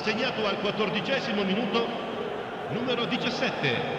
segnato al 14° minuto numero 17.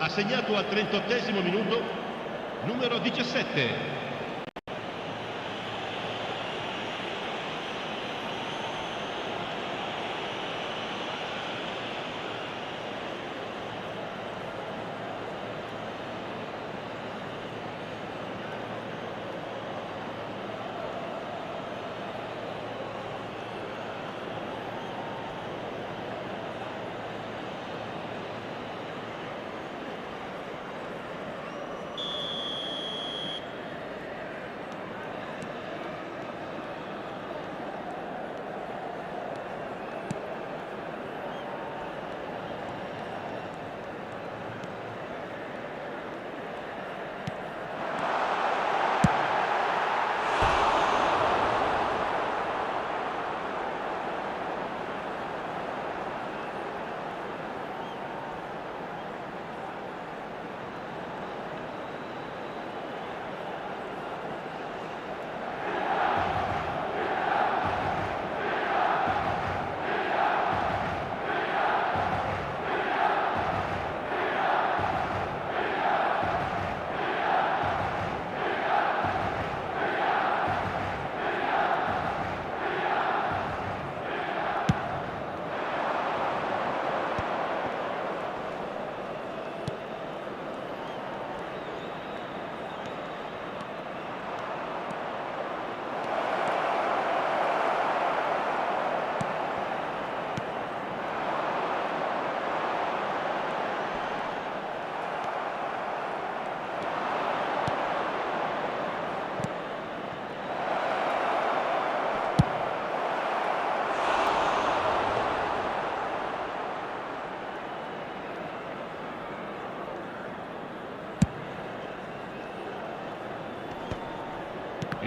Ha segnato al 38° minuto numero 17.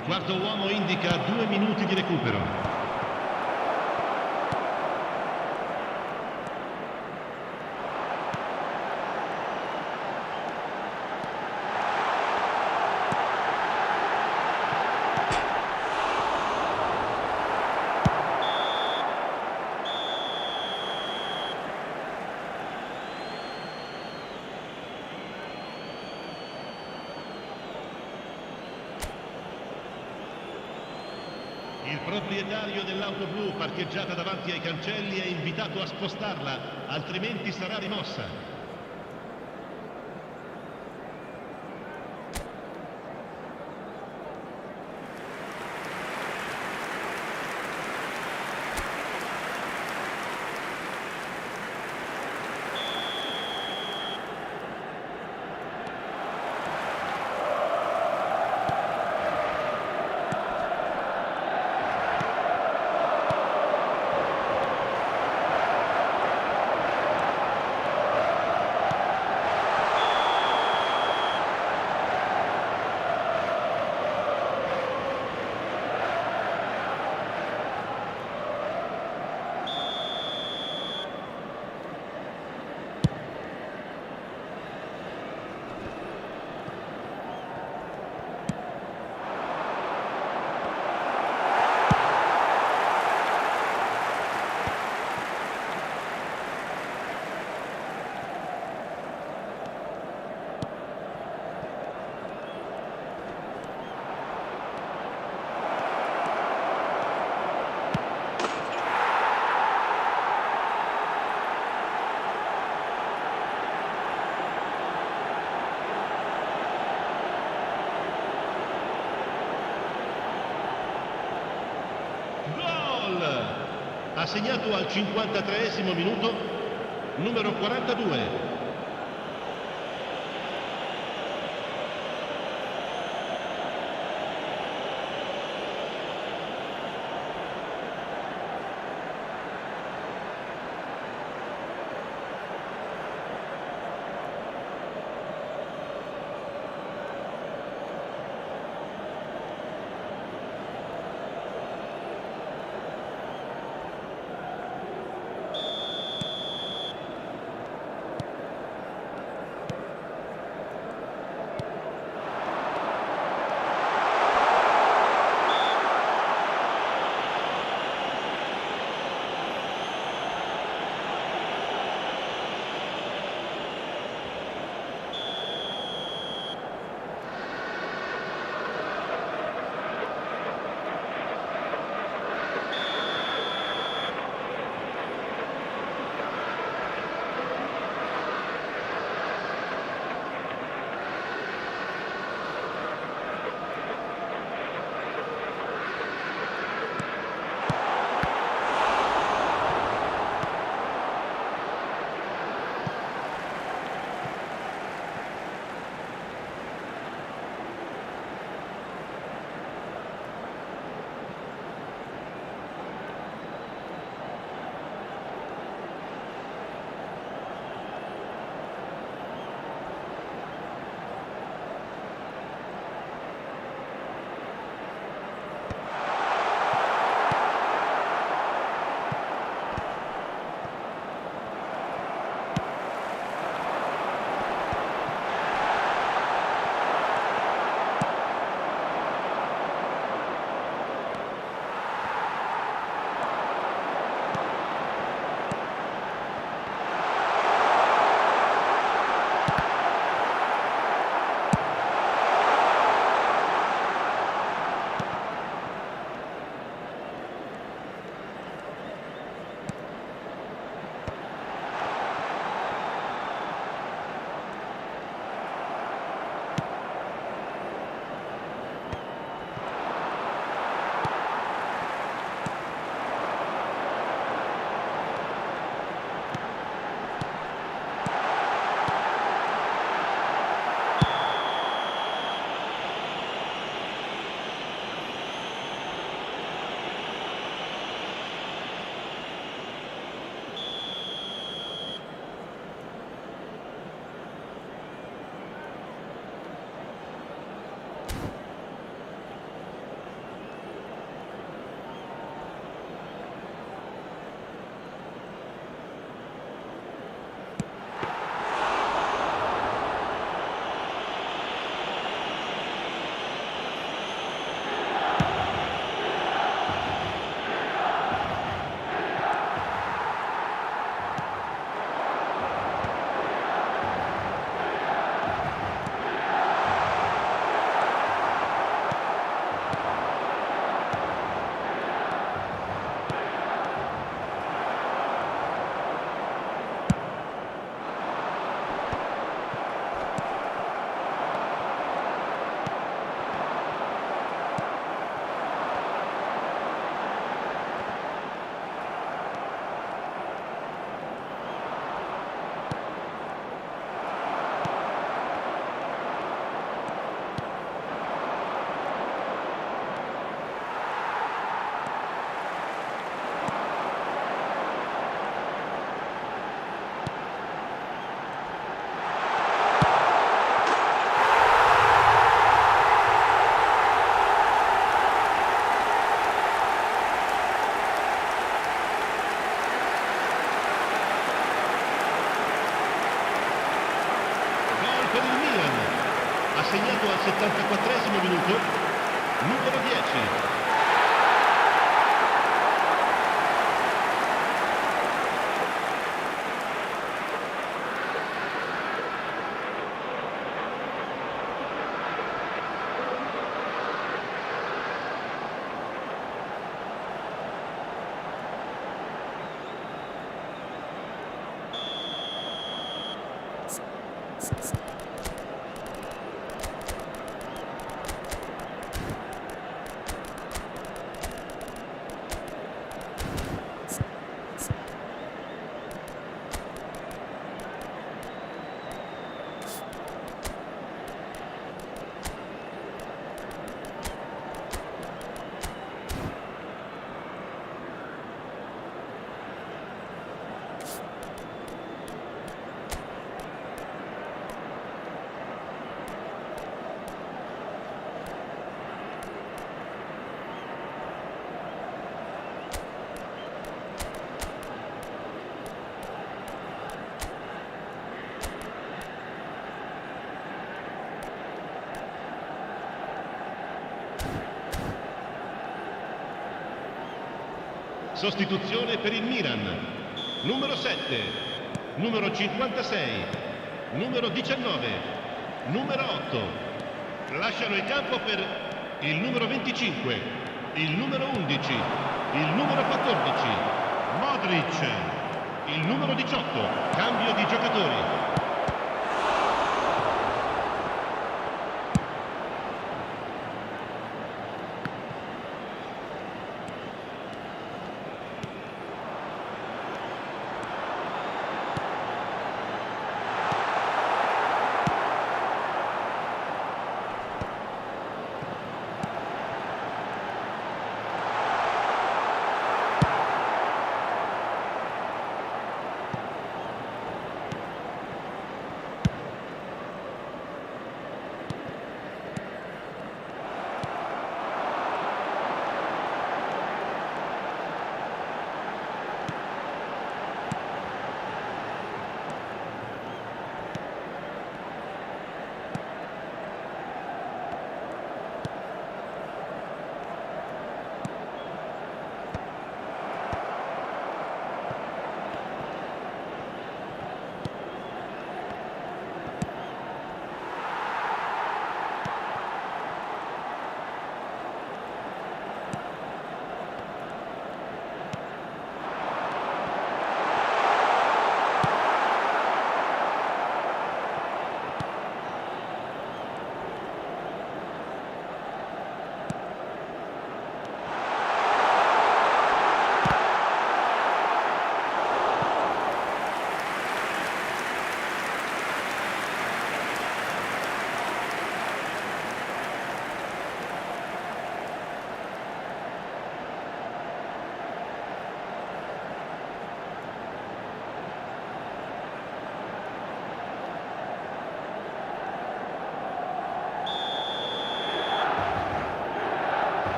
Il quarto uomo indica 2 minuti di recupero. Il proprietario dell'auto blu parcheggiata davanti ai cancelli è invitato a spostarla, altrimenti sarà rimossa. Ha segnato al 53esimo minuto numero 42. segnato al 74esimo minuto, numero 10. Sostituzione per il Milan, numero 7, numero 56, numero 19, numero 8. Lasciano il campo per il numero 25, il numero 11, il numero 14, Modric, il numero 18, cambio di giocatori.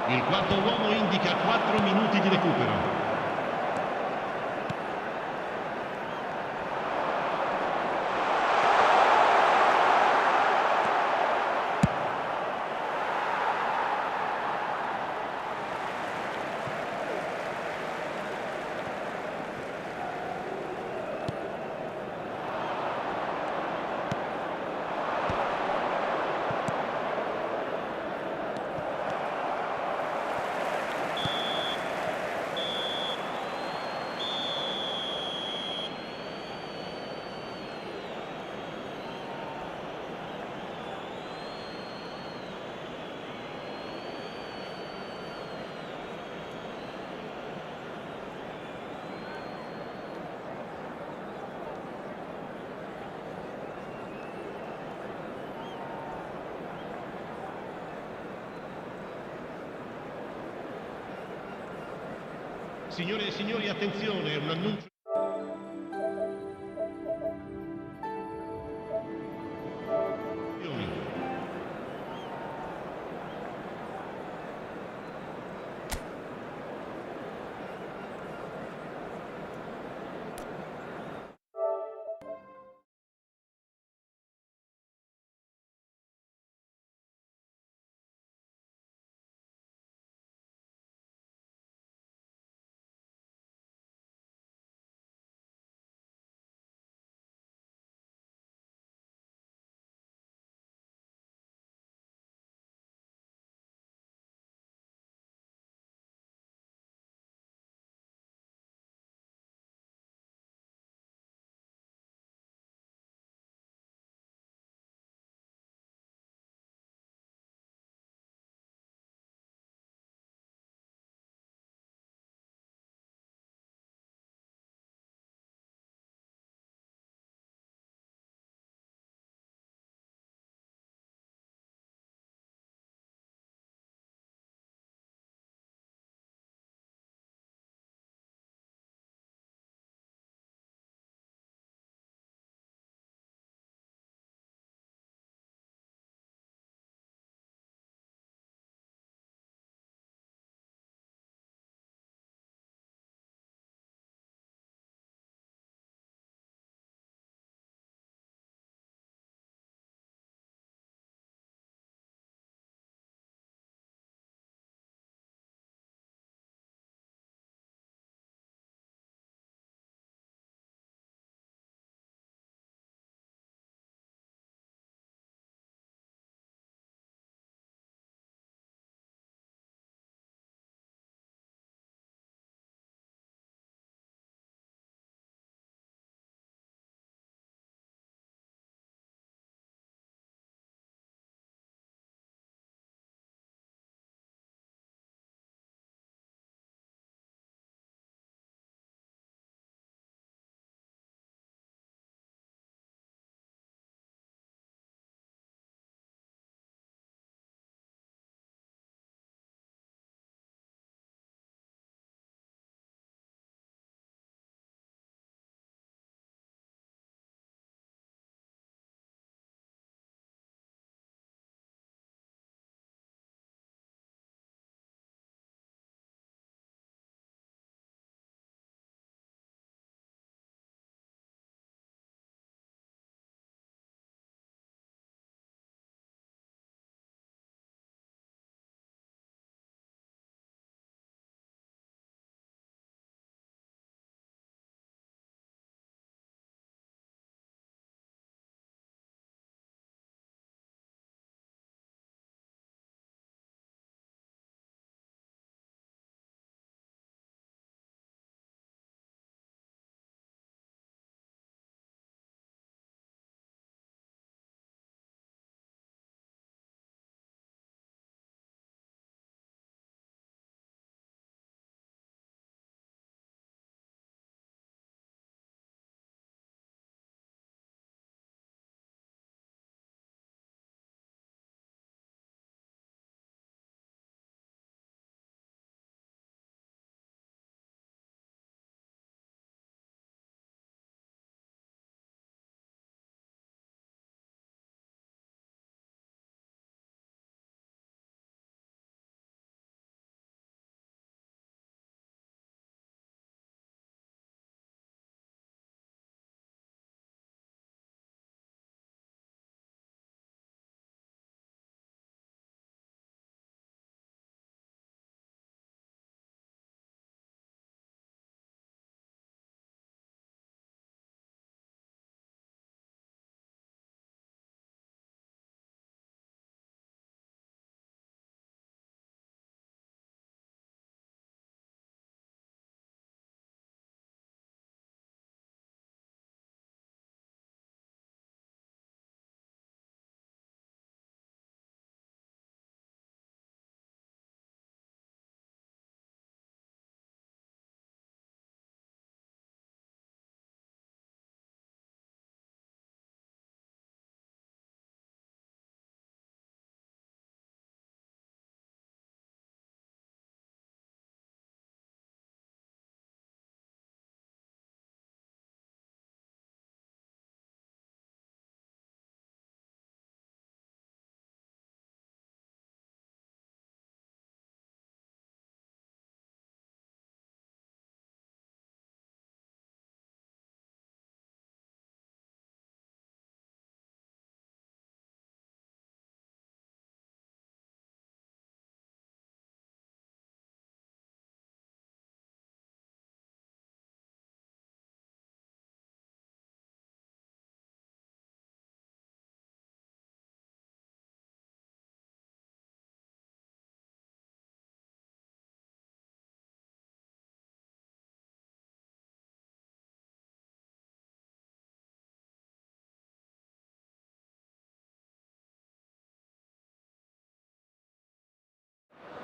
Il quarto uomo indica 4 minuti di recupero. Signore e signori, attenzione, un annuncio.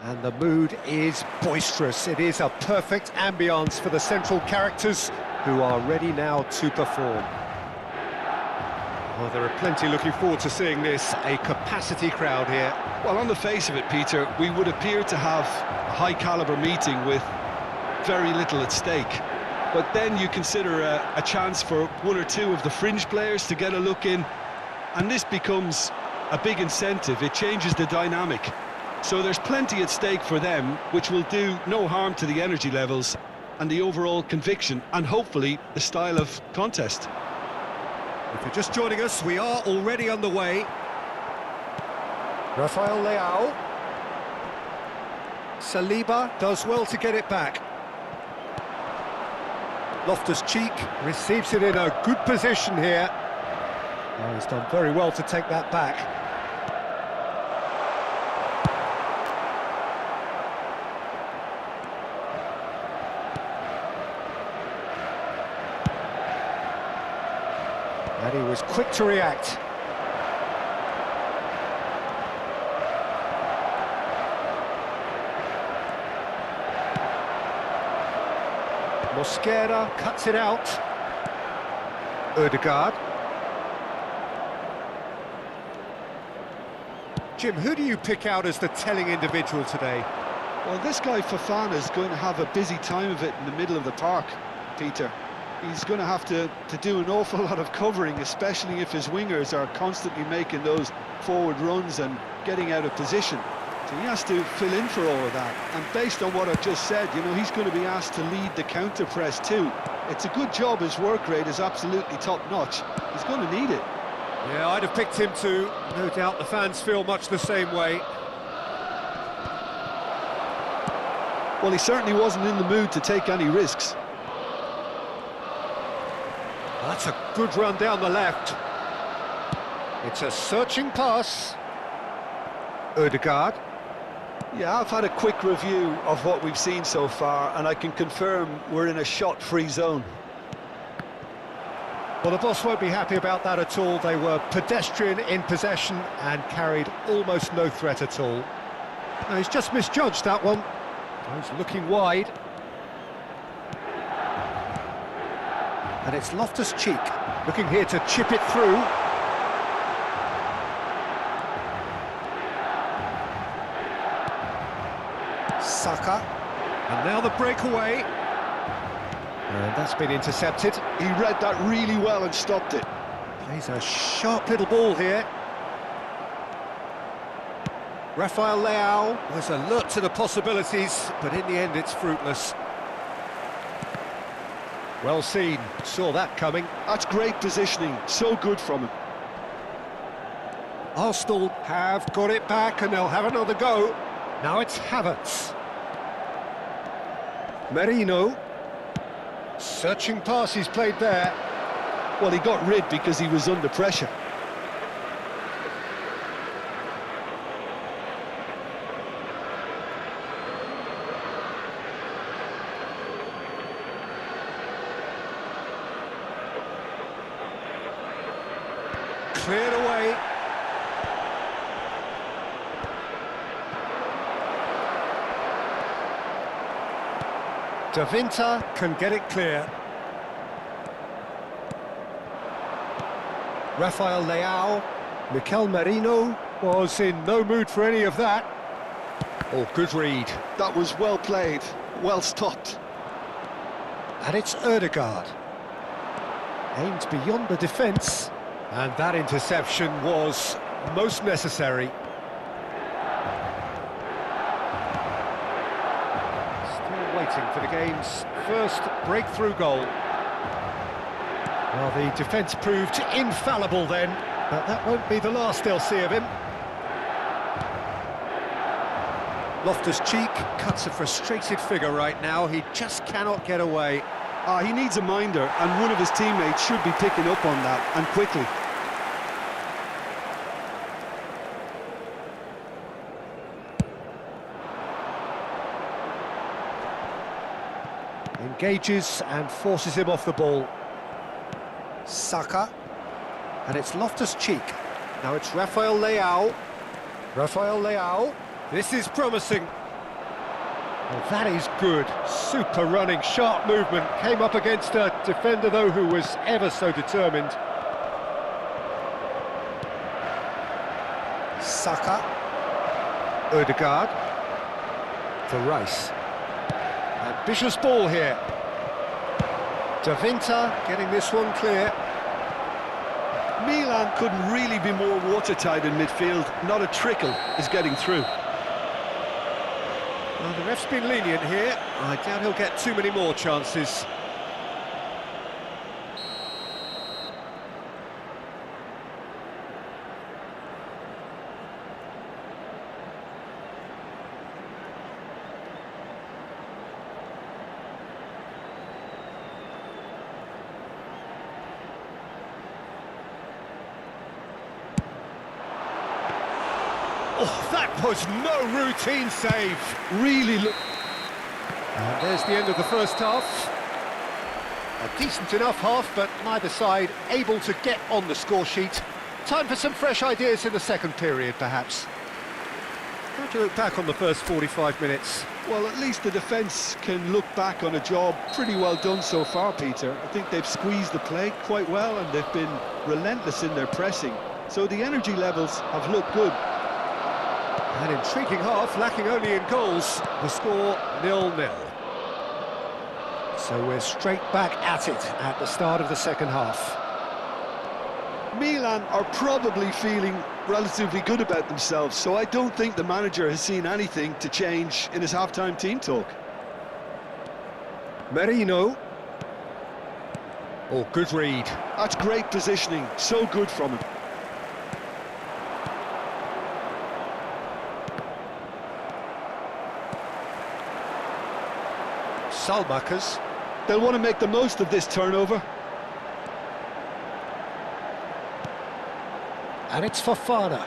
And the mood is boisterous. It is a perfect ambience for the central characters who are ready now to perform. Well, there are plenty looking forward to seeing this, a capacity crowd here. Well, on the face of it, Peter, we would appear to have a high-caliber meeting with very little at stake. But then you consider a chance for one or two of the fringe players to get a look in, and this becomes a big incentive. It changes the dynamic. So there's plenty at stake for them, which will do no harm to the energy levels and the overall conviction, and hopefully the style of contest. If you're just joining us, we are already underway. Rafael Leao. Saliba does well to get it back. Loftus-Cheek receives it in a good position here. Oh, he's done very well to take that back. And he was quick to react. Mosquera cuts it out. Ødegaard. Jim, who do you pick out as the telling individual today? Well, this guy Fofana is going to have a busy time of it in the middle of the park, Peter. He's going to have to do an awful lot of covering, especially if his wingers are constantly making those forward runs and getting out of position. So he has to fill in for all of that. And based on what I've just said, you know, he's going to be asked to lead the counter-press too. It's a good job. His work rate is absolutely top-notch. He's going to need it. Yeah, I'd have picked him too. No doubt the fans feel much the same way. Well, he certainly wasn't in the mood to take any risks. That's a good run down the left. It's a searching pass. Ødegaard. Yeah, I've had a quick review of what we've seen so far, and I can confirm we're in a shot-free zone. Well, the boss won't be happy about that at all. They were pedestrian in possession and carried almost no threat at all. Now, he's just misjudged that one. He's looking wide. And it's Loftus-Cheek looking here to chip it through. Saka. And now the breakaway. And that's been intercepted. He read that really well and stopped it. Plays a sharp little ball here. Rafael Leao was alert to the possibilities, but in the end it's fruitless. Well seen, saw that coming. That's great positioning, so good from him. Arsenal have got it back and they'll have another go. Now it's Havertz. Merino. Searching pass he's played there. Well, he got rid because he was under pressure. Cleared away. De Winter can get it clear. Rafael Leao. Mikel Merino was in no mood for any of that. Oh, good read. That was well played, well stopped. And it's Ødegaard. Aimed beyond the defence. And that interception was most necessary. Still waiting for the game's first breakthrough goal. Well, the defence proved infallible then, but that won't be the last they'll see of him. Loftus-Cheek cuts a frustrated figure right now. He just cannot get away. He needs a minder, and one of his teammates should be picking up on that, and quickly. Engages and forces him off the ball. Saka. And it's Loftus-Cheek. Now it's Rafael Leao. Rafael Leao. This is promising. Well, that is good. Super running, sharp movement. Came up against a defender, though, who was ever so determined. Saka. Ødegaard. For Rice. Ambitious ball here. De Winter getting this one clear. Milan couldn't really be more watertight in midfield. Not a trickle is getting through. Well, the ref's been lenient here. I doubt he'll get too many more chances. Oh, that was no routine save. Really look. And there's the end of the first half. A decent enough half, but neither side able to get on the score sheet. Time for some fresh ideas in the second period, perhaps. How do you look back on the first 45 minutes? Well, at least the defence can look back on a job pretty well done so far, Peter. I think they've squeezed the play quite well and they've been relentless in their pressing. So the energy levels have looked good. An intriguing half, lacking only in goals. The score 0-0. So we're straight back at it at the start of the second half. Milan are probably feeling relatively good about themselves, so I don't think the manager has seen anything to change in his half-time team talk. Merino. Oh, good read. That's great positioning, so good from him. Salmakers. They'll want to make the most of this turnover. And it's Fofana.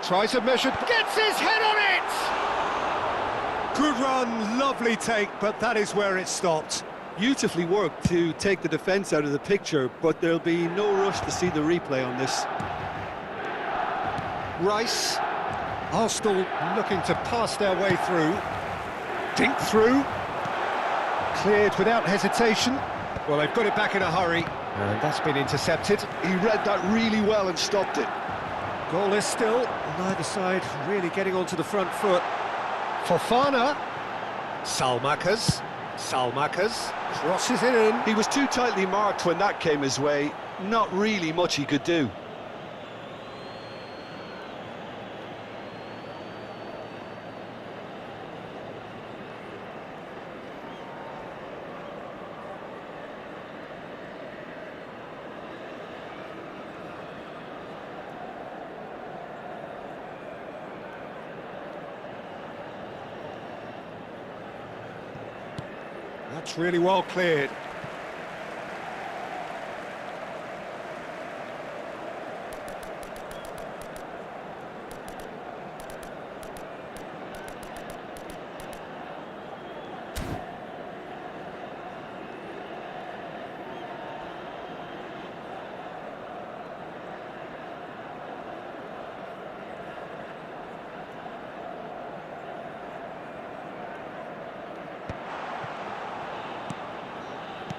Tries a measured... Gets his head on it! Good run, lovely take, but that is where it stopped. Beautifully worked to take the defence out of the picture, but there'll be no rush to see the replay on this. Rice. Arsenal looking to pass their way through. Dink through. Cleared without hesitation. Well, they've got it back in a hurry. And that's been intercepted. He read that really well and stopped it. Goalless still. Neither side really getting onto the front foot. Fofana. Salmakers. Salmakers. Crosses it in. He was too tightly marked when that came his way. Not really much he could do. That's really well cleared.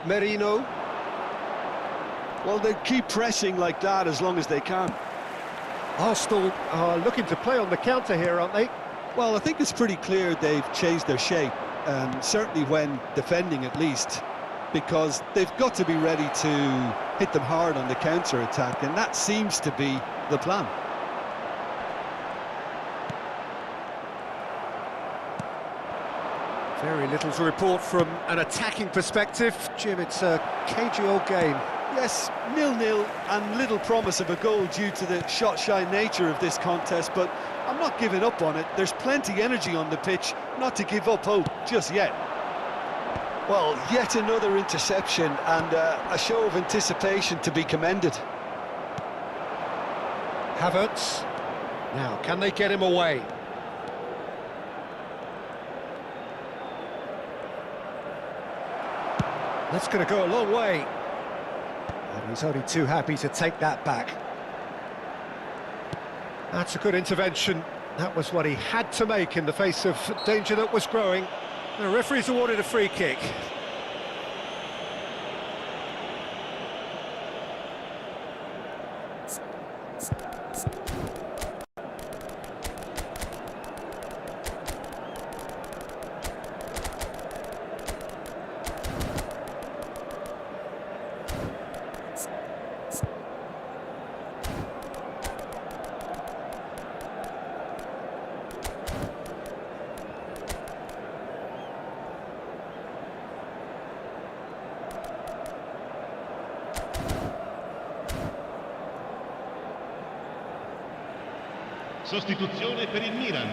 Merino. Well, they keep pressing like that as long as they can. Arsenal are looking to play on the counter here, aren't they? Well, I think it's pretty clear they've changed their shape, certainly when defending at least, because they've got to be ready to hit them hard on the counter-attack, and that seems to be the plan. Very little to report from an attacking perspective. Jim, it's a cagey old game. Yes, 0-0 and little promise of a goal due to the shot-shy nature of this contest, but I'm not giving up on it. There's plenty energy on the pitch, not to give up hope just yet. Well, yet another interception and a show of anticipation to be commended. Havertz. Now, can they get him away? That's going to go a long way. And he's only too happy to take that back. That's a good intervention. That was what he had to make in the face of danger that was growing. The referee's awarded a free kick. Sostituzione per il Milan.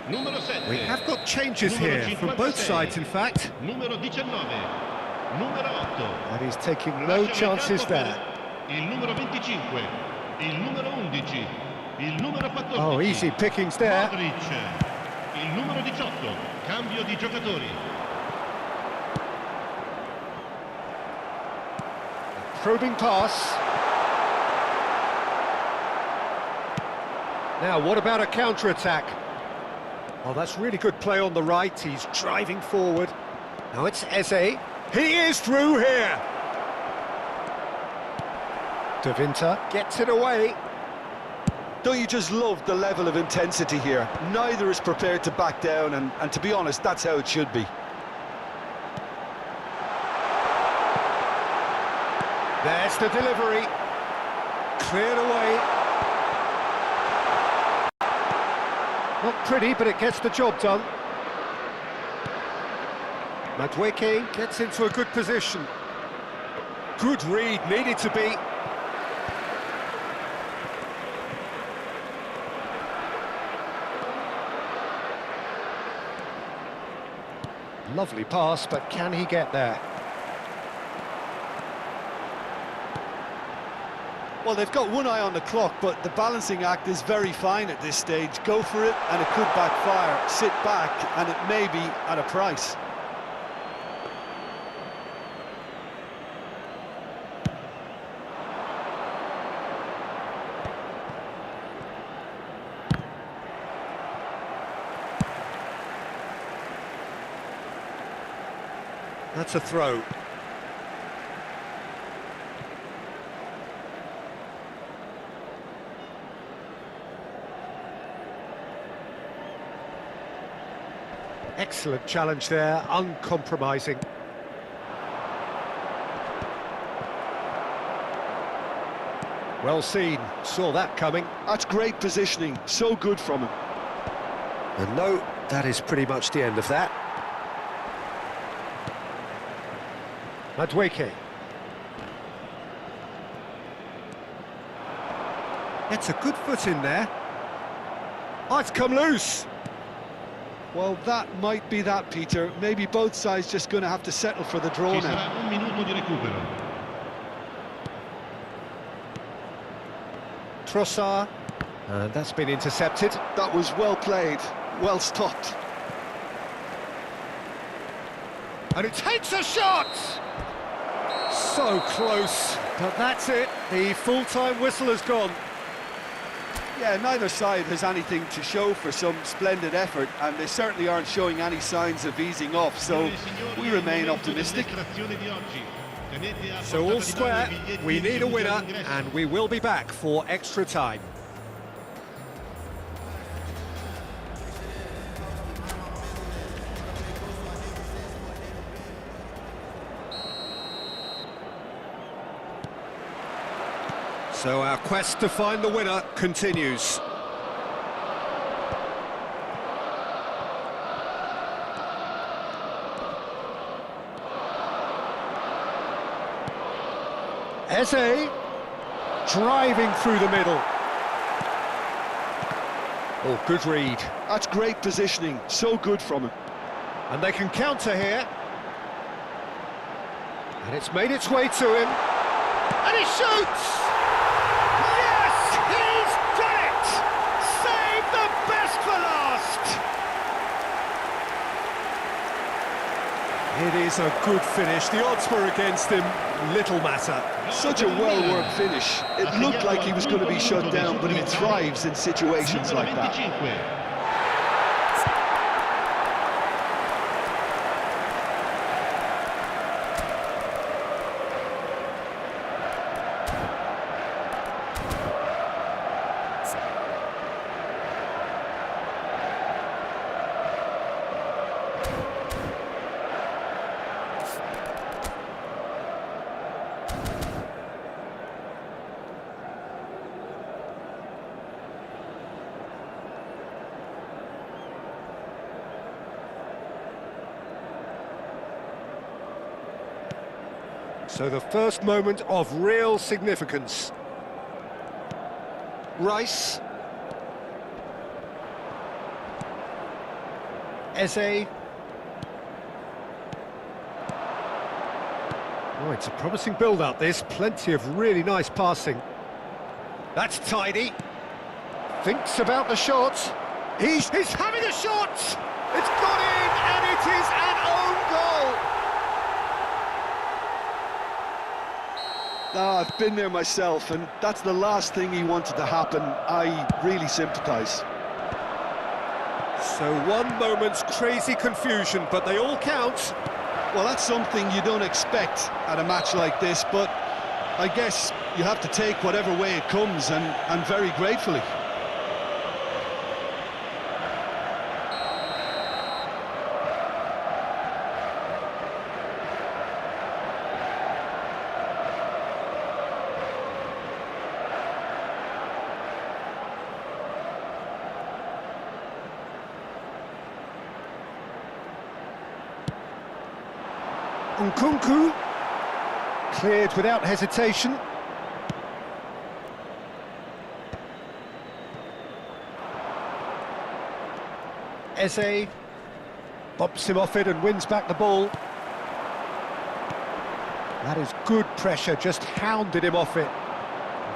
Numero 7. We have got changes here from both sides, in fact. Numero 19. Numero 8. And he's taking no chances there. Il numero 25. Il numero 11. Il numero 14. Oh, easy pickings there. Modric. Il numero 18. Cambio di giocatori. Probing pass. Now, what about a counter-attack? Oh, that's really good play on the right. He's driving forward. Now it's Eze. He is through here. De Winter gets it away. Don't you just love the level of intensity here? Neither is prepared to back down, and to be honest, that's how it should be. There's the delivery. Cleared away. Not pretty, but it gets the job done. Madueke gets into a good position. Good read, needed to be. Lovely pass, but can he get there? Well, they've got one eye on the clock, but the balancing act is very fine at this stage. Go for it, and it could backfire. Sit back, and it may be at a price. That's a throw. Excellent challenge there, uncompromising. Well seen, saw that coming. That's great positioning, so good from him. And no, that is pretty much the end of that. Madueke. Gets a good foot in there. Oh, it's come loose. Well, that might be that, Peter. Maybe both sides just going to have to settle for the draw Ci now. sarà un minuto di recupero. Trossard. And that's been intercepted. That was well played, well stopped. And it takes a shot! So close, but that's it. The full-time whistle has gone. Yeah, neither side has anything to show for some splendid effort, and they certainly aren't showing any signs of easing off, so we remain optimistic. So all square, we need a winner, and we will be back for extra time. So our quest to find the winner continues. Eze driving through the middle. Oh, good read. That's great positioning, so good from him. And they can counter here. And it's made its way to him. And he shoots! Yes, he's done it! Save the best for last! It is is a good finish. The odds were against him, little matter. Such a well-worked finish. It looked like he was going to be shut down, but he thrives in situations like that. So the first moment of real significance. Rice. Eze. Oh, it's a promising build-up, this. Plenty of really nice passing. That's tidy. Thinks about the shot. He's having a shot! It's gone in, and it is an own goal! Ah, I've been there myself, and that's the last thing he wanted to happen. I really sympathise. So one moment's crazy confusion, but they all count. Well, that's something you don't expect at a match like this, but I guess you have to take whatever way it comes, and very gratefully. Nkunku, cleared without hesitation. Eze bumps him off it and wins back the ball. That is good pressure, just hounded him off it.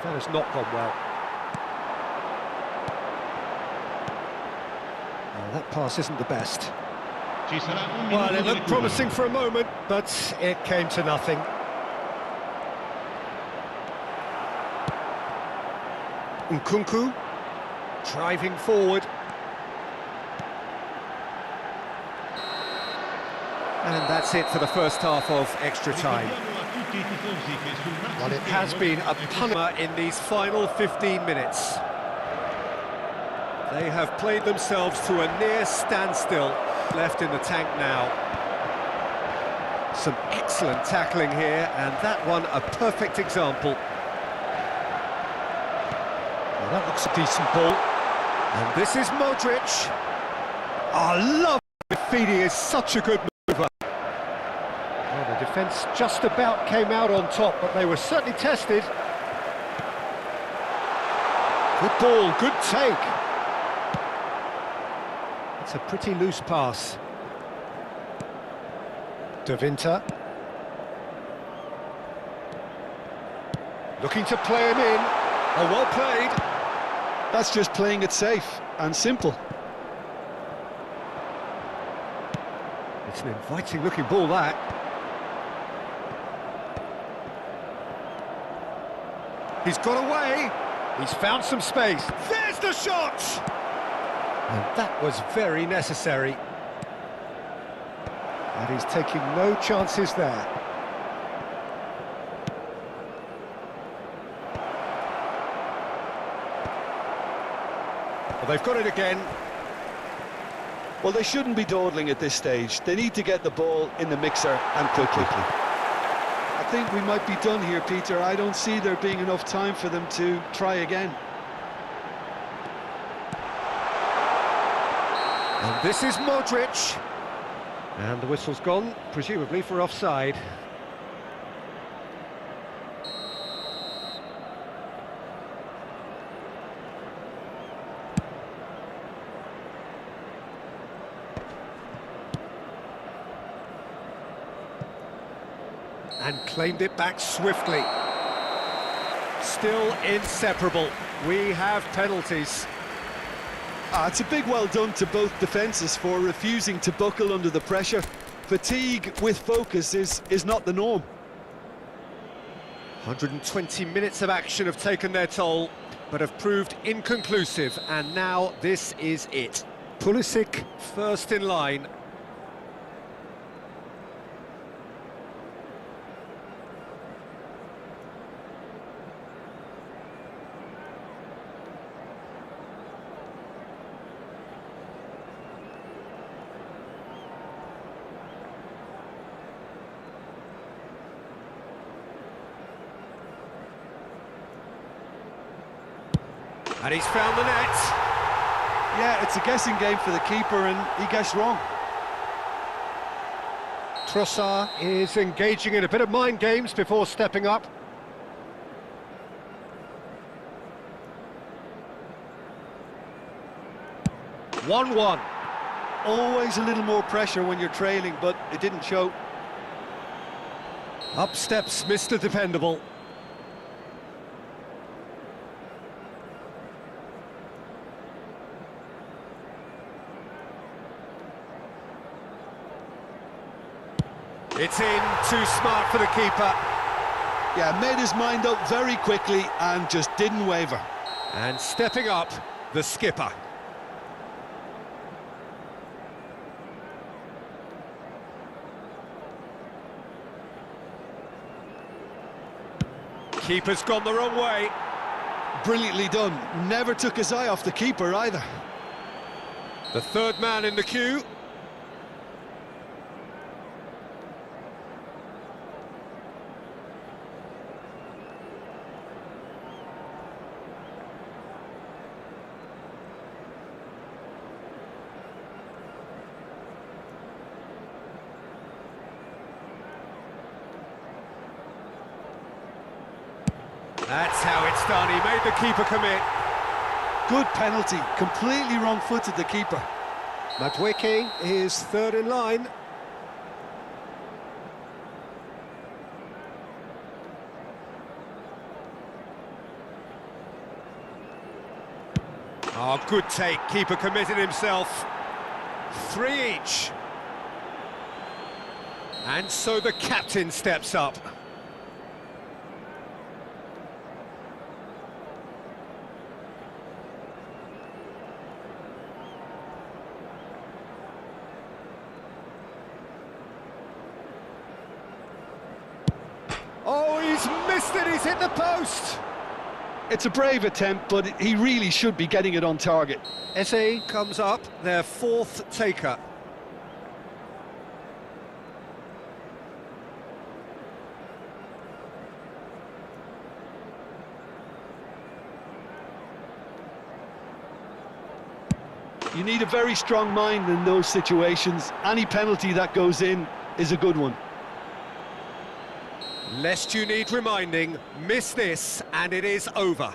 That has not gone well. Oh, that pass isn't the best. Well, it looked promising for a moment, but it came to nothing. Nkunku, driving forward. And that's it for the first half of extra time. Well, it has been a punter in these final 15 minutes. They have played themselves to a near standstill. Left in the tank now. Some excellent tackling here, and that one a perfect example. Well, that looks a decent ball. And this is Modric. I love it. Fidi is such a good mover. Well, the defence just about came out on top, but they were certainly tested. Good ball, good take. It's a pretty loose pass. De Winter. Looking to play him in. Oh, well played. That's just playing it safe and simple. It's an inviting looking ball, that. He's got away. He's found some space. There's the shot! And that was very necessary. And he's taking no chances there. Well, they've got it again. Well, they shouldn't be dawdling at this stage. They need to get the ball in the mixer and quickly. I think we might be done here, Peter. I don't see there being enough time for them to try again. And this is Modric. And the whistle's gone, presumably for offside. And claimed it back swiftly. Still inseparable. We have penalties. It's a big well done to both defences for refusing to buckle under the pressure. Fatigue with focus is not the norm. 120 minutes of action have taken their toll, but have proved inconclusive, and now this is it. Pulisic first in line. And he's found the net. Yeah, it's a guessing game for the keeper, and he guessed wrong. Trossard is engaging in a bit of mind games before stepping up. One-one. Always a little more pressure when you're trailing, but it didn't show. Up steps Mr. Dependable. It's in, too smart for the keeper. Yeah, made his mind up very quickly and just didn't waver. And stepping up, the skipper. Keeper's gone the wrong way. Brilliantly done. Never took his eye off the keeper either. The third man in the queue. That's how it's done. He made the keeper commit. Good penalty. Completely wrong-footed, the keeper. Madueke is third in line. Oh, good take. Keeper committed himself. 3 each. And so the captain steps up. Oh, he's missed it, he's hit the post! It's a brave attempt, but he really should be getting it on target. Eze comes up, their fourth taker. You need a very strong mind in those situations. Any penalty that goes in is a good one. Lest you need reminding, miss this and it is over.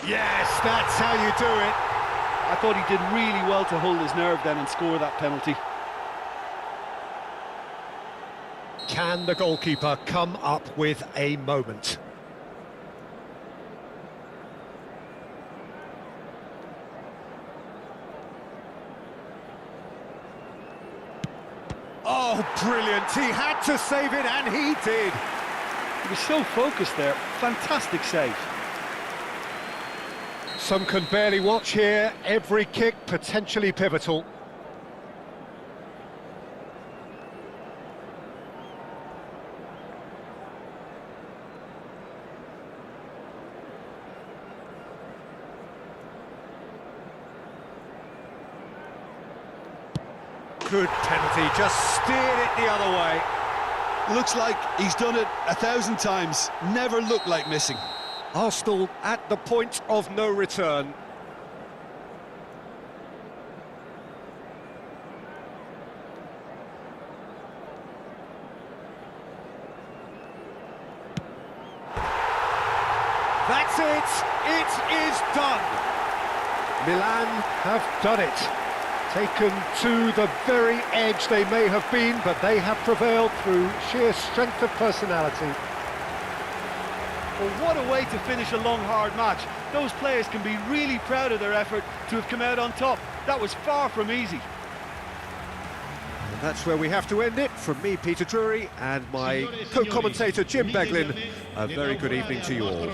Yes, that's how you do it. I thought he did really well to hold his nerve then and score that penalty. Can the goalkeeper come up with a moment? Oh, brilliant. He had to save it, and he did. He was so focused there. Fantastic save. Some can barely watch here. Every kick potentially pivotal. Good penalty, just steered it the other way. Looks like he's done it 1,000 times. Never looked like missing. Arsenal at the point of no return. That's it! It is done! Milan have done it. Taken to the very edge they may have been, but they have prevailed through sheer strength of personality. Well, what a way to finish a long, hard match. Those players can be really proud of their effort to have come out on top. That was far from easy. And that's where we have to end it. From me, Peter Drury, and my co-commentator, Jim Beglin, a very good evening to you all.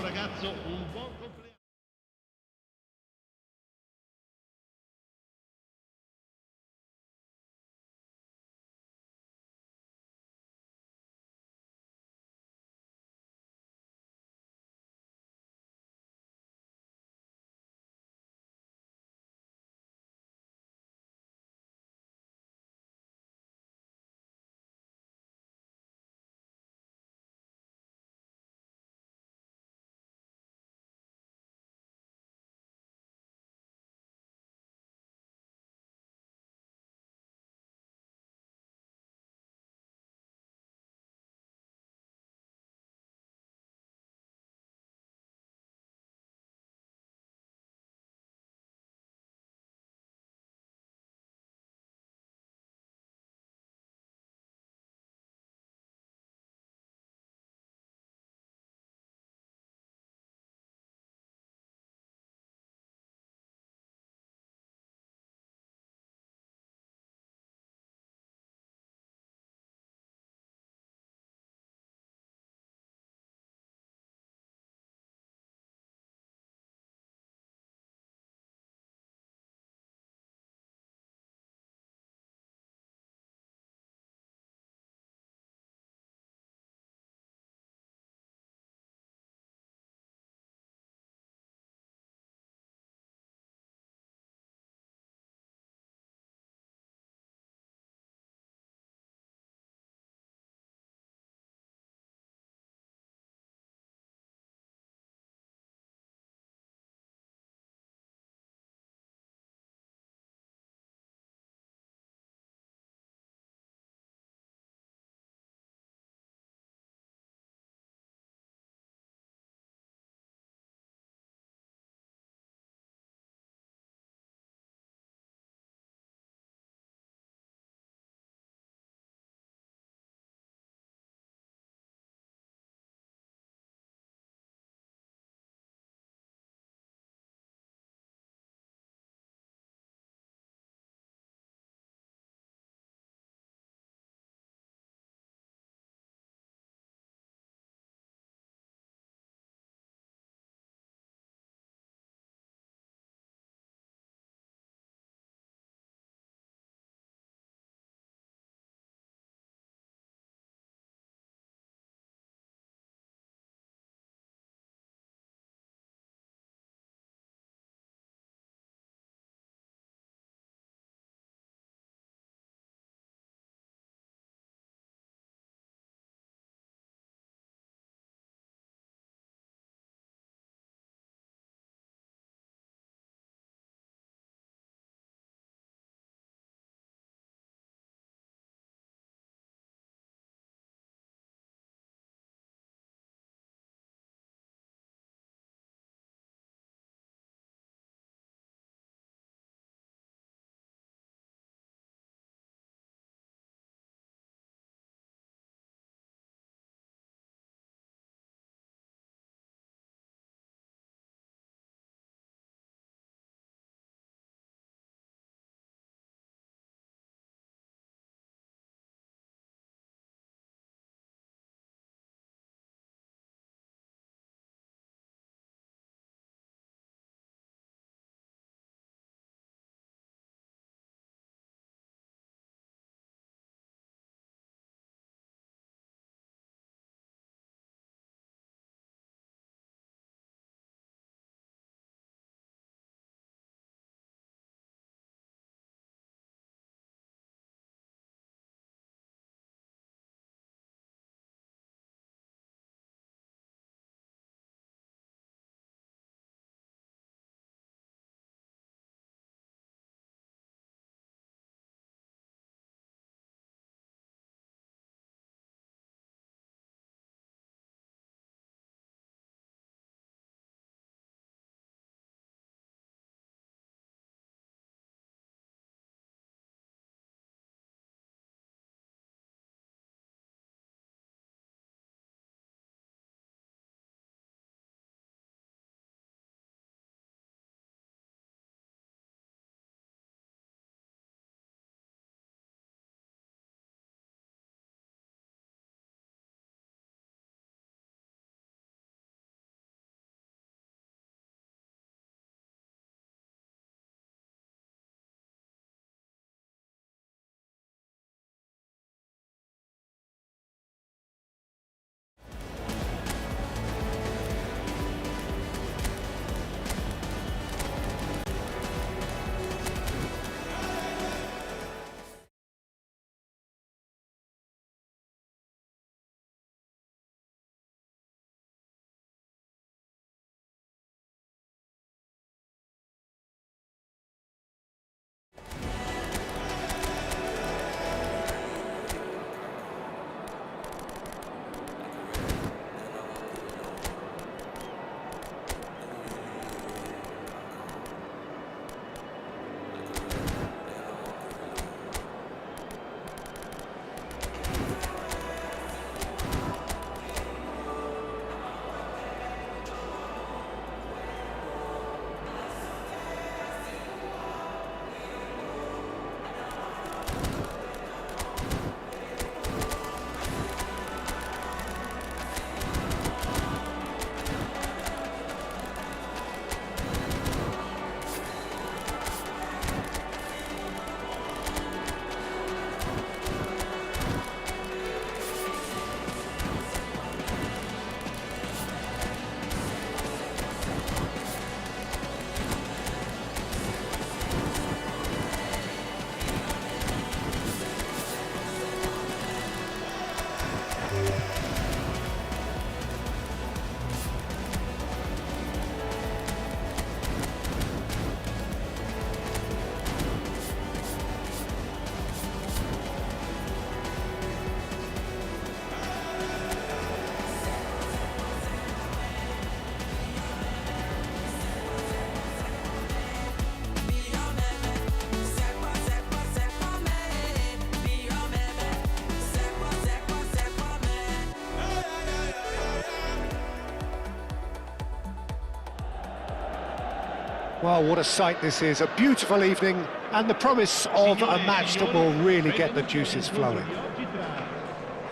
Well, what a sight this is, a beautiful evening, and the promise of a match that will really get the juices flowing.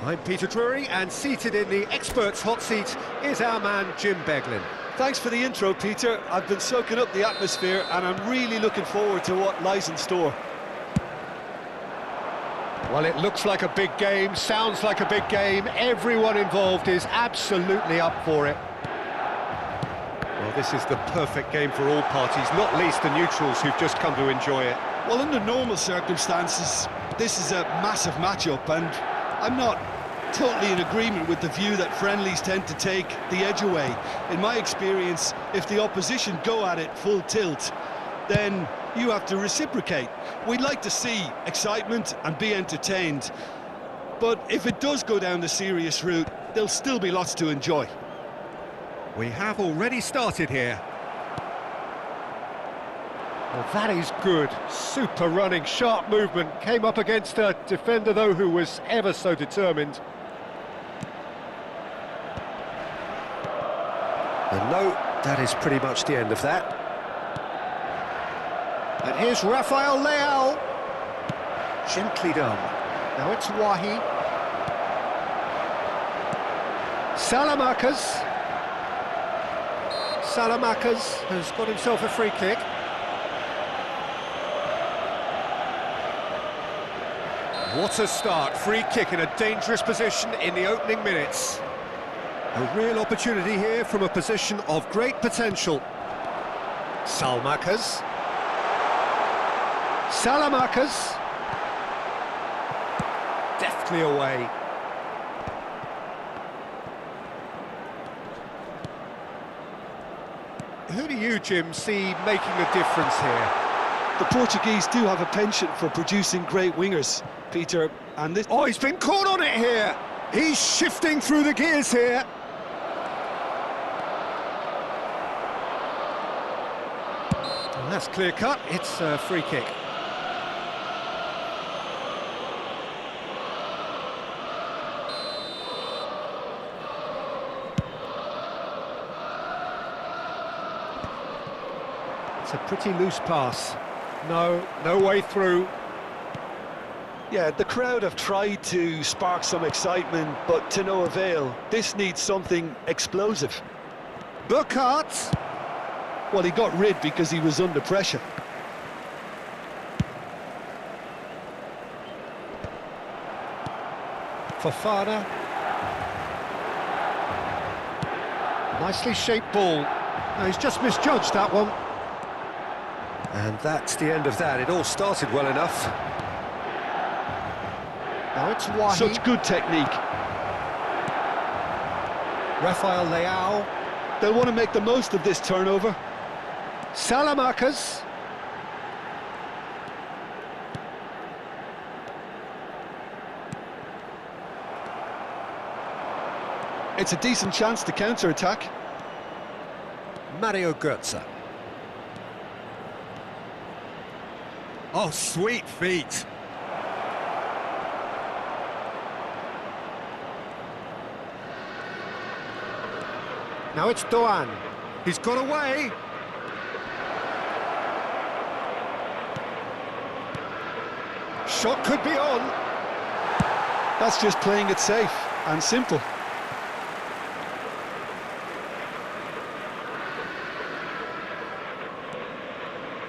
I'm Peter Drury, and seated in the experts' hot seat is our man Jim Beglin. Thanks for the intro, Peter. I've been soaking up the atmosphere and I'm really looking forward to what lies in store. Well, it looks like a big game, sounds like a big game. Everyone involved is absolutely up for it. Well, this is the perfect game for all parties, not least the neutrals who've just come to enjoy it. Well, under normal circumstances, this is a massive matchup, and I'm not totally in agreement with the view that friendlies tend to take the edge away. In my experience, if the opposition go at it full tilt, then you have to reciprocate. We'd like to see excitement and be entertained, but if it does go down the serious route, there'll still be lots to enjoy. We have already started here. Well, that is good. Super running, sharp movement. Came up against a defender, though, who was ever so determined. And no, that is pretty much the end of that. And here's Rafael Leao. Gently done. Now it's Wahi. Salamakers. Salamakers has got himself a free kick. What a start. Free kick in a dangerous position in the opening minutes. A real opportunity here from a position of great potential. Salamakers. Salamakers. Deftly away. Who do you, Jim, see making a difference here? The Portuguese do have a penchant for producing great wingers, Peter, and this... Oh, he's been caught on it here! He's shifting through the gears here. And that's clear cut, it's a free kick. It's a pretty loose pass. No way through. Yeah, the crowd have tried to spark some excitement, but to no avail. This needs something explosive. Burkhardt. Well, he got rid because he was under pressure. Fofana. Nicely shaped ball. No, he's just misjudged that one. And that's the end of that. It all started well enough. Now it's Wahi. Such good technique. Rafael Leao. They'll want to make the most of this turnover. Salamakers. It's a decent chance to counter-attack. Mario Götze. Oh, sweet feet. Now it's Doan. He's got away. Shot could be on. That's just playing it safe and simple.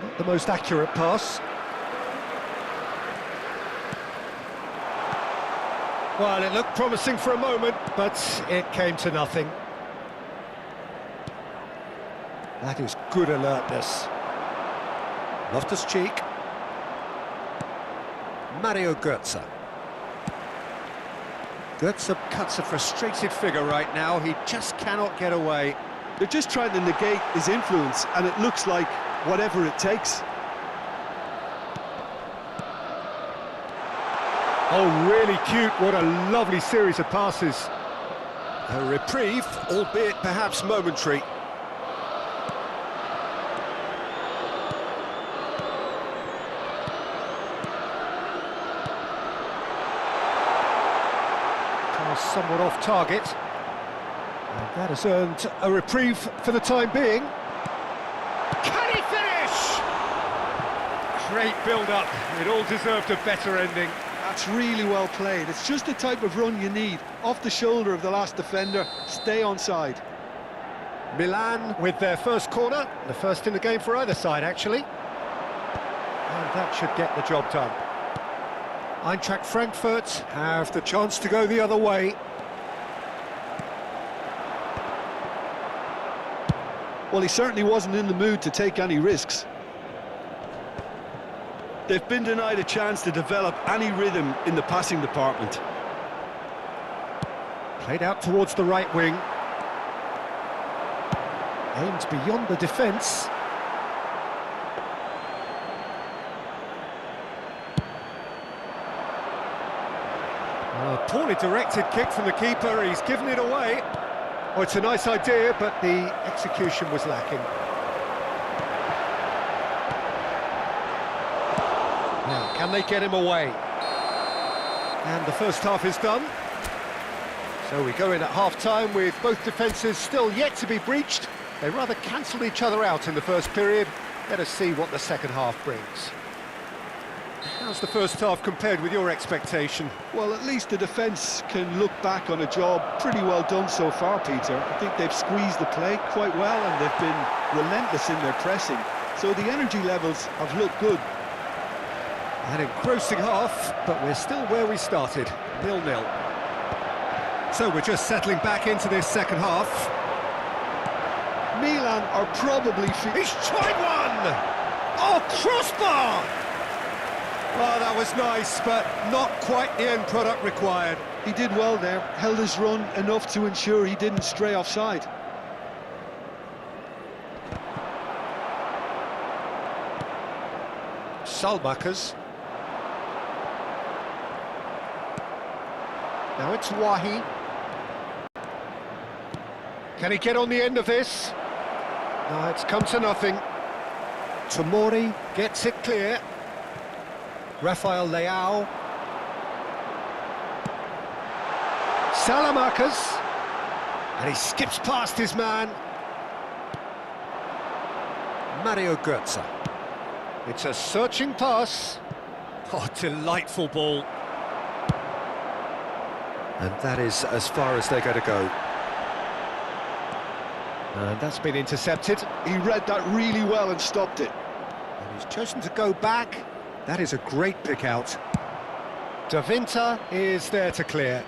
Not the most accurate pass. Well, it looked promising for a moment, but it came to nothing. That is good alertness. Loftus-Cheek. Mario Götze. Götze cuts a frustrated figure right now. He just cannot get away. They're just trying to negate his influence, and it looks like whatever it takes. Oh, really cute. What a lovely series of passes. A reprieve, albeit perhaps momentary. Somewhat off target. And that has earned a reprieve for the time being. Can he finish? Great build-up. It all deserved a better ending. That's really well played. It's just the type of run you need. Off the shoulder of the last defender, stay onside. Milan with their first corner, the first in the game for either side, actually. And that should get the job done. Eintracht Frankfurt have the chance to go the other way. Well, he certainly wasn't in the mood to take any risks. They've been denied a chance to develop any rhythm in the passing department. Played out towards the right wing. Aimed beyond the defence. A poorly directed kick from the keeper, he's given it away. Oh, it's a nice idea, but the execution was lacking. Now, can they get him away? And the first half is done. So we go in at half-time with both defences still yet to be breached. They rather cancelled each other out in the first period. Let us see what the second half brings. How's the first half compared with your expectation? Well, at least the defence can look back on a job pretty well done so far, Peter. I think they've squeezed the play quite well and they've been relentless in their pressing. So the energy levels have looked good. An engrossing half, but we're still where we started, 0-0. So we're just settling back into this second half. Milan are probably... He's tried one! Oh, crossbar! Oh, that was nice, but not quite the end product required. He did well there, held his run enough to ensure he didn't stray offside. Salmakers. Now it's Wahi. Can he get on the end of this? No, it's come to nothing. Tomori gets it clear. Rafael Leao. Salamakers. And he skips past his man. Mario Götze. It's a searching pass. Oh, delightful ball. And that is as far as they're going to go. And that's been intercepted. He read that really well and stopped it. And he's chosen to go back. That is a great pick out. De Winter is there to clear.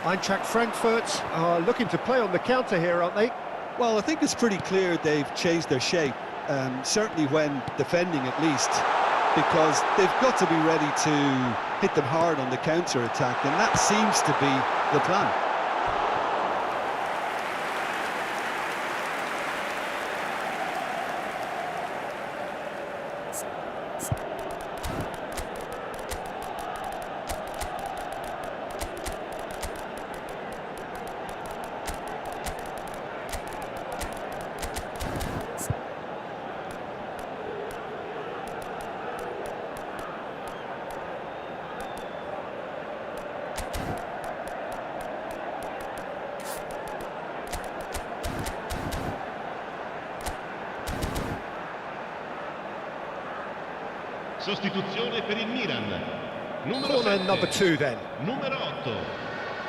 Eintracht Frankfurt are looking to play on the counter here, aren't they? Well, I think it's pretty clear they've changed their shape, certainly when defending at least, because they've got to be ready to hit them hard on the counter-attack, and that seems to be the plan. Sostituzione per il Milan. Numero Corner 7. number 2 then. Numero 8.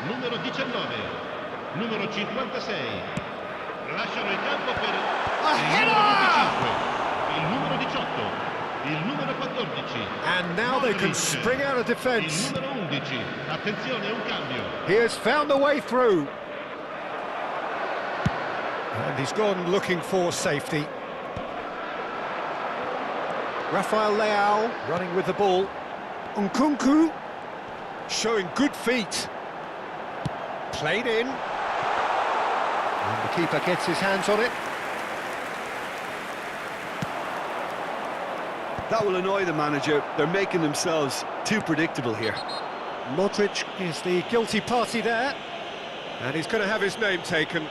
Numero 19. Numero 56. Lasciano il campo per il numero 25. Il numero 18. Il numero 14. And now they can spring out of defence. Il numero 11. Attenzione, un cambio. He has found the way through. And he's gone looking for safety. Rafael Leao running with the ball. Nkunku showing good feet. Played in. And the keeper gets his hands on it. That will annoy the manager. They're making themselves too predictable here. Modric is the guilty party there. And he's going to have his name taken.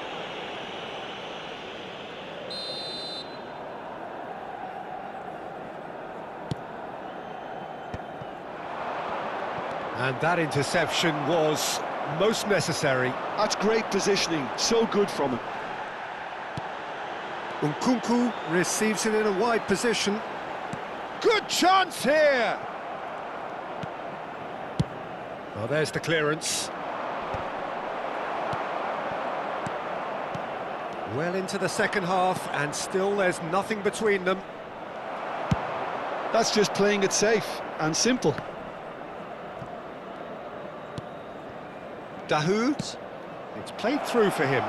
And that interception was most necessary. That's great positioning, so good from him. Nkunku receives it in a wide position. Good chance here! Oh, there's the clearance. Well into the second half, and still there's nothing between them. That's just playing it safe and simple. Dahoud. It's played through for him.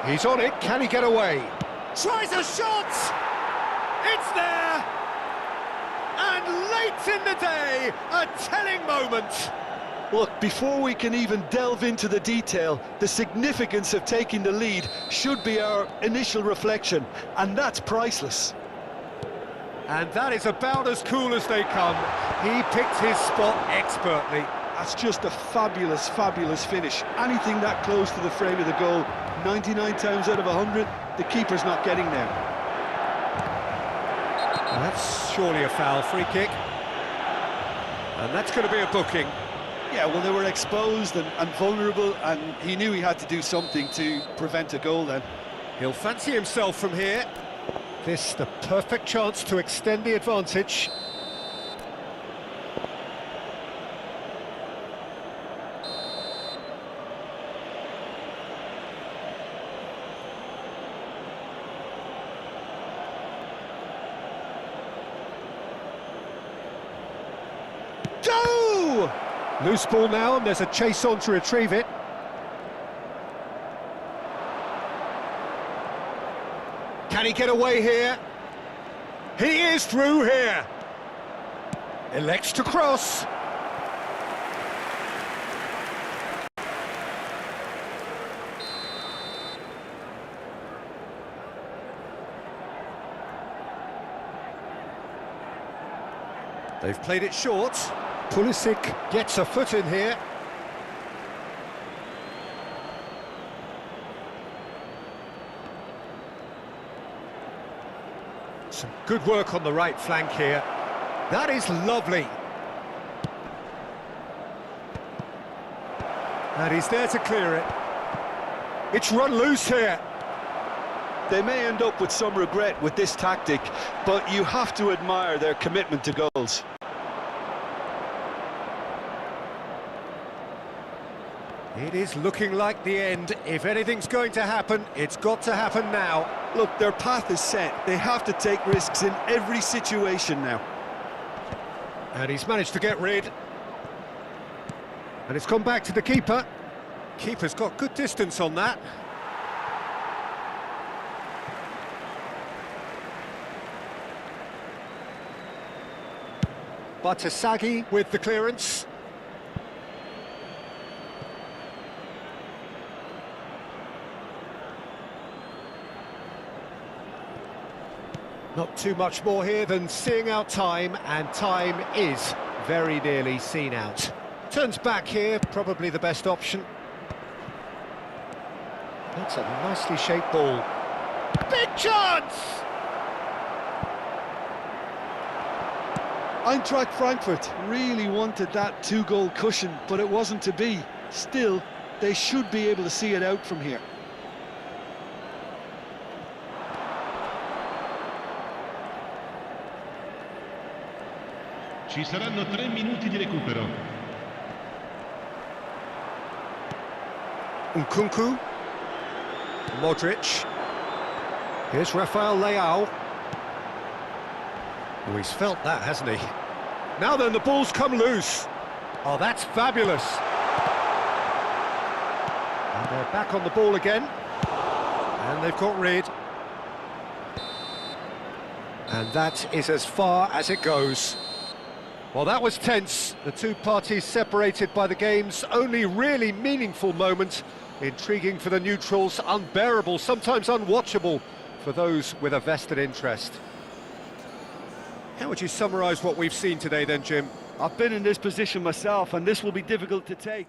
He's on it, can he get away? Tries a shot! It's there! And late in the day, a telling moment. Look, before we can even delve into the detail, the significance of taking the lead should be our initial reflection, and that's priceless. And that is about as cool as they come. He picked his spot expertly. That's just a fabulous, fabulous finish. Anything that close to the frame of the goal, 99 times out of 100, the keeper's not getting there. Well, that's surely a foul, free kick. And that's going to be a booking. Yeah, well, they were exposed and vulnerable, and he knew he had to do something to prevent a goal then. He'll fancy himself from here. This the perfect chance to extend the advantage. Go! Loose ball now, and there's a chase on to retrieve it. Can he get away here? He is through here. Elects to cross. They've played it short. Pulisic gets a foot in here. Some good work on the right flank here. That is lovely. And he's there to clear it. It's run loose here. They may end up with some regret with this tactic, but you have to admire their commitment to goals. It is looking like the end. If anything's going to happen, it's got to happen now. Look, their path is set. They have to take risks in every situation now. And he's managed to get rid. And it's gone back to the keeper. Keeper's got good distance on that. Batasagi with the clearance. Not too much more here than seeing out time, and time is very nearly seen out. Turns back here, probably the best option. That's a nicely shaped ball. Big chance! Eintracht Frankfurt really wanted that two-goal cushion, but it wasn't to be. Still, they should be able to see it out from here. Ci saranno 3 minuti di recupero. Nkunku. Modric. Here's Rafael Leao. Oh, he's felt that, hasn't he? Now then, the ball's come loose. Oh, that's fabulous. And they're back on the ball again. And they've got rid. And that is as far as it goes. Well, that was tense. The two parties separated by the game's only really meaningful moment. Intriguing for the neutrals, unbearable, sometimes unwatchable for those with a vested interest. How would you summarise what we've seen today then, Jim? I've been in this position myself, and this will be difficult to take.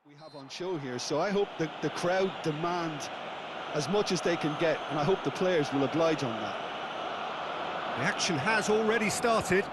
We have on show here, so I hope that the crowd demand as much as they can get, and I hope the players will oblige on that. The action has already started.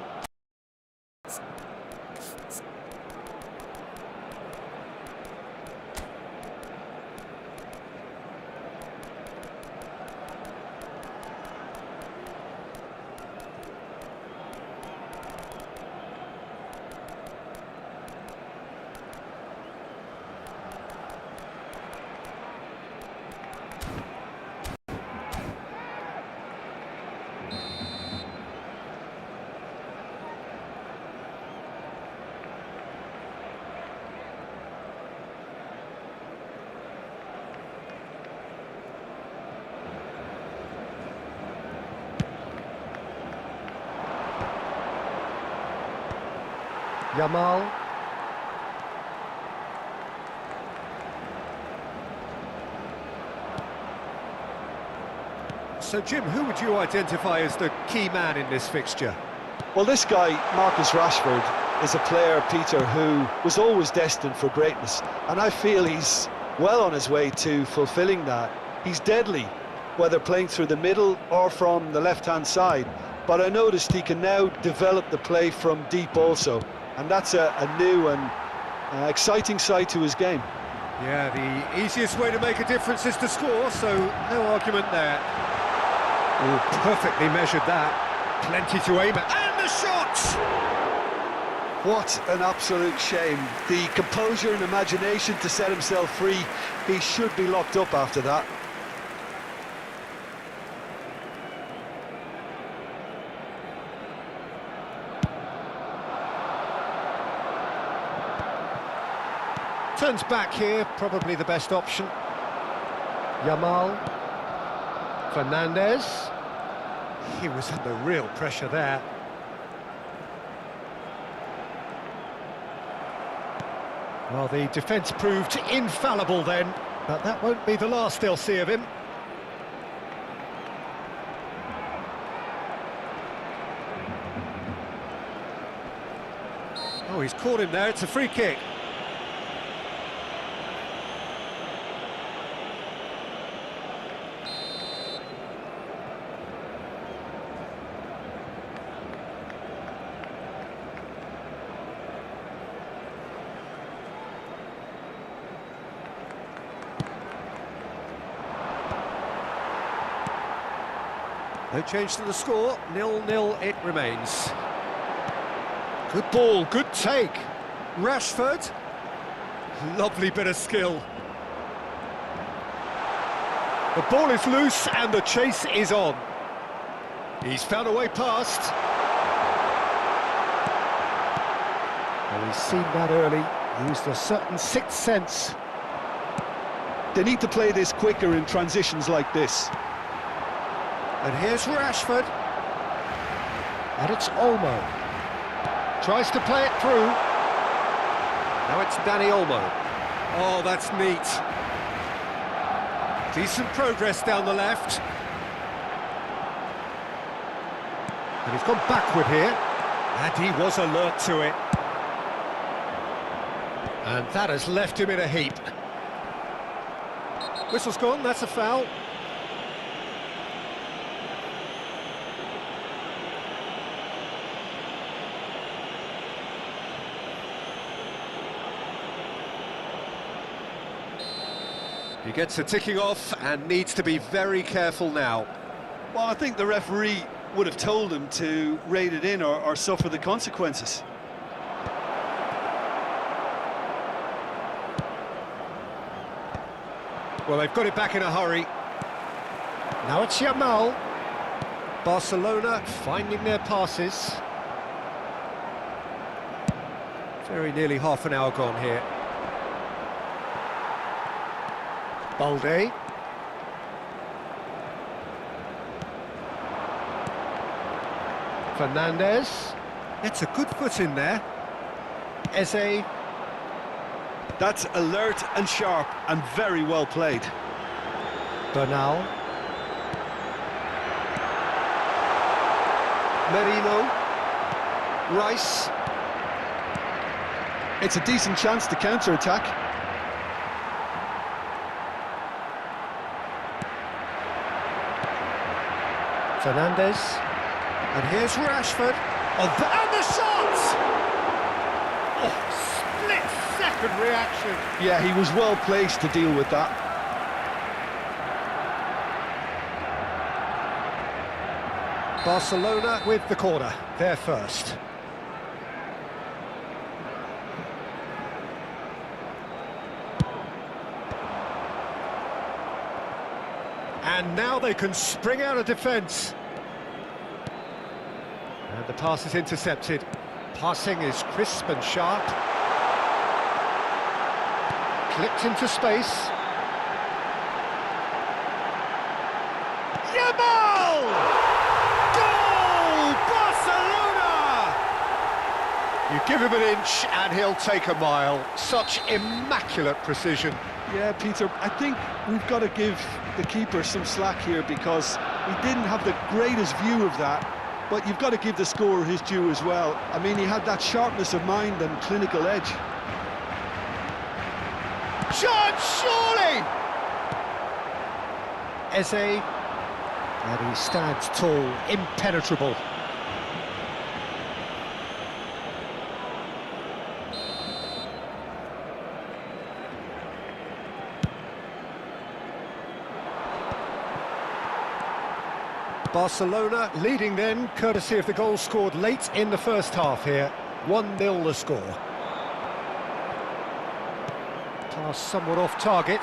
Yamal. So, Jim, who would you identify as the key man in this fixture? Well, this guy, Marcus Rashford, is a player, Peter, who was always destined for greatness, and I feel he's well on his way to fulfilling that. He's deadly, whether playing through the middle or from the left-hand side, but I noticed he can now develop the play from deep also, and that's a new and exciting side to his game. Yeah, the easiest way to make a difference is to score, so no argument there. Oh, perfectly measured that. Plenty to aim at. And the shot! What an absolute shame. The composure and imagination to set himself free. He should be locked up after that. Turns back here, probably the best option. Yamal. Fernandez. He was under real pressure there. Well, the defence proved infallible then, but that won't be the last they'll see of him. Oh, he's caught him there, it's a free kick. No change to the score, 0-0 it remains. Good ball, good take. Rashford. Lovely bit of skill. The ball is loose and the chase is on. He's found a way past. Well, he's seen that early, used a certain sixth sense. They need to play this quicker in transitions like this. And here's Rashford. And it's Olmo. Tries to play it through. Now it's Danny Olmo. Oh, that's neat. Decent progress down the left. And he's gone backward here. And he was alert to it. And that has left him in a heap. Whistle's gone, that's a foul. He gets a ticking off and needs to be very careful now. Well, I think the referee would have told him to rate it in or suffer the consequences. Well, they've got it back in a hurry. Now it's Yamal. Barcelona finding their passes. Very nearly half an hour gone here. Balde. Fernandez. It's a good foot in there. Eze. That's alert and sharp and very well played. Bernal. Merino. Rice. It's a decent chance to counter-attack. Fernandez. And here's Rashford. And the shot! Oh, split-second reaction. Yeah, he was well placed to deal with that. Barcelona with the corner, they're first. And now they can spring out of defence. And the pass is intercepted. Passing is crisp and sharp. Clipped into space. Yamal! Goal! Barcelona! You give him an inch and he'll take a mile. Such immaculate precision. Yeah, Peter, I think we've got to give the keeper some slack here because he didn't have the greatest view of that, but you've got to give the scorer his due as well. I mean, he had that sharpness of mind and clinical edge. Chance, surely! Eze, and he stands tall, impenetrable. Barcelona leading then, courtesy of the goal scored late in the first half here. 1-0 the score. Pass somewhat off target.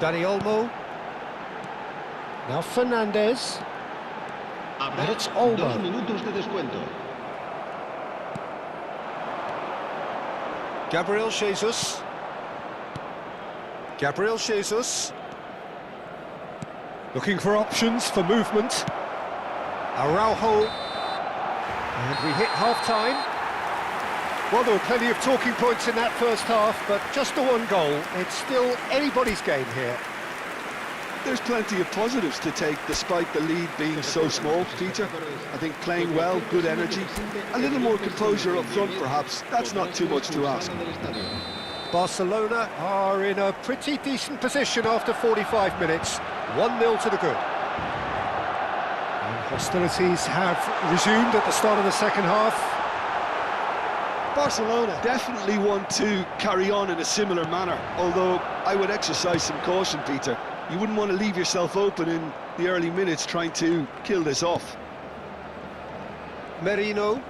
Dani Olmo. Now Fernandez. And it's Olmo. 2 minutos de descuento. Gabriel Jesus. Gabriel Jesus. Looking for options for movement. Araujo. And we hit half-time. Well, there were plenty of talking points in that first half, but just the one goal. It's still anybody's game here. There's plenty of positives to take despite the lead being so small, Peter. I think playing well, good energy, a little more composure up front perhaps. That's not too much to ask. Barcelona are in a pretty decent position after 45 minutes. 1-0 to the good. And hostilities have resumed at the start of the second half. Barcelona definitely want to carry on in a similar manner, although I would exercise some caution, Peter. You wouldn't want to leave yourself open in the early minutes trying to kill this off. Merino.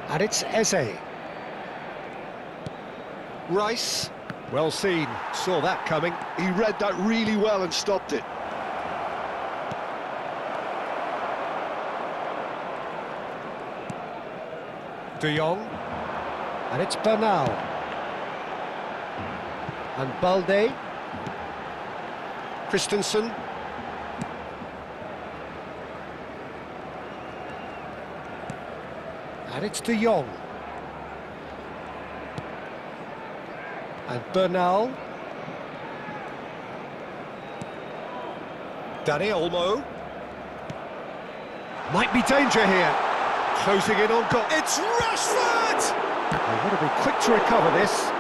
And it's Eze. Rice. Well seen. Saw that coming. He read that really well and stopped it. De Jong. And it's Bernal. And Balde. Christensen. And it's De Jong. And Bernal. Dani Olmo. Might be danger here. Closing in on goal. It's Rashford! They've got to be quick to recover this.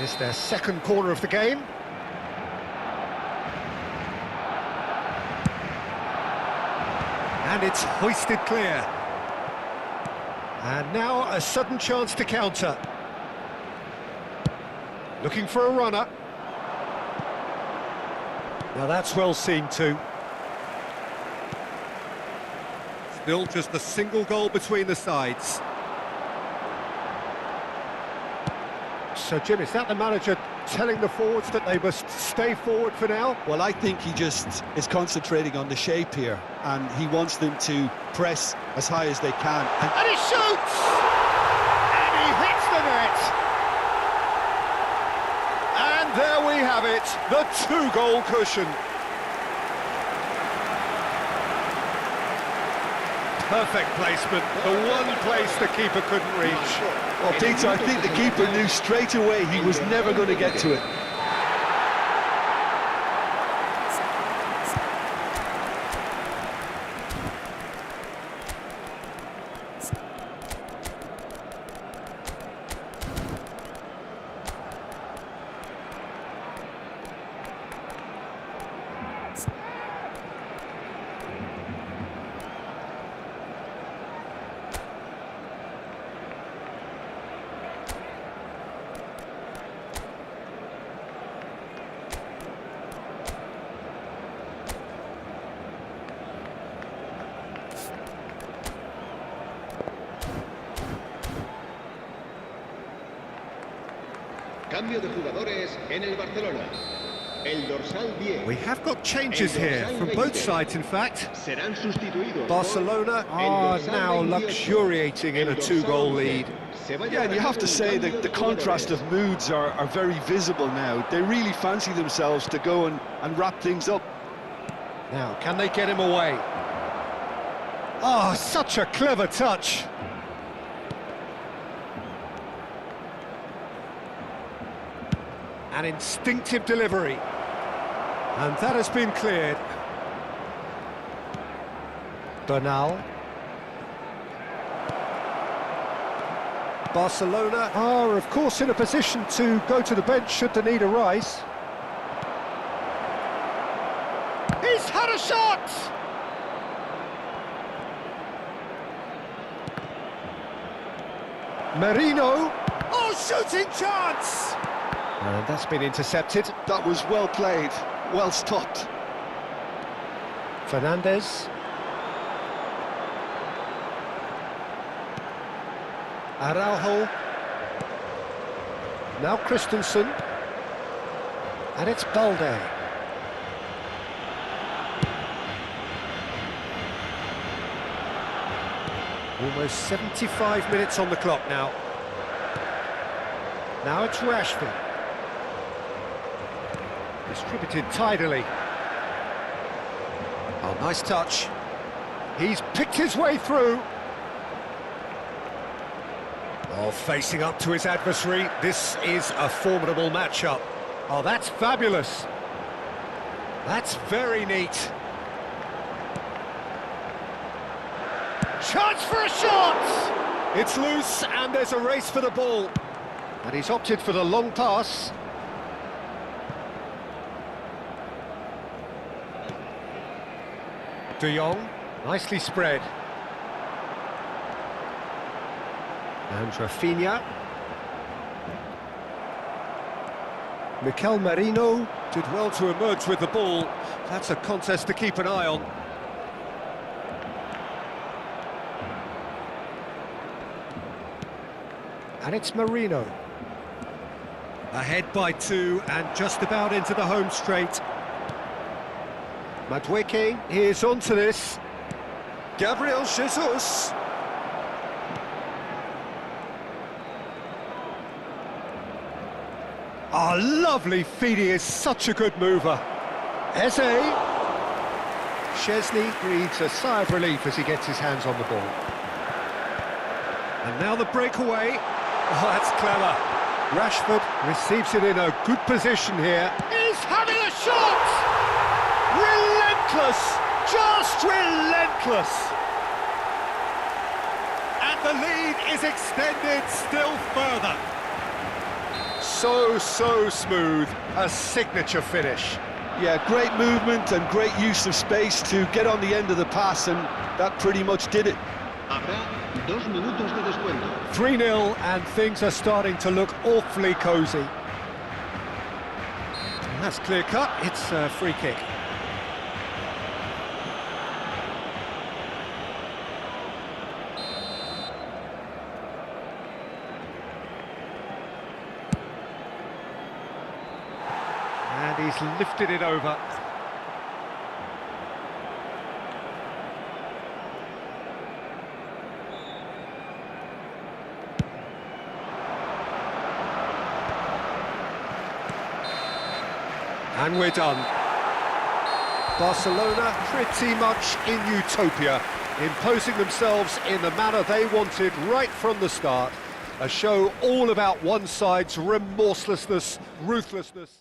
It's their second corner of the game. And it's hoisted clear. And now a sudden chance to counter. Looking for a runner. Now that's well seen too. Still just a single goal between the sides. So Jim, is that the manager telling the forwards that they must stay forward for now? Well, I think he just is concentrating on the shape here, and he wants them to press as high as they can. And he shoots! And he hits the net! And there we have it, the 2-goal cushion. Perfect placement, the one place the keeper couldn't reach. Well, Peter, I think the keeper knew straight away he was never going to get to it. Cambio de jugadores en el Barcelona. El dorsal 10. We have got changes here from both sides, in fact. Serán sustituidos. Barcelona are now luxuriating in a two-goal lead. Yeah, and you have to say that the contrast of moods are very visible now. They really fancy themselves to go and wrap things up. Now, can they get him away? Oh, such a clever touch. An instinctive delivery. And that has been cleared. Bernal. Barcelona are, of course, in a position to go to the bench should the need arise. He's had a shot! Merino. Oh, shooting chance! And that's been intercepted. That was well played, well stopped. Fernandez. Araujo. Now Christensen. And it's Balde. Almost 75 minutes on the clock now. Now it's Rashford. Distributed tidily. Oh, nice touch. He's picked his way through. Oh, facing up to his adversary. This is a formidable matchup. Oh, that's fabulous. That's very neat. Chance for a shot! It's loose and there's a race for the ball. And he's opted for the long pass. De Jong, nicely spread. And Rafinha. Mikel Merino did well to emerge with the ball. That's a contest to keep an eye on. And it's Merino. Ahead by 2 and just about into the home straight. Madueke is onto this. Gabriel Jesus. Oh, lovely feed, he is such a good mover. Eze. Szczesny breathes a sigh of relief as he gets his hands on the ball. And now the breakaway. Oh, that's clever. Rashford receives it in a good position here. He's having a shot! Relentless! Just relentless! And the lead is extended still further. So smooth, a signature finish. Yeah, great movement and great use of space to get on the end of the pass, and that pretty much did it. Habrá 2 minutos de descuento. 3-0 and things are starting to look awfully cosy. That's clear cut, it's a free kick. And he's lifted it over. And we're done. Barcelona pretty much in utopia, imposing themselves in the manner they wanted right from the start. A show all about one side's remorselessness, ruthlessness.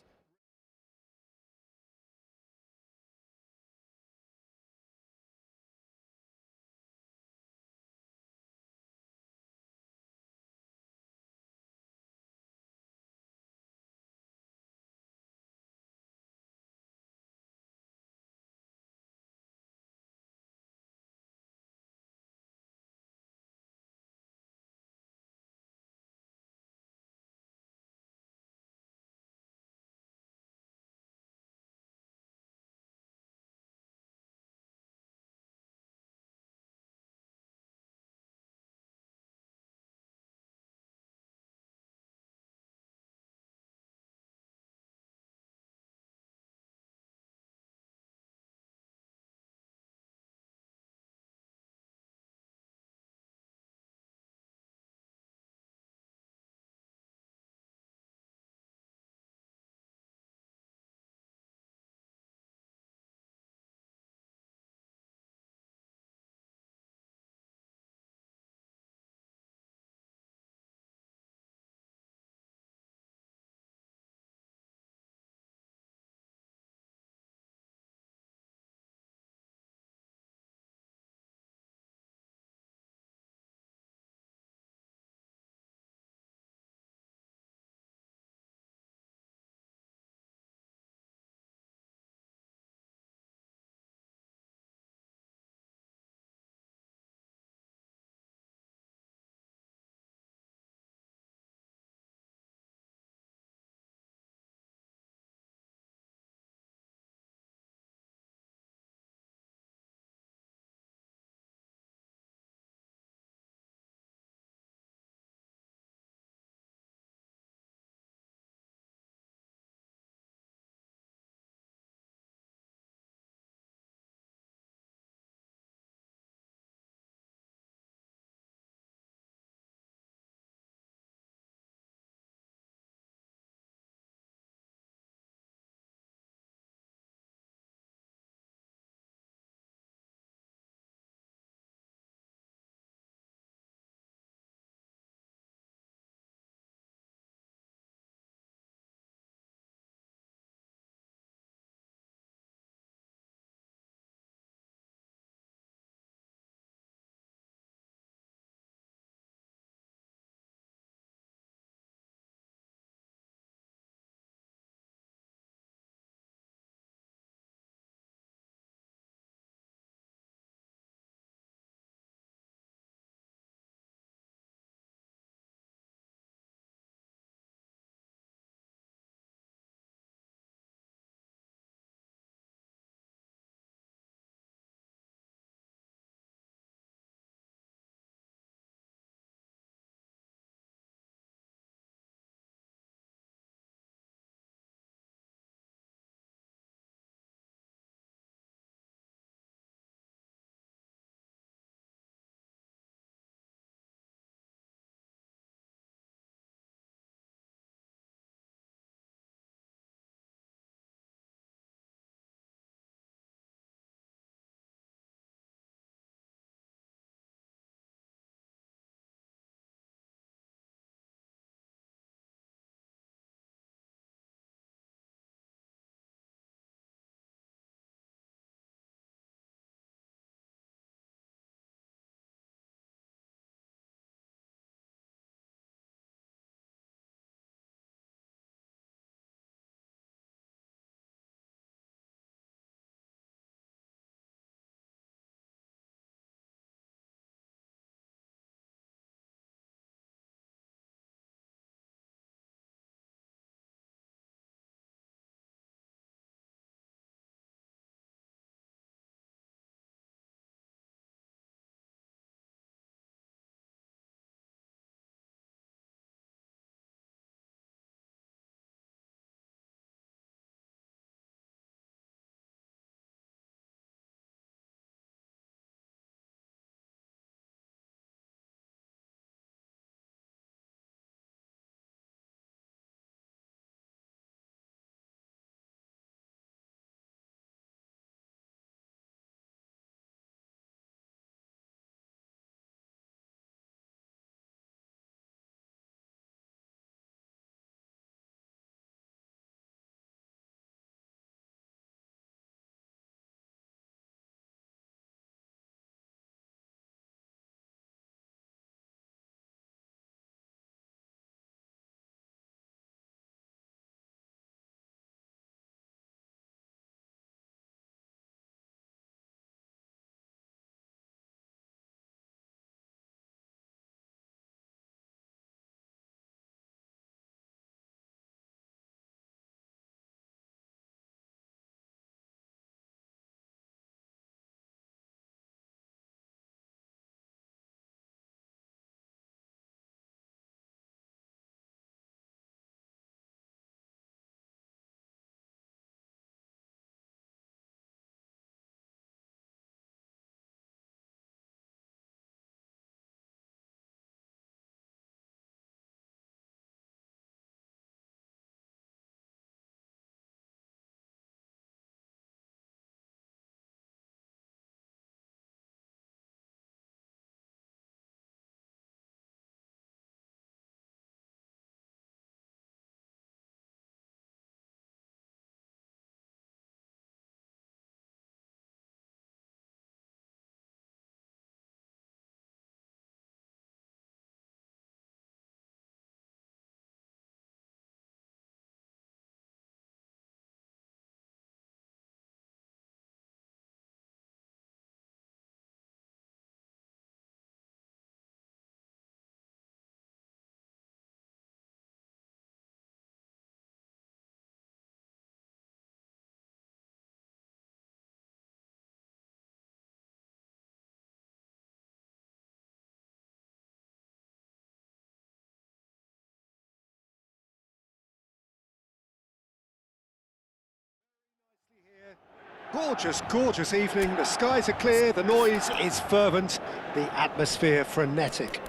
Gorgeous, gorgeous evening. The skies are clear, the noise is fervent, the atmosphere frenetic.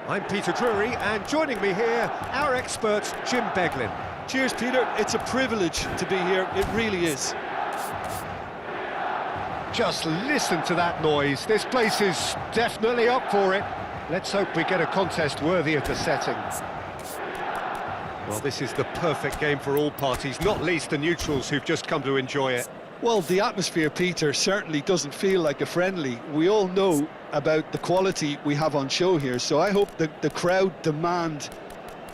I'm Peter Drury, and joining me here, our expert, Jim Beglin. Cheers, Peter. It's a privilege to be here. It really is. Just listen to that noise. This place is definitely up for it. Let's hope we get a contest worthy of the setting. Well, this is the perfect game for all parties, not least the neutrals who've just come to enjoy it. Well, the atmosphere, Peter, certainly doesn't feel like a friendly. We all know about the quality we have on show here, so I hope that the crowd demand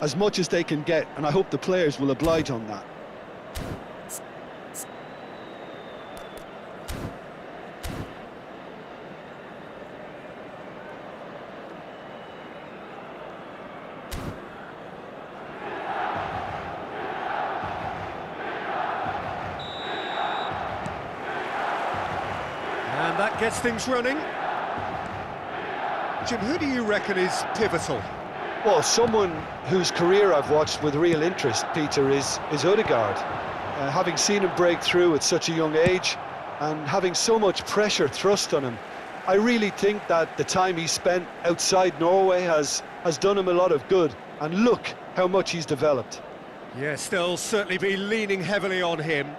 as much as they can get, and I hope the players will oblige on that. And that gets things running. Jim, who do you reckon is pivotal? Well, someone whose career I've watched with real interest, Peter, is Odegaard. Having seen him break through at such a young age and having so much pressure thrust on him, I really think that the time he spent outside Norway has done him a lot of good. And look how much he's developed. Yes, they'll certainly be leaning heavily on him.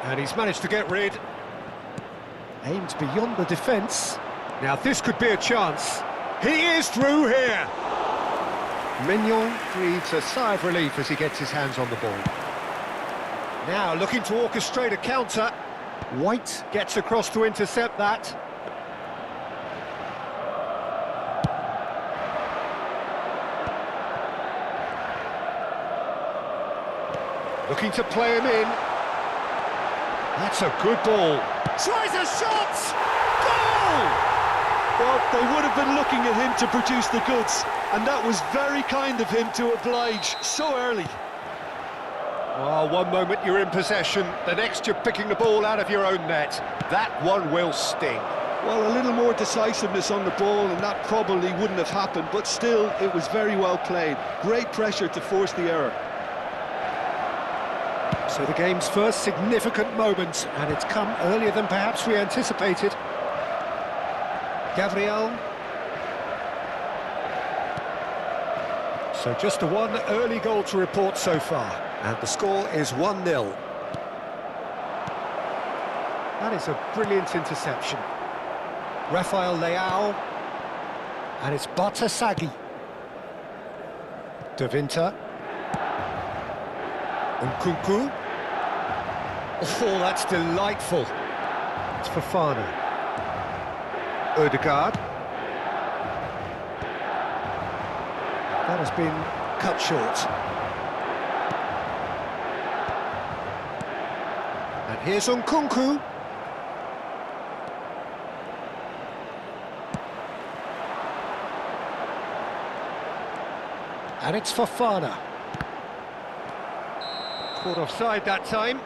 And he's managed to get rid. Aimed beyond the defence. Now this could be a chance. He is through here. Mignon breathes a sigh of relief as he gets his hands on the ball. Now looking to orchestrate a counter. White gets across to intercept that. Looking to play him in. That's a good ball. Tries a shot! Goal! Well, they would have been looking at him to produce the goods, and that was very kind of him to oblige so early. Oh, one moment you're in possession, the next you're picking the ball out of your own net. That one will sting. Well, a little more decisiveness on the ball, and that probably wouldn't have happened, but still, it was very well played. Great pressure to force the error. So the game's first significant moment, and it's come earlier than perhaps we anticipated. Gabriel. So just the one early goal to report so far, and the score is 1-0. That is a brilliant interception. Rafael Leao, and it's Batasagi. De Winter. Nkunku. Oh, that's delightful. It's Fofana. Odegaard. That has been cut short. And here's Nkunku. And it's Fofana. Caught offside that time.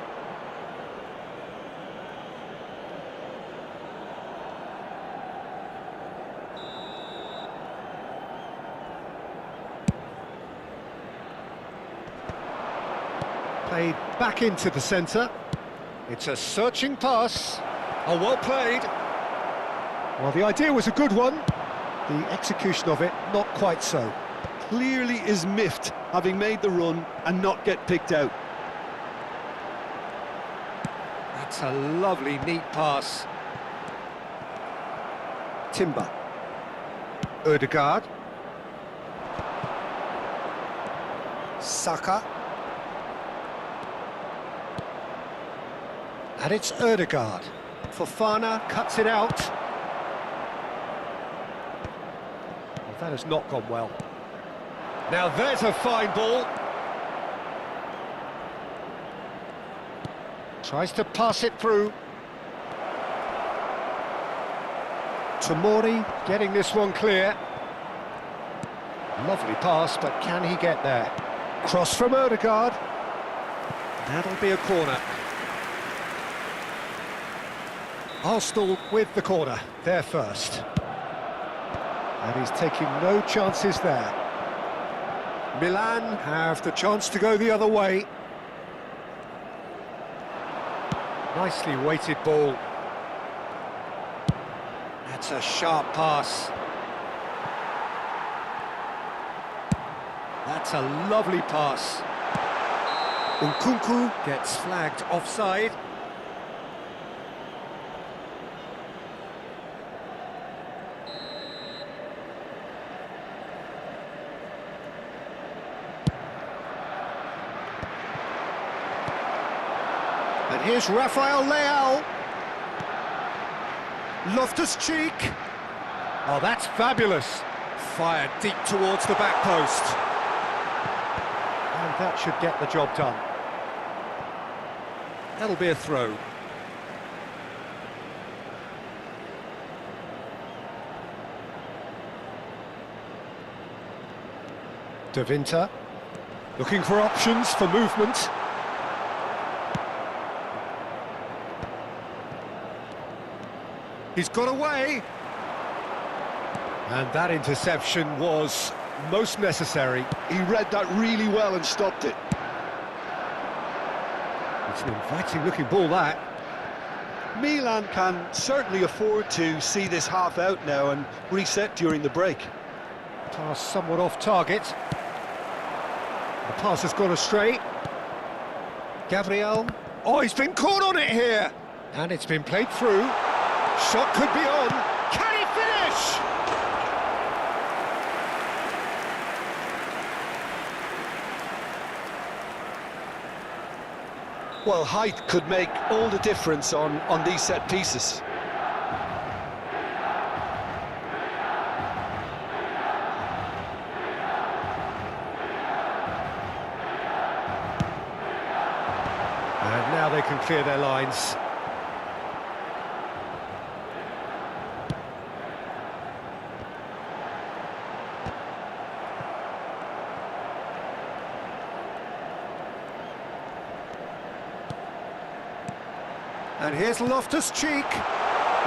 Played back into the centre. It's a searching pass. Oh, well played. Well, the idea was a good one. The execution of it, not quite so. Clearly is miffed, having made the run and not get picked out. That's a lovely, neat pass. Timber. Odegaard. Saka. And it's Odegaard. Fofana cuts it out. That has not gone well. Now there's a fine ball. Tries to pass it through. Tomori getting this one clear. Lovely pass, but can he get there? Cross from Odegaard. That'll be a corner. Arsenal with the corner, they're first. And he's taking no chances there. Milan have the chance to go the other way. Nicely weighted ball. That's a sharp pass. That's a lovely pass. Nkunku gets flagged offside. And here's Rafael Leao. Loftus-Cheek. Oh, that's fabulous. Fired deep towards the back post. And that should get the job done. That'll be a throw. De Winter, looking for options for movement. He's got away. And that interception was most necessary. He read that really well and stopped it. It's an inviting looking ball, that. Milan can certainly afford to see this half out now and reset during the break. Pass somewhat off target. The pass has gone astray. Gabriel. Oh, he's been caught on it here. And it's been played through. Shot could be on. Can he finish? Well, height could make all the difference on these set pieces. And now they can clear their lines. And here's Loftus-Cheek.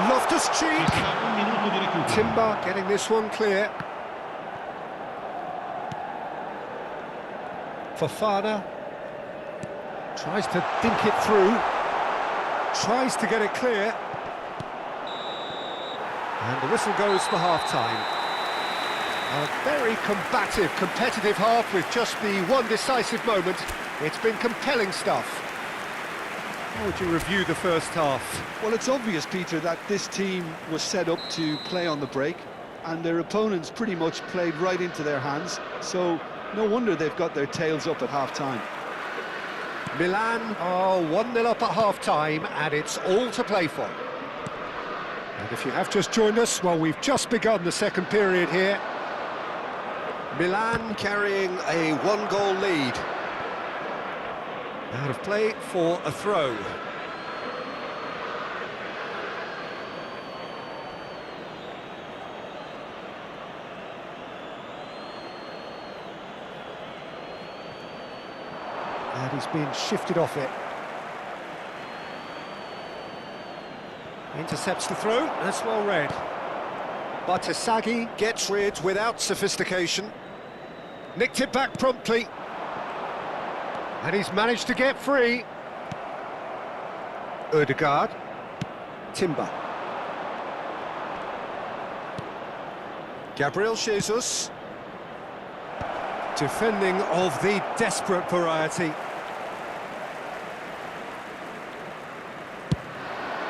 Loftus-Cheek. Timber getting this one clear. Fofana. Tries to dink it through. Tries to get it clear. And the whistle goes for half-time. A very combative, competitive half with just the one decisive moment. It's been compelling stuff. How would you review the first half? Well, it's obvious, Peter, that this team was set up to play on the break, and their opponents pretty much played right into their hands, so no wonder they've got their tails up at half-time. Milan are 1-0 up at half-time, and it's all to play for. And if you have just joined us, well, we've just begun the second period here. Milan carrying a one-goal lead. Out of play for a throw. And he's being shifted off it. Intercepts the throw, that's well read. Batasagi gets rid without sophistication. Nicked it back promptly. And he's managed to get free. Odegaard. Timber. Gabriel Jesus. Defending of the desperate variety.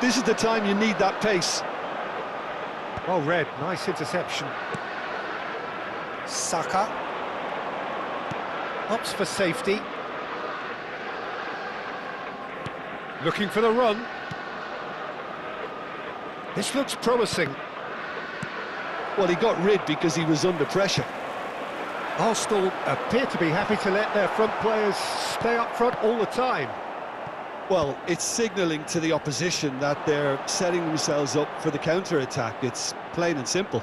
This is the time you need that pace. Well read, nice interception. Saka. Opts for safety. Looking for the run. This looks promising. Well, he got rid because he was under pressure. Arsenal appear to be happy to let their front players stay up front all the time. Well, it's signalling to the opposition that they're setting themselves up for the counter-attack. It's plain and simple.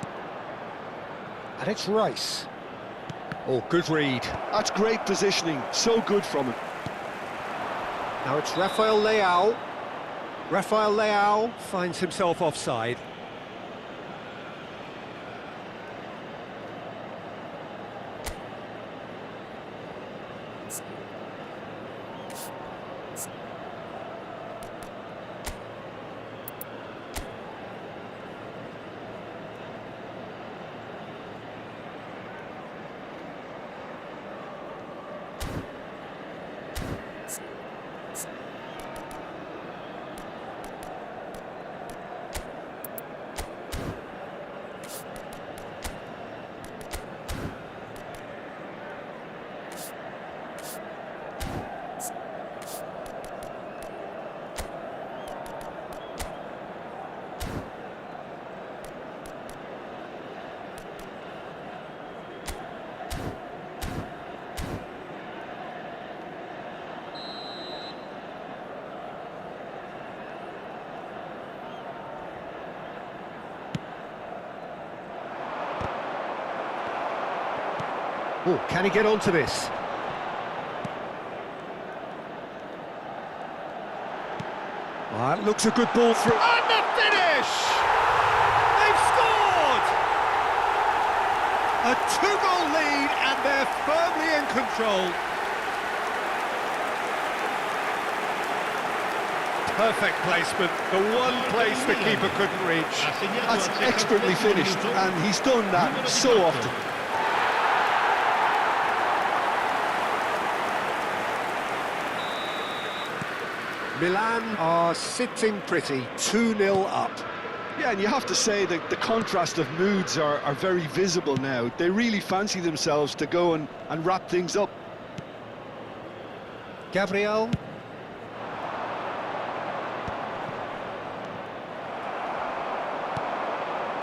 And it's Rice. Oh, good read. That's great positioning, so good from him. Now it's Rafael Leao. Rafael Leao finds himself offside. Oh, can he get onto this? That looks a good ball through. And the finish! They've scored! A two-goal lead, and they're firmly in control. Perfect placement, the one place the keeper couldn't reach. That's expertly finished, and he's done that so often. Milan are sitting pretty, 2-0 up. Yeah, and you have to say that the contrast of moods are very visible now. They really fancy themselves to go and wrap things up. Gabriel.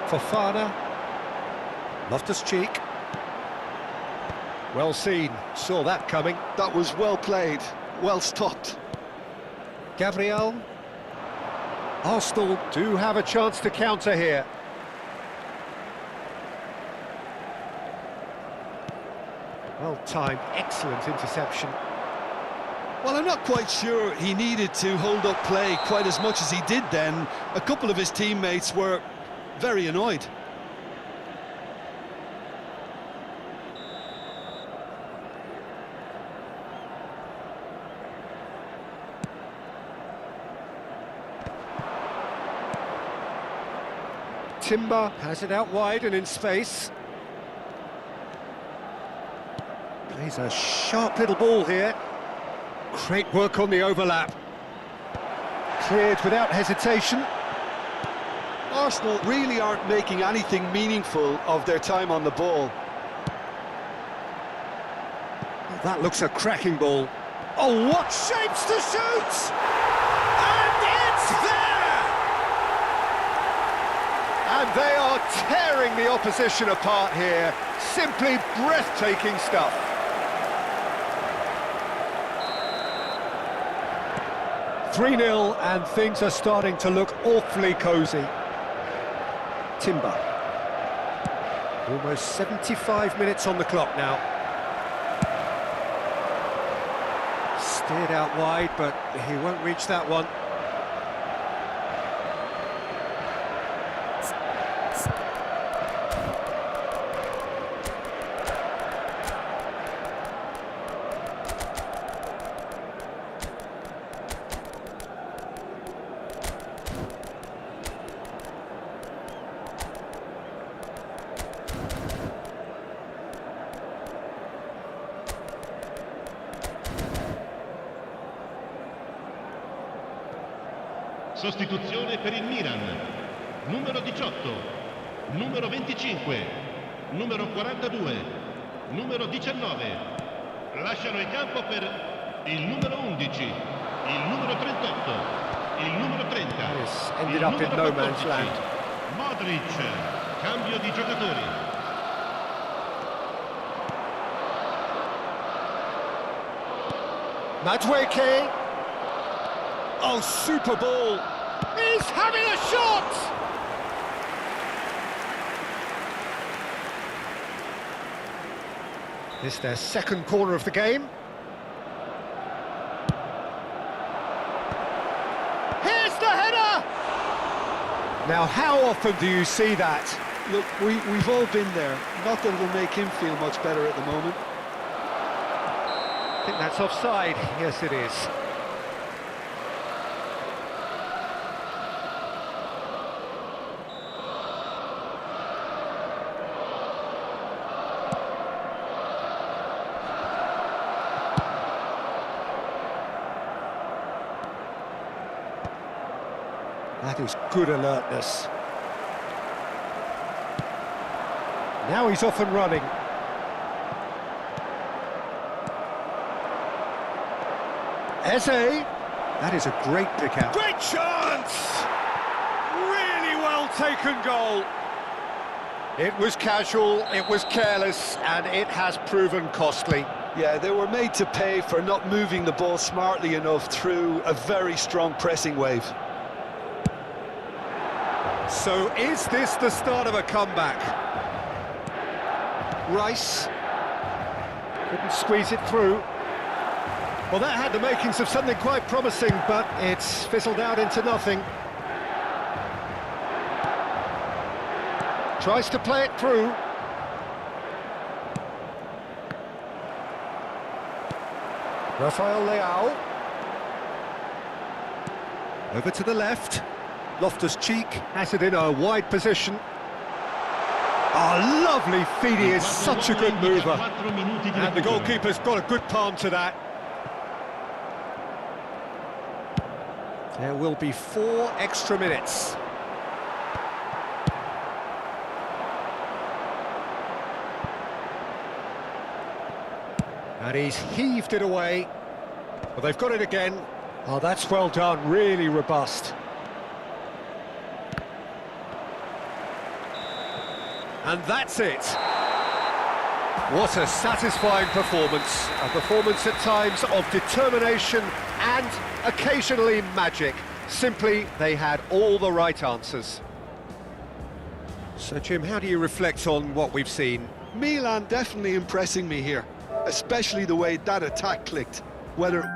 Fofana. Loftus-Cheek. Well seen, saw that coming. That was well played, well stopped. Gabriel. Arsenal do have a chance to counter here. Well timed, excellent interception. Well, I'm not quite sure he needed to hold up play quite as much as he did then. A couple of his teammates were very annoyed. Timber has it out wide and in space. Plays a sharp little ball here. Great work on the overlap. Cleared without hesitation. Arsenal really aren't making anything meaningful of their time on the ball. That looks a cracking ball. Oh, what shapes to shoot! And it's there! And they are tearing the opposition apart here. Simply breathtaking stuff. (3-0) and things are starting to look awfully cosy. Timber. Almost 75 minutes on the clock now. Steered out wide, but he won't reach that one. Sostituzione per il Milan. Numero 18, numero 25, numero 42, numero 19. Lasciano il campo per il numero 11, il numero 38, il numero 30. This ended up in no man's land. Modric, Cambio di giocatori. Madueke. Oh, super ball. He's having a shot! This is their second corner of the game. Here's the header! Now, how often do you see that? Look, we've all been there. Not that it'll make him feel much better at the moment. I think that's offside. Yes, it is. That is good alertness. Now he's off and running. Eze. That is a great pick out. Great chance! Really well taken goal. It was casual, it was careless, and it has proven costly. Yeah, they were made to pay for not moving the ball smartly enough through a very strong pressing wave. So is this the start of a comeback? Rice couldn't squeeze it through. Well, that had the makings of something quite promising, but it's fizzled out into nothing. Tries to play it through. Rafael Leao. Over to the left. Loftus-Cheek has it in a wide position. Oh, lovely feed, he is such a good mover. And the goalkeeper's got a good palm to that. There will be 4 extra minutes. And he's heaved it away. Well, they've got it again. Oh, that's well done, really robust. And that's it. What a satisfying performance. A performance at times of determination and occasionally magic. Simply, they had all the right answers. So, Jim, how do you reflect on what we've seen? Milan definitely impressing me here, especially the way that attack clicked. Whether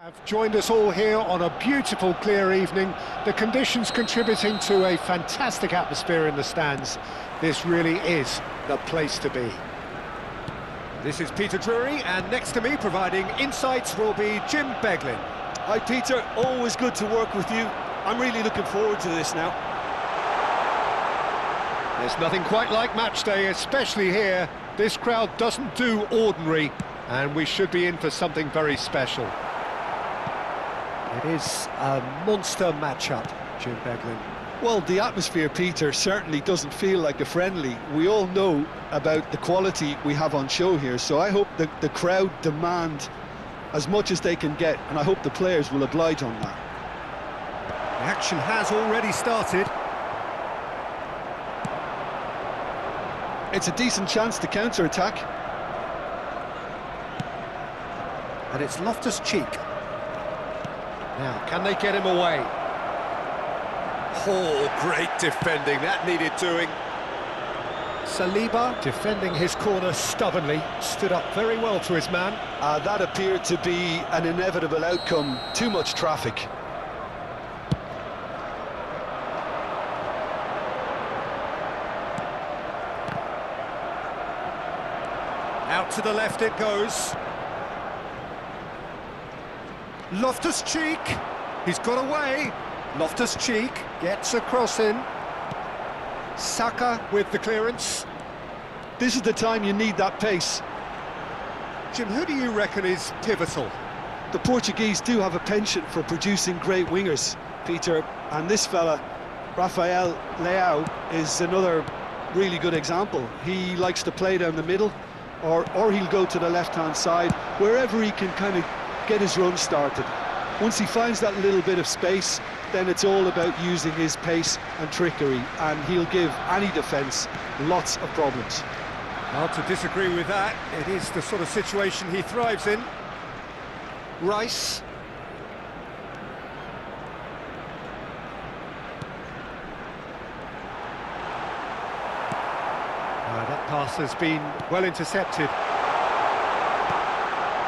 Have joined us all here on a beautiful clear evening, the conditions contributing to a fantastic atmosphere in the stands. This really is the place to be. This is Peter Drury, and next to me providing insights will be Jim Beglin. Hi Peter, always good to work with you. I'm really looking forward to this now. There's nothing quite like match day, especially here. This crowd doesn't do ordinary, and we should be in for something very special. It is a monster matchup, Jim Beglin. Well, the atmosphere, Peter, certainly doesn't feel like a friendly. We all know about the quality we have on show here, so I hope that the crowd demand as much as they can get, and I hope the players will oblige on that. The action has already started. It's a decent chance to counter-attack. And it's Loftus-Cheek. Now, can they get him away? Oh, great defending, that needed doing. Saliba, defending his corner stubbornly, stood up very well to his man. That appeared to be an inevitable outcome, too much traffic. Out to the left it goes. Loftus-Cheek, he's got away. Loftus-Cheek gets a cross in. Saka with the clearance. This is the time you need that pace. Jim, who do you reckon is pivotal? The Portuguese do have a penchant for producing great wingers, Peter, and this fella, Rafael Leao, is another really good example. He likes to play down the middle, or he'll go to the left-hand side, wherever he can kind of get his run started. Once he finds that little bit of space, then it's all about using his pace and trickery, and he'll give any defence lots of problems. Hard to disagree with that. It is the sort of situation he thrives in. Rice. That pass has been well intercepted.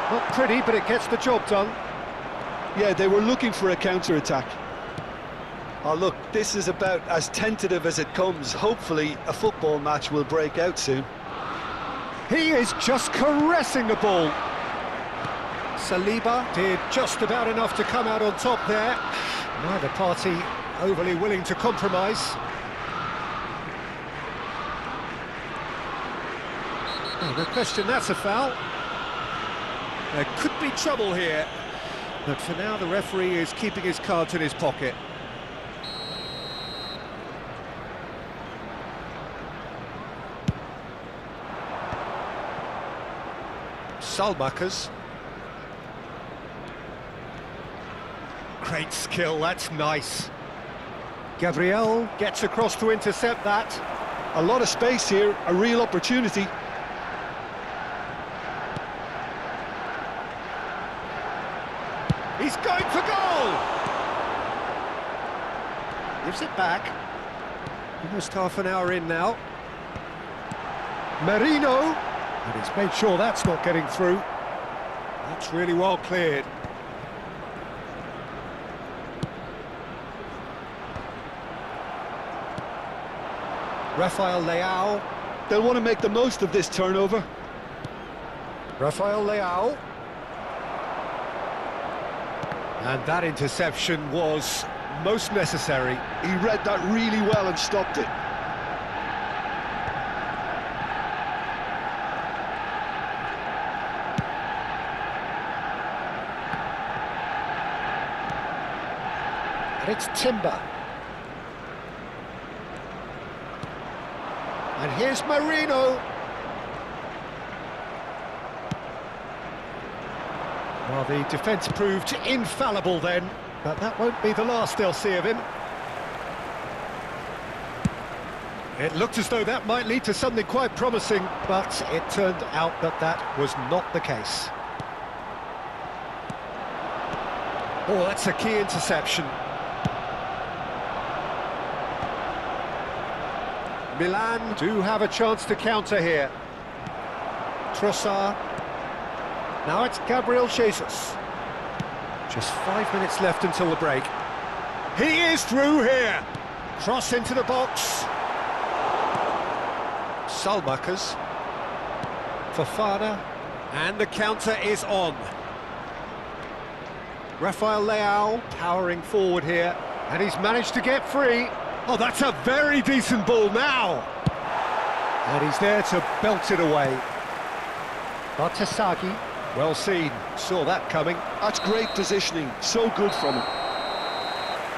Not pretty, but it gets the job done. Yeah, they were looking for a counter-attack. Oh, look, this is about as tentative as it comes. Hopefully, a football match will break out soon. He is just caressing the ball. Saliba did just about enough to come out on top there. Neither party overly willing to compromise. Oh, no question, that's a foul. There could be trouble here, but for now the referee is keeping his cards in his pocket. Salmakers. Great skill, that's nice. Gabriel gets across to intercept that. A lot of space here, a real opportunity. He's going for goal! Gives it back. Almost half an hour in now. Merino. And he's made sure that's not getting through. That's really well cleared. Rafael Leao. They'll want to make the most of this turnover. Rafael Leao. And that interception was most necessary. He read that really well and stopped it. And it's Timber. And here's Marino. Well, the defence proved infallible then, but that won't be the last they'll see of him. It looked as though that might lead to something quite promising, but it turned out that that was not the case. Oh, that's a key interception. Milan do have a chance to counter here. Trossard. Now it's Gabriel Jesus. Just 5 minutes left until the break. He is through here. Cross into the box. Salmakers. Fofana. And the counter is on. Rafael Leao powering forward here. And he's managed to get free. Oh, that's a very decent ball now. And he's there to belt it away. Bartasagi, well seen, saw that coming. That's great positioning, so good from him.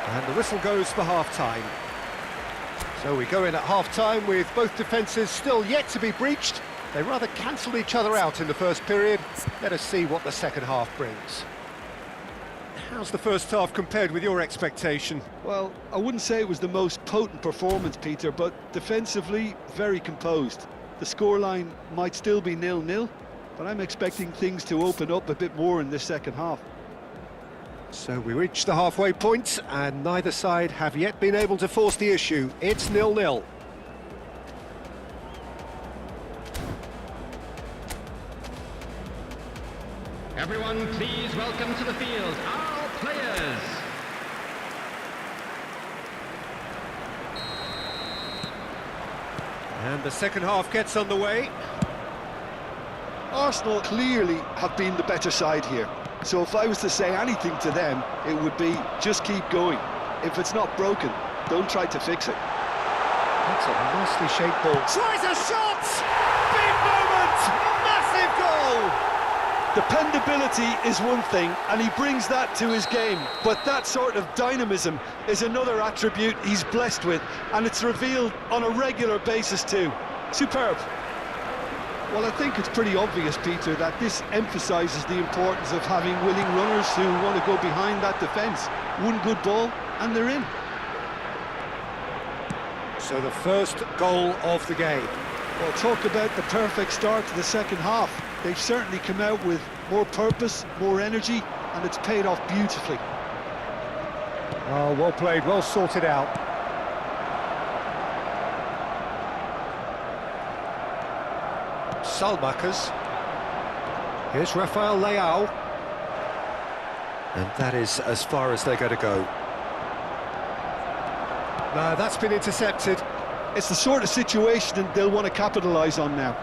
And the whistle goes for half-time. So we go in at half-time with both defences still yet to be breached. They rather cancelled each other out in the first period. Let us see what the second half brings. How's the first half compared with your expectation? Well, I wouldn't say it was the most potent performance, Peter, but defensively, very composed. The scoreline might still be 0-0, but I'm expecting things to open up a bit more in this second half. So we reach the halfway point, and neither side have yet been able to force the issue. It's 0-0. Everyone, please welcome to the field our players. And the second half gets underway. Arsenal clearly have been the better side here. So if I was to say anything to them, it would be just keep going. If it's not broken, don't try to fix it. That's a nicely shaped ball. Tries a shot! Big moment! Massive goal! Dependability is one thing, and he brings that to his game. But that sort of dynamism is another attribute he's blessed with, and it's revealed on a regular basis too. Superb. Well, I think it's pretty obvious, Peter, that this emphasises the importance of having willing runners who want to go behind that defence. One good ball, and they're in. So the first goal of the game. Well, talk about the perfect start to the second half. They've certainly come out with more purpose, more energy, and it's paid off beautifully. Oh, well played, well sorted out. Salmakers. Here's Rafael Leao. And that is as far as they're going to go. No, that's been intercepted. It's the sort of situation they'll want to capitalise on now.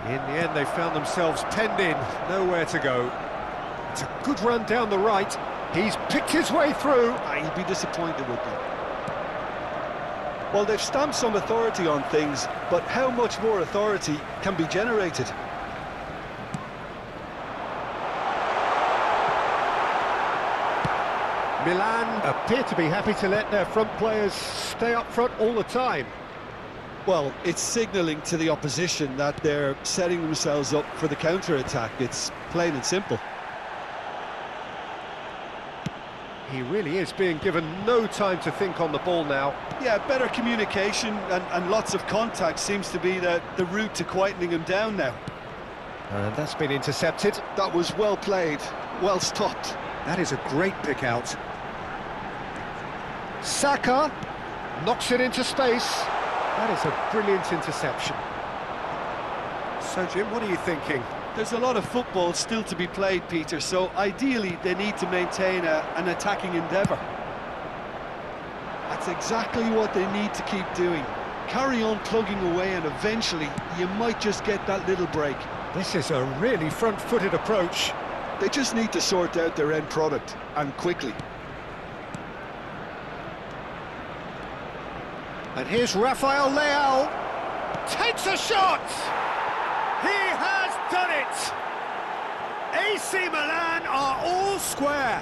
In the end, they found themselves penned in, nowhere to go. It's a good run down the right. He's picked his way through. He'll be disappointed with them. Well, they've stamped some authority on things, but how much more authority can be generated? Milan appear to be happy to let their front players stay up front all the time. Well, it's signalling to the opposition that they're setting themselves up for the counter-attack. It's plain and simple. He really is being given no time to think on the ball now. Yeah, better communication and lots of contact seems to be the route to quietening him down now. And that's been intercepted. That was well played, well stopped. That is a great pick out. Saka knocks it into space. That is a brilliant interception. So, Jim, what are you thinking? There's a lot of football still to be played, Peter, so ideally they need to maintain an attacking endeavour. That's exactly what they need to keep doing. Carry on plugging away and eventually you might just get that little break. This is a really front-footed approach. They just need to sort out their end product, and quickly. And here's Rafael Leao. Takes a shot! He has done it! AC Milan are all square.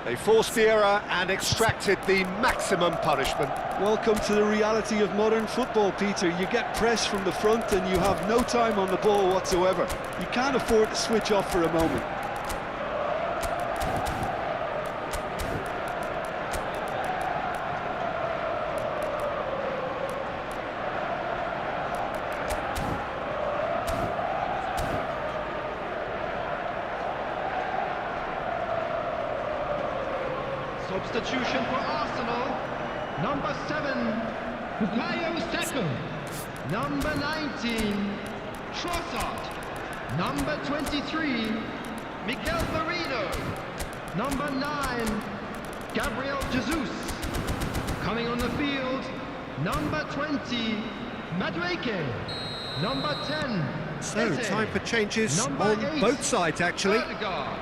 They forced the error and extracted the maximum punishment. Welcome to the reality of modern football, Peter. You get pressed from the front and you have no time on the ball whatsoever. You can't afford to switch off for a moment. Substitution for Arsenal. Number 7, Bukayo Saka. Number 19, Trossard. Number 23, Mikel Merino. Number 9, Gabriel Jesus. Coming on the field, number 20, Madueke. Number 10, So, Eze. time for changes Number on 8, both sides, actually. Odegaard.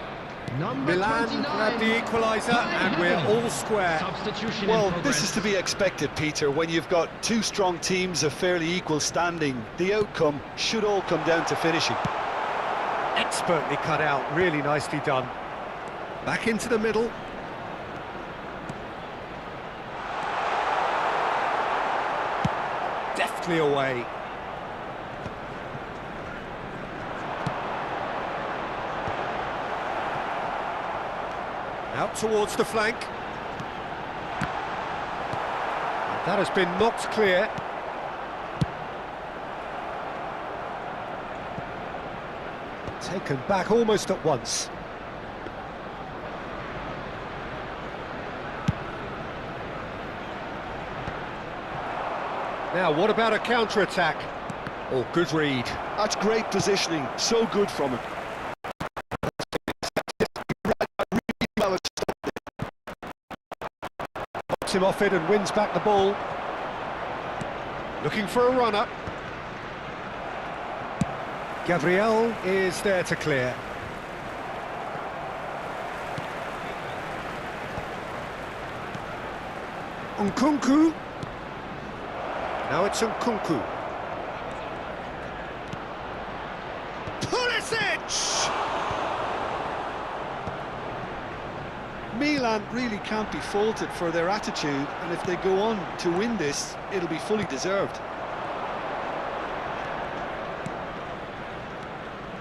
Number Milan 29, grabbed the equaliser, and we're Heaven. all square. Substitution in Well, progress. this is to be expected, Peter. When you've got two strong teams of fairly equal standing, the outcome should all come down to finishing. Expertly cut out, really nicely done. Back into the middle. Deftly away. Out towards the flank. And that has been knocked clear. Taken back almost at once. Now, what about a counter-attack? Oh, good read. That's great positioning, so good from him. Knocks him off it and wins back the ball. Looking for a runner. Gabriel is there to clear. Nkunku. Now it's Nkunku. Pulisic! Milan really can't be faulted for their attitude, and if they go on to win this, it'll be fully deserved.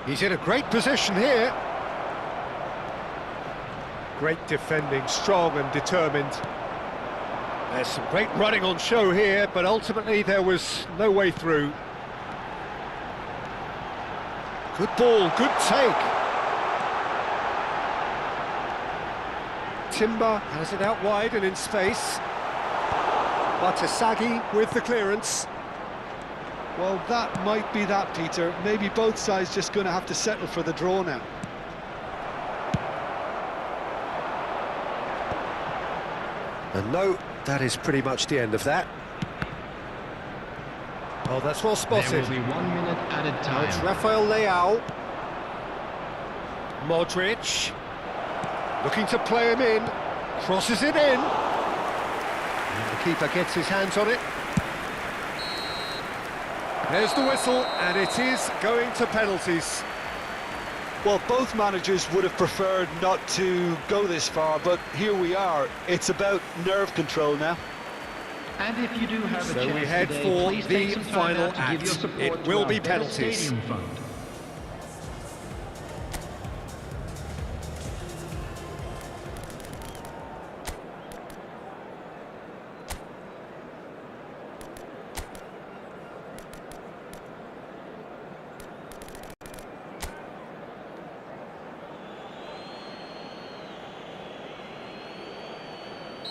He's in a great position here. Great defending, strong and determined. There's some great running on show here, but ultimately there was no way through. Good ball, good take. Timber has it out wide and in space. Batasagi with the clearance. Well, that might be that, Peter. Maybe both sides just going to have to settle for the draw now. And no, that is pretty much the end of that. Oh, that's well spotted. There will be 1 minute added Now it's time. Rafael Leao. Modric. Looking to play him in. Crosses it in. And the keeper gets his hands on it. There's the whistle, and it is going to penalties. Well, both managers would have preferred not to go this far, but here we are. It's about nerve control now. And if you do have a So chance we head today, for please the take some time final out to give your act. support It to will our be Villa penalties. Stadium Fund.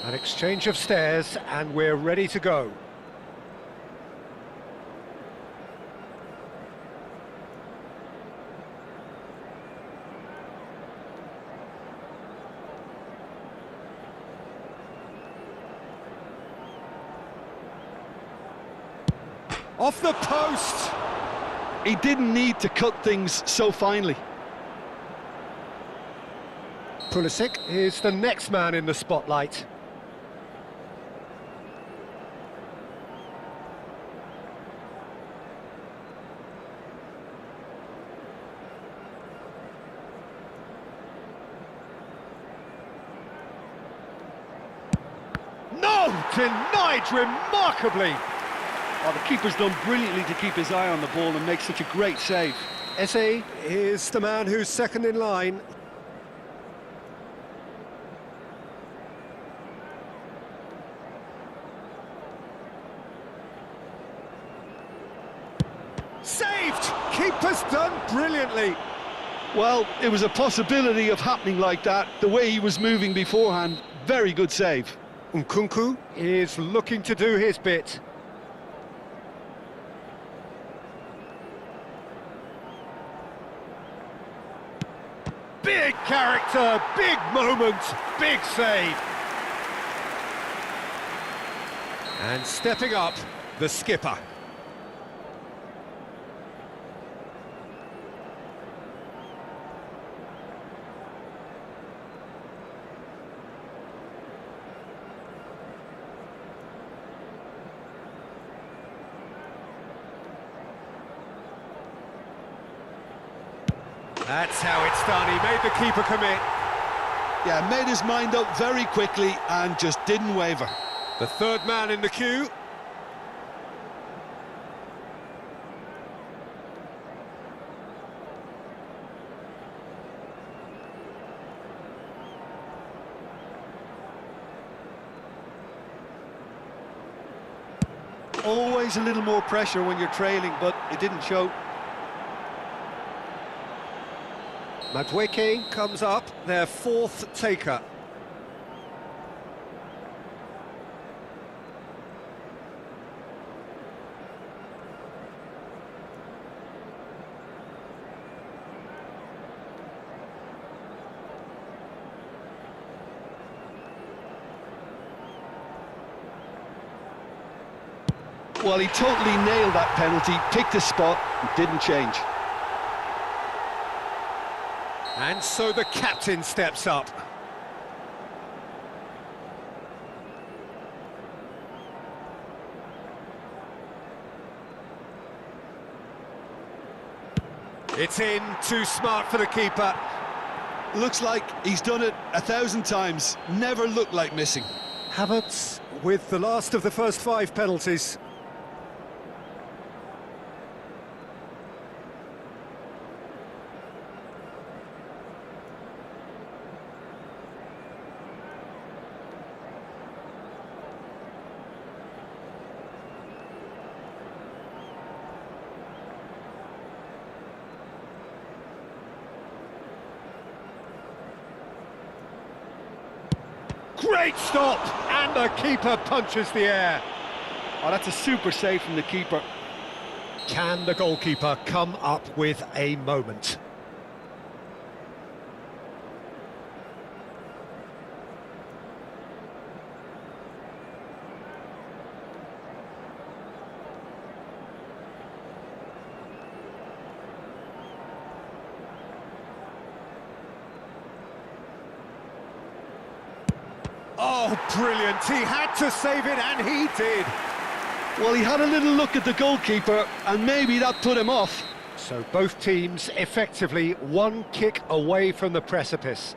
An exchange of stares, and we're ready to go. Off the post! He didn't need to cut things so finely. Pulisic is the next man in the spotlight. No! Denied remarkably! Oh, the keeper's done brilliantly to keep his eye on the ball and make such a great save. Eze is the man who's second in line. Saved! Keeper's done brilliantly. Well, it was a possibility of happening like that. The way he was moving beforehand, very good save. Nkunku is looking to do his bit. Big character, big moment, big save. And stepping up, the skipper. That's how it's done, he made the keeper commit. Yeah, made his mind up very quickly and just didn't waver. The third man in the queue. Always a little more pressure when you're trailing, but it didn't show. Madweke comes up, their fourth taker. Well, he totally nailed that penalty, picked a spot, and didn't change. And so the captain steps up. It's in, too smart for the keeper. Looks like he's done it 1,000 times, never looked like missing. Havertz with the last of the first 5 penalties. Great stop! And the keeper punches the air. Oh, that's a super save from the keeper. Can the goalkeeper come up with a moment? Oh, brilliant. He had to save it, and he did. Well, he had a little look at the goalkeeper, and maybe that put him off. So both teams effectively one kick away from the precipice.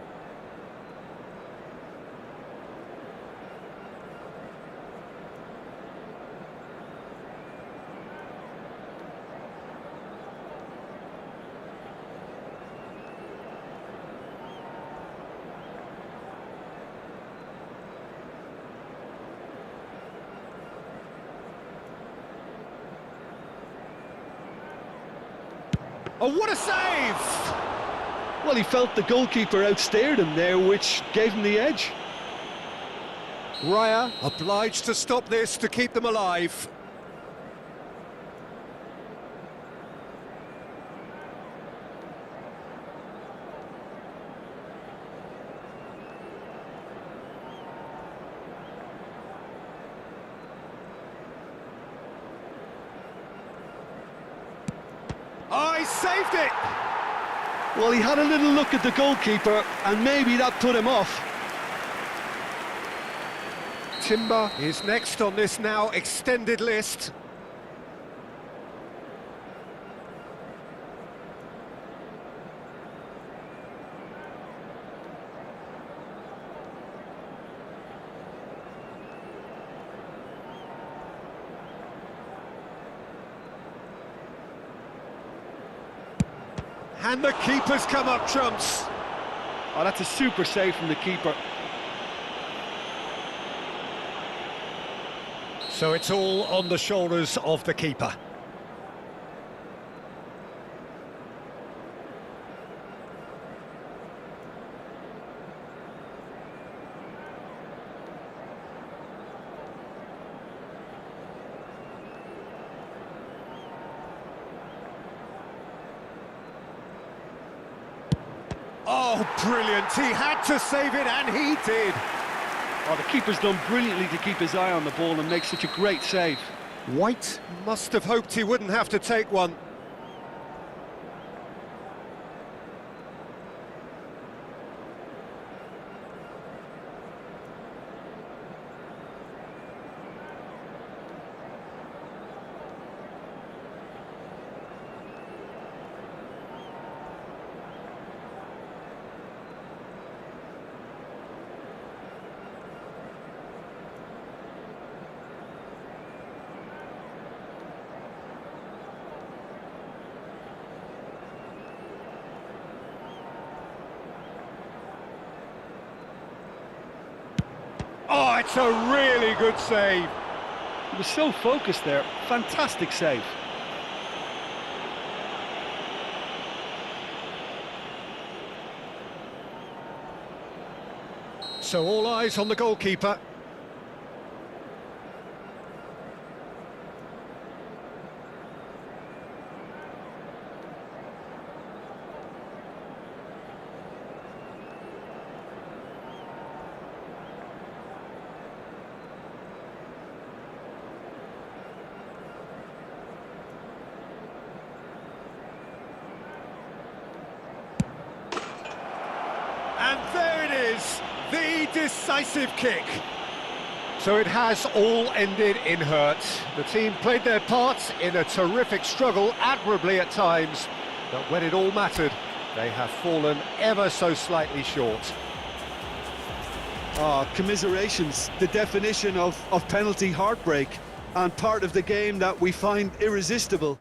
Oh, what a save! Well, he felt the goalkeeper outstared him there, which gave him the edge. Raya obliged to stop this to keep them alive. Oh, he saved it! Well, he had a little look at the goalkeeper, and maybe that put him off. Timber is next on this now extended list. And the keeper's come up trumps. Oh, that's a super save from the keeper. So it's all on the shoulders of the keeper. Oh, brilliant. He had to save it, and he did. Oh, the keeper's done brilliantly to keep his eye on the ball and make such a great save. White must have hoped he wouldn't have to take one. Oh, it's a really good save. He was so focused there. Fantastic save. So all eyes on the goalkeeper. And there it is, the decisive kick. So it has all ended in hurt. The team played their parts in a terrific struggle, admirably at times, but when it all mattered, they have fallen ever so slightly short. Oh, commiserations, the definition of penalty heartbreak, and part of the game that we find irresistible.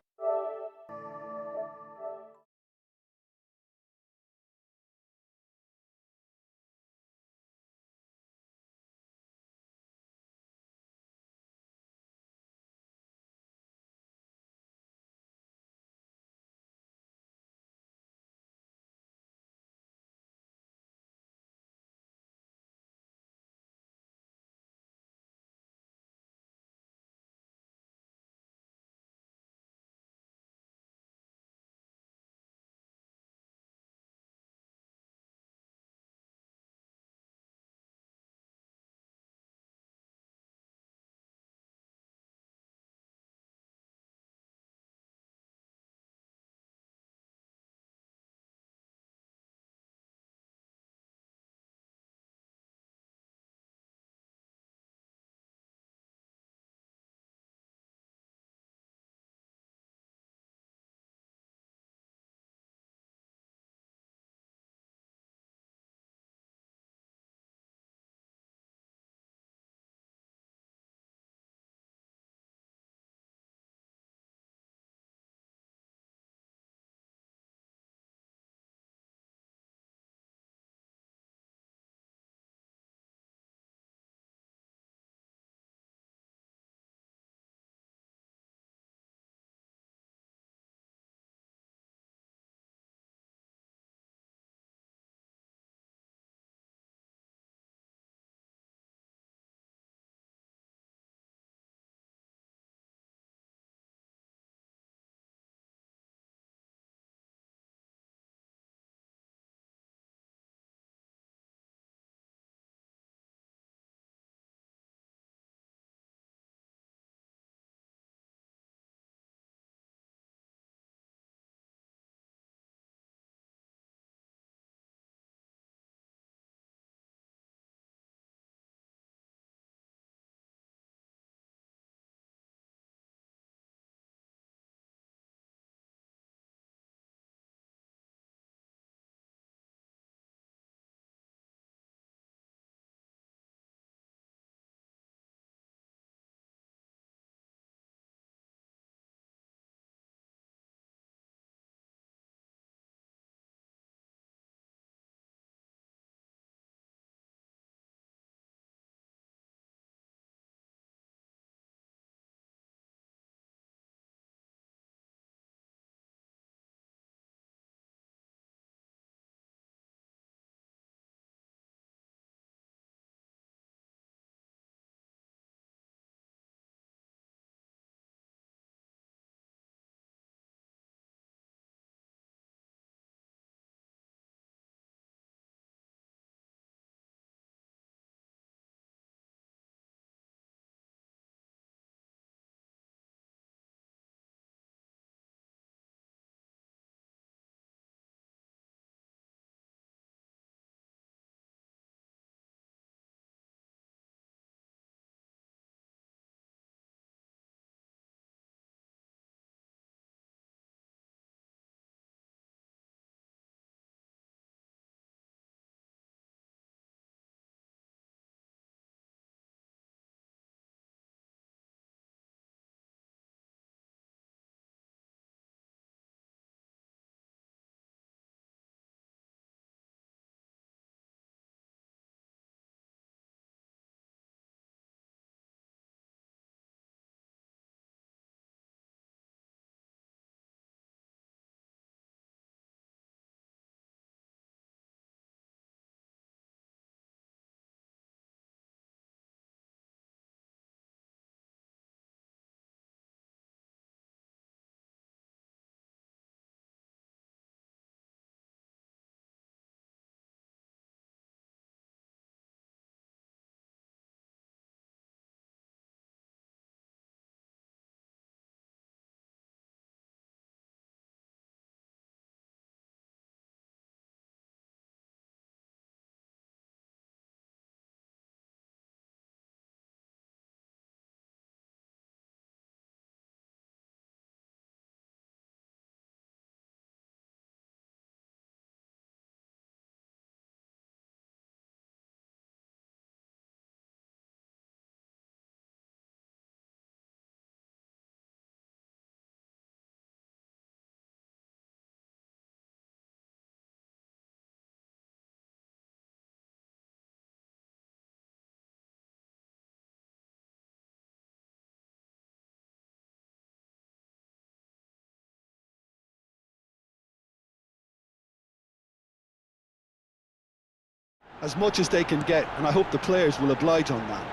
as much as they can get, and I hope the players will oblige on that.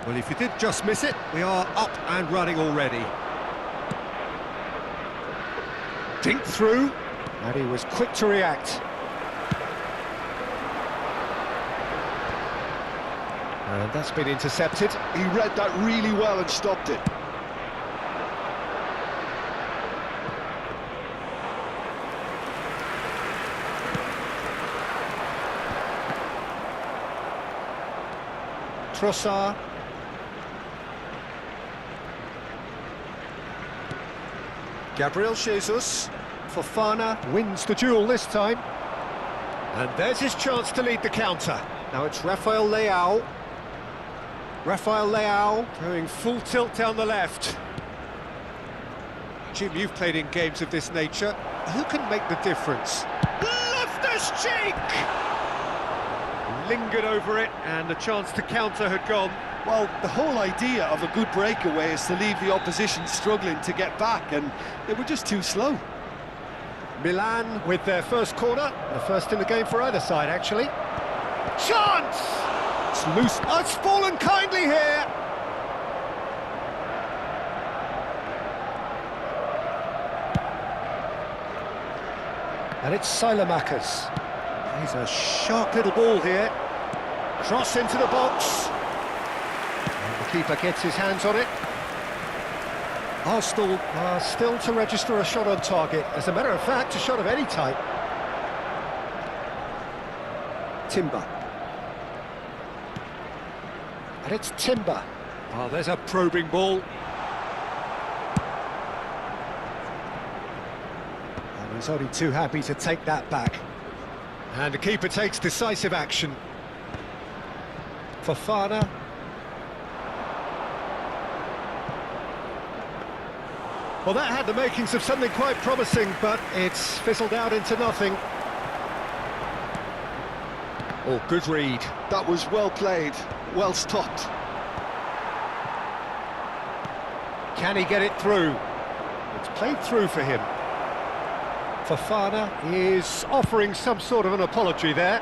Well, if you did just miss it, we are up and running already. Dinked through, and he was quick to react. And that's been intercepted. He read that really well and stopped it. Trossard. Gabriel Jesus. Fofana wins the duel this time. And there's his chance to lead the counter. Now it's Rafael Leao. Rafael Leao going full tilt down the left. Jim, you've played in games of this nature. Who can make the difference? Loftus Cheek! Lingered over it, and the chance to counter had gone. Well, the whole idea of a good breakaway is to leave the opposition struggling to get back, and they were just too slow. Milan with their first corner, the first in the game for either side, actually. Chance! It's loose. Oh, it's fallen kindly here. And it's Silamakers. He's a sharp little ball here. Cross into the box. And the keeper gets his hands on it. Arsenal are still to register a shot on target. As a matter of fact, a shot of any type. Timber. And it's Timber. Oh, there's a probing ball. And he's only too happy to take that back. And the keeper takes decisive action. Fofana. Well, that had the makings of something quite promising, but it's fizzled out into nothing. Oh, good read. That was well played, well stopped. Can he get it through? It's played through for him. Fofana is offering some sort of an apology there.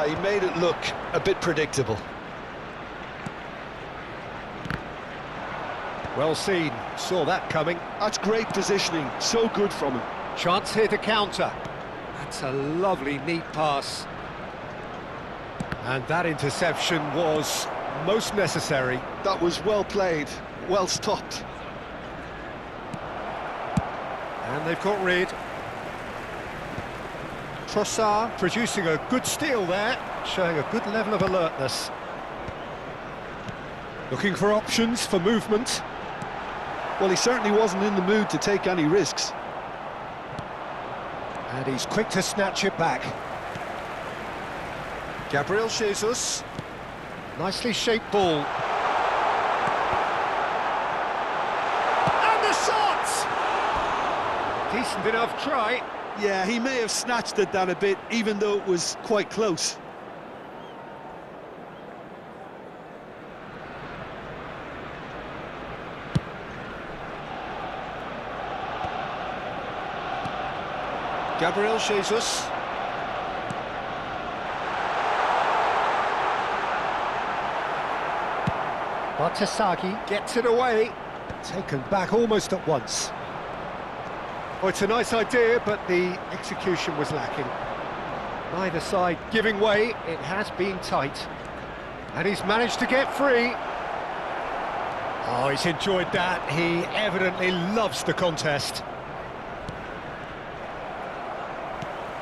He made it look a bit predictable. Well seen, saw that coming. That's great positioning, so good from him. Chance here to counter. That's a lovely, neat pass. And that interception was most necessary. That was well played, well stopped. And they've got rid. Trossard producing a good steal there, showing a good level of alertness. Looking for options for movement. Well, he certainly wasn't in the mood to take any risks. And he's quick to snatch it back. Gabriel Jesus. Nicely shaped ball. And the shot! Decent enough try. Yeah, he may have snatched at that a bit, even though it was quite close. Gabriel Jesus. Batasagi gets it away. Taken back almost at once. Oh, it's a nice idea, but the execution was lacking. Neither side giving way. It has been tight. And he's managed to get free. Oh, he's enjoyed that. He evidently loves the contest.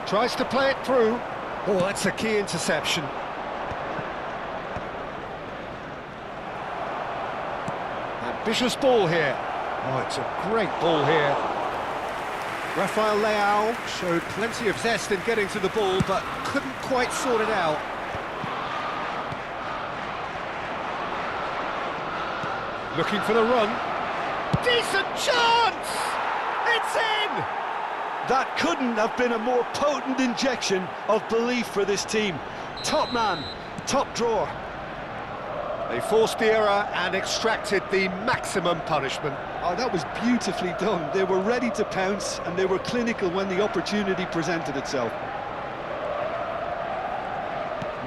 Tries to play it through. Oh, that's a key interception. Ambitious ball here. Oh, it's a great ball here. Rafael Leao showed plenty of zest in getting to the ball, but couldn't quite sort it out. Looking for the run. Decent chance! It's in! That couldn't have been a more potent injection of belief for this team. Top man, top drawer. They forced the error and extracted the maximum punishment. Oh, that was beautifully done. They were ready to pounce, and they were clinical when the opportunity presented itself.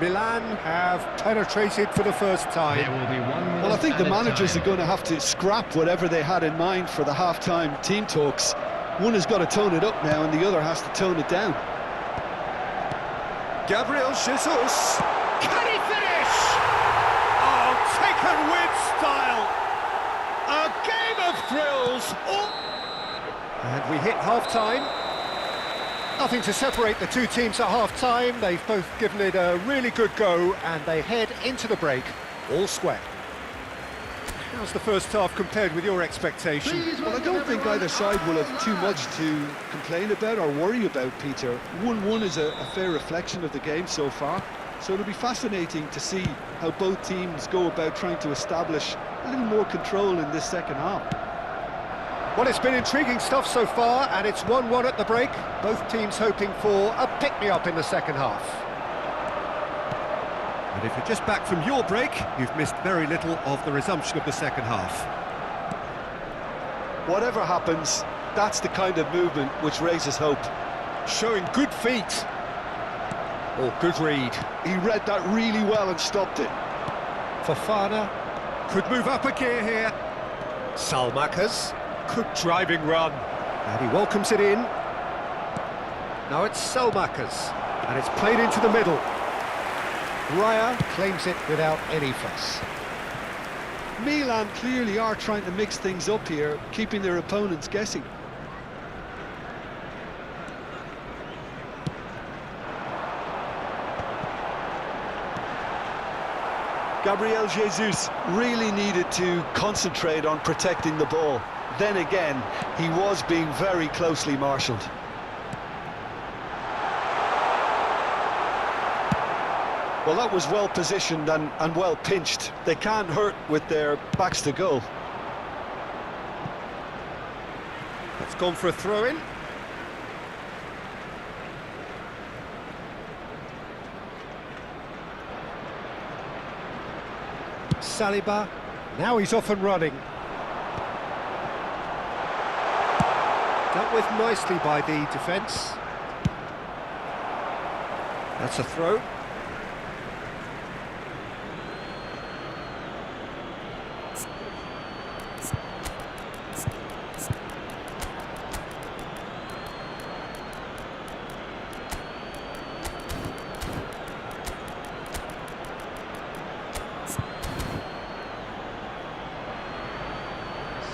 Milan have penetrated for the first There time. will be 1 minute Well, I think the added managers time. are going to have to scrap whatever they had in mind for the half-time team talks. One has got to tone it up now, and the other has to tone it down. Gabriel Jesus. Can he finish? Oh, taken with style. A game of thrills. Oh. And we hit half-time. Nothing to separate the two teams at half-time. They've both given it a really good go, and they head into the break all square. How's the first half compared with your expectation? Please Well, I welcome don't think everyone. either side will have too much to complain about or worry about, Peter. 1-1 is a fair reflection of the game so far, so it'll be fascinating to see how both teams go about trying to establish a little more control in this second half. Well, it's been intriguing stuff so far, and it's 1-1 at the break. Both teams hoping for a pick-me-up in the second half. And if you're just back from your break, you've missed very little of the resumption of the second half. Whatever happens, that's the kind of movement which raises hope. Showing good feet. Oh, good read. He read that really well and stopped it. Fofana could move up a gear here. Salmakas, good driving run. And he welcomes it in. Now it's Salmakas, and it's played into the middle. Raya claims it without any fuss. Milan clearly are trying to mix things up here, keeping their opponents guessing. Gabriel Jesus really needed to concentrate on protecting the ball. Then again, he was being very closely marshalled. Well, that was well positioned and well pinched. They can't hurt with their backs to goal. It's gone for a throw-in. Saliba, now he's off and running. Dealt with nicely by the defence. That's a throw.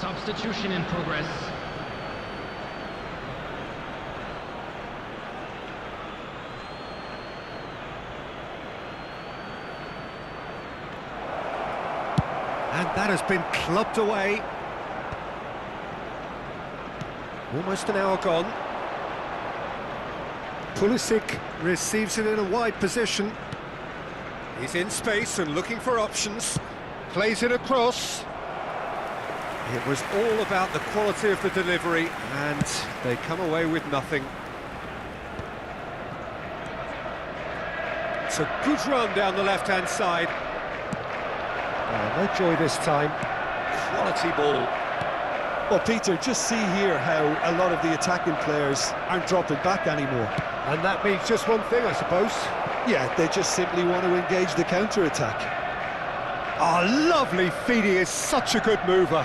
Substitution in progress. And that has been clubbed away. Almost an hour gone. Pulisic receives it in a wide position. He's in space and looking for options. Plays it across. It was all about the quality of the delivery, and they come away with nothing. It's a good run down the left-hand side. No joy this time. Quality ball. Well, Peter, just see here how a lot of the attacking players aren't dropping back anymore. And that means just one thing, I suppose. Yeah, they just simply want to engage the counter-attack. Oh, lovely feed. He is such a good mover.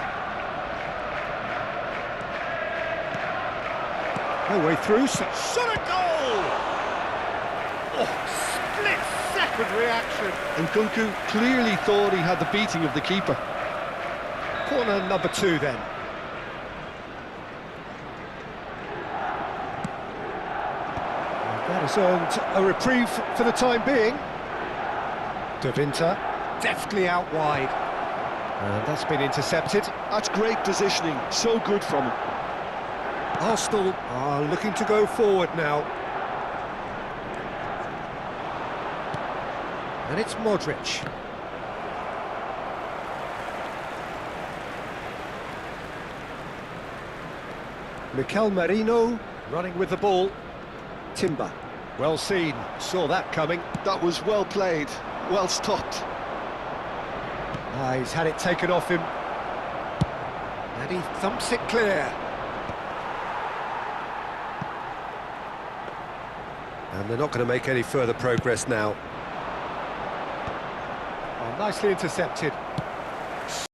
No way through, shot a goal! Oh, split-second reaction. And Kunku clearly thought he had the beating of the keeper. Corner number 2 then. And that has earned a reprieve for the time being. De Winter, deftly out wide. And that's been intercepted. That's great positioning, so good from him. Arsenal are looking to go forward now. And it's Modric. Mikel Merino running with the ball. Timber, well seen, saw that coming. That was well played, well stopped. He's had it taken off him. And he thumps it clear. And they're not going to make any further progress now. Nicely intercepted.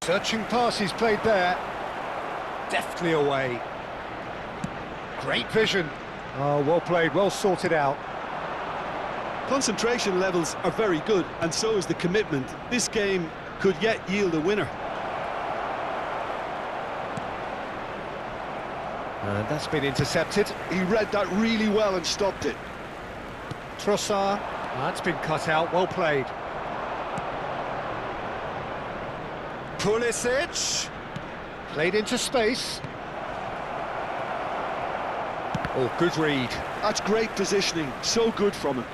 Searching pass he's played there. Deftly away. Great vision. Oh, well played, well sorted out. Concentration levels are very good, and so is the commitment. This game could yet yield a winner. And that's been intercepted. He read that really well and stopped it. Trossard. That's been cut out, well played. Pulisic. Played into space. Oh, good read. That's great positioning, so good from him.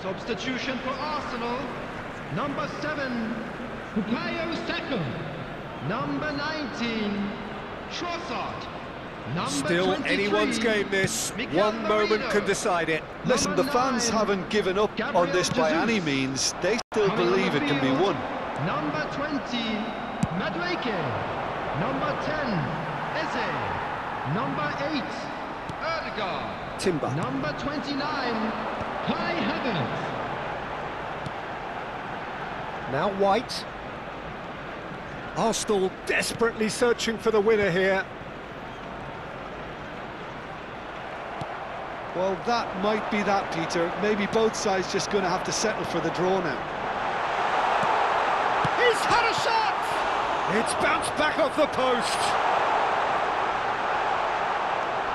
Substitution for Arsenal. Number 7, Bukayo Saka. Number 19, Trossard. Number Still 23, anyone's game this. Miguel One moment Merino. can decide it. Listen, the fans 9, haven't given up on Gabriel this by Jesus. any means. They still Coming on believe the it can be field, won. Number 20, Madueke. Number 10, Eze. Number 8, Erdegaard. Timber. Number 29, Kai Havertz. Now White. Arsenal desperately searching for the winner here. Well, that might be that, Peter. Maybe both sides just going to have to settle for the draw now. He's had a shot! It's bounced back off the post.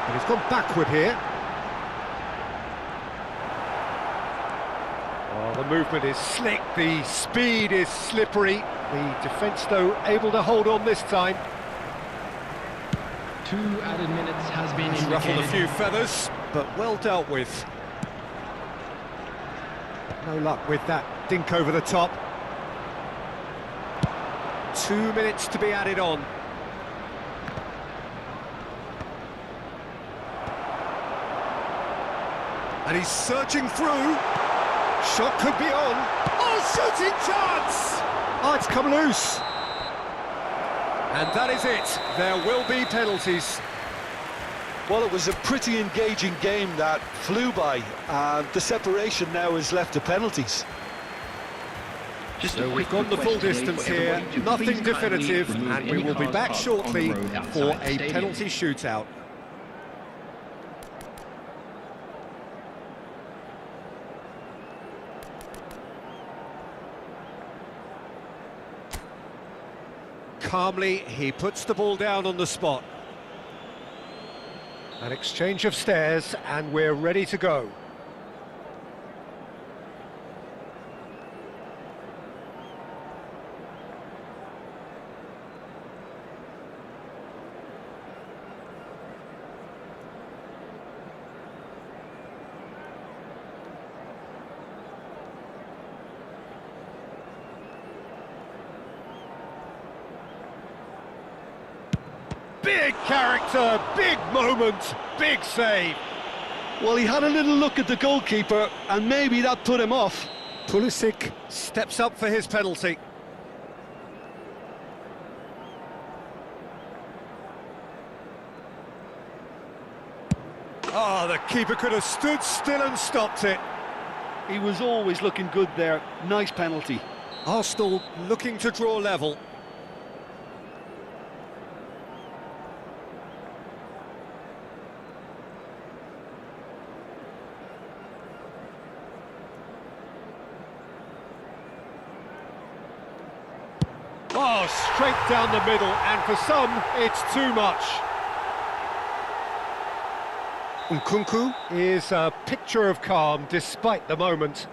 And he's gone backward here. Oh, the movement is slick, the speed is slippery. The defence, though, able to hold on this time. 2 added minutes has been He's ruffled a indicated. few feathers, but well dealt with. No luck with that dink over the top. 2 minutes to be added on. And he's searching through. Shot could be on. Oh, shooting chance! Oh, it's come loose. And that is it. There will be penalties. Well, it was a pretty engaging game that flew by. The separation now is left to penalties. So we've gone the full distance here, nothing definitive, and we will be back shortly for a penalty shootout. Calmly, he puts the ball down on the spot. An exchange of stares, and we're ready to go. Big character, big moment, big save. Well, he had a little look at the goalkeeper, and maybe that put him off. Pulisic steps up for his penalty. Oh, the keeper could have stood still and stopped it. He was always looking good there. Nice penalty. Arsenal looking to draw level. Oh, straight down the middle, and for some, it's too much. Nkunku is a picture of calm despite the moment.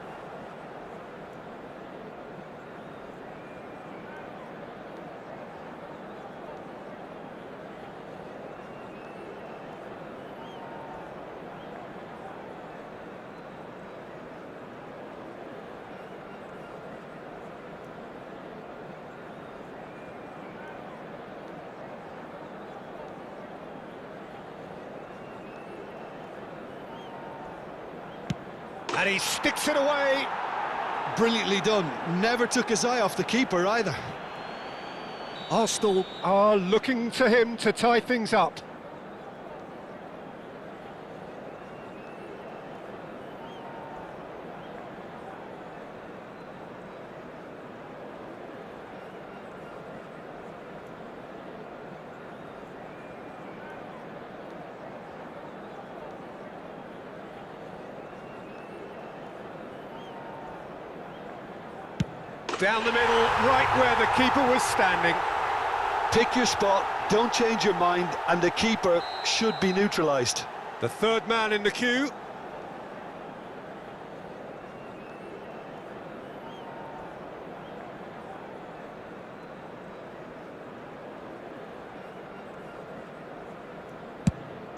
And he sticks it away. Brilliantly done. Never took his eye off the keeper either. Arsenal are looking to him to tie things up. Down the middle, right where the keeper was standing. Pick your spot, don't change your mind, and the keeper should be neutralised. The third man in the queue.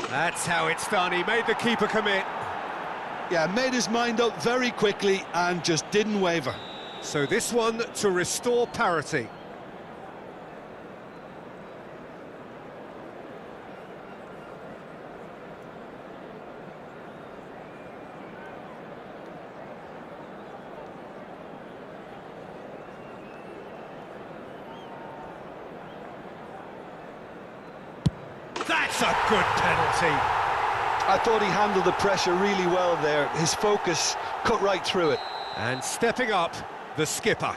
That's how it's done. He made the keeper commit. Yeah, made his mind up very quickly and just didn't waver. So this one to restore parity. That's a good penalty. I thought he handled the pressure really well there. His focus cut right through it. And stepping up, the skipper.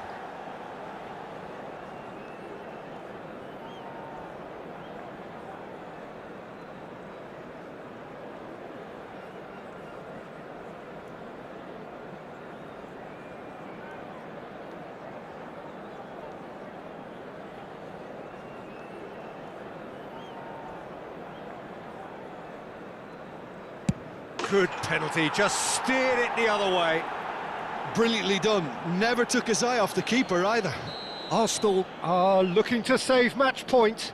Good penalty, just steered it the other way. Brilliantly done. Never took his eye off the keeper either. Arsenal are looking to save match point.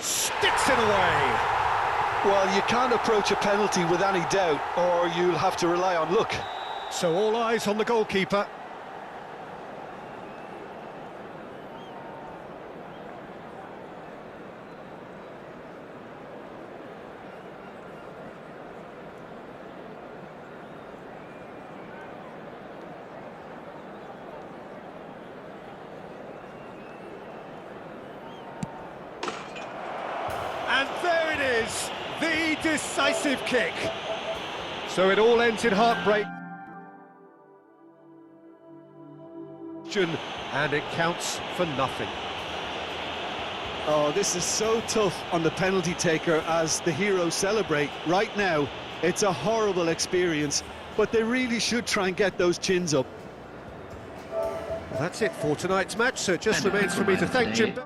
Sticks it away. Well, you can't approach a penalty with any doubt, or you'll have to rely on luck. So all eyes on the goalkeeper. And there it is, the decisive kick. So it all ends in heartbreak. And it counts for nothing. Oh, this is so tough on the penalty taker as the heroes celebrate. Right now, it's a horrible experience, but they really should try and get those chins up. Well, that's it for tonight's match, so it just remains for me to thank Jim.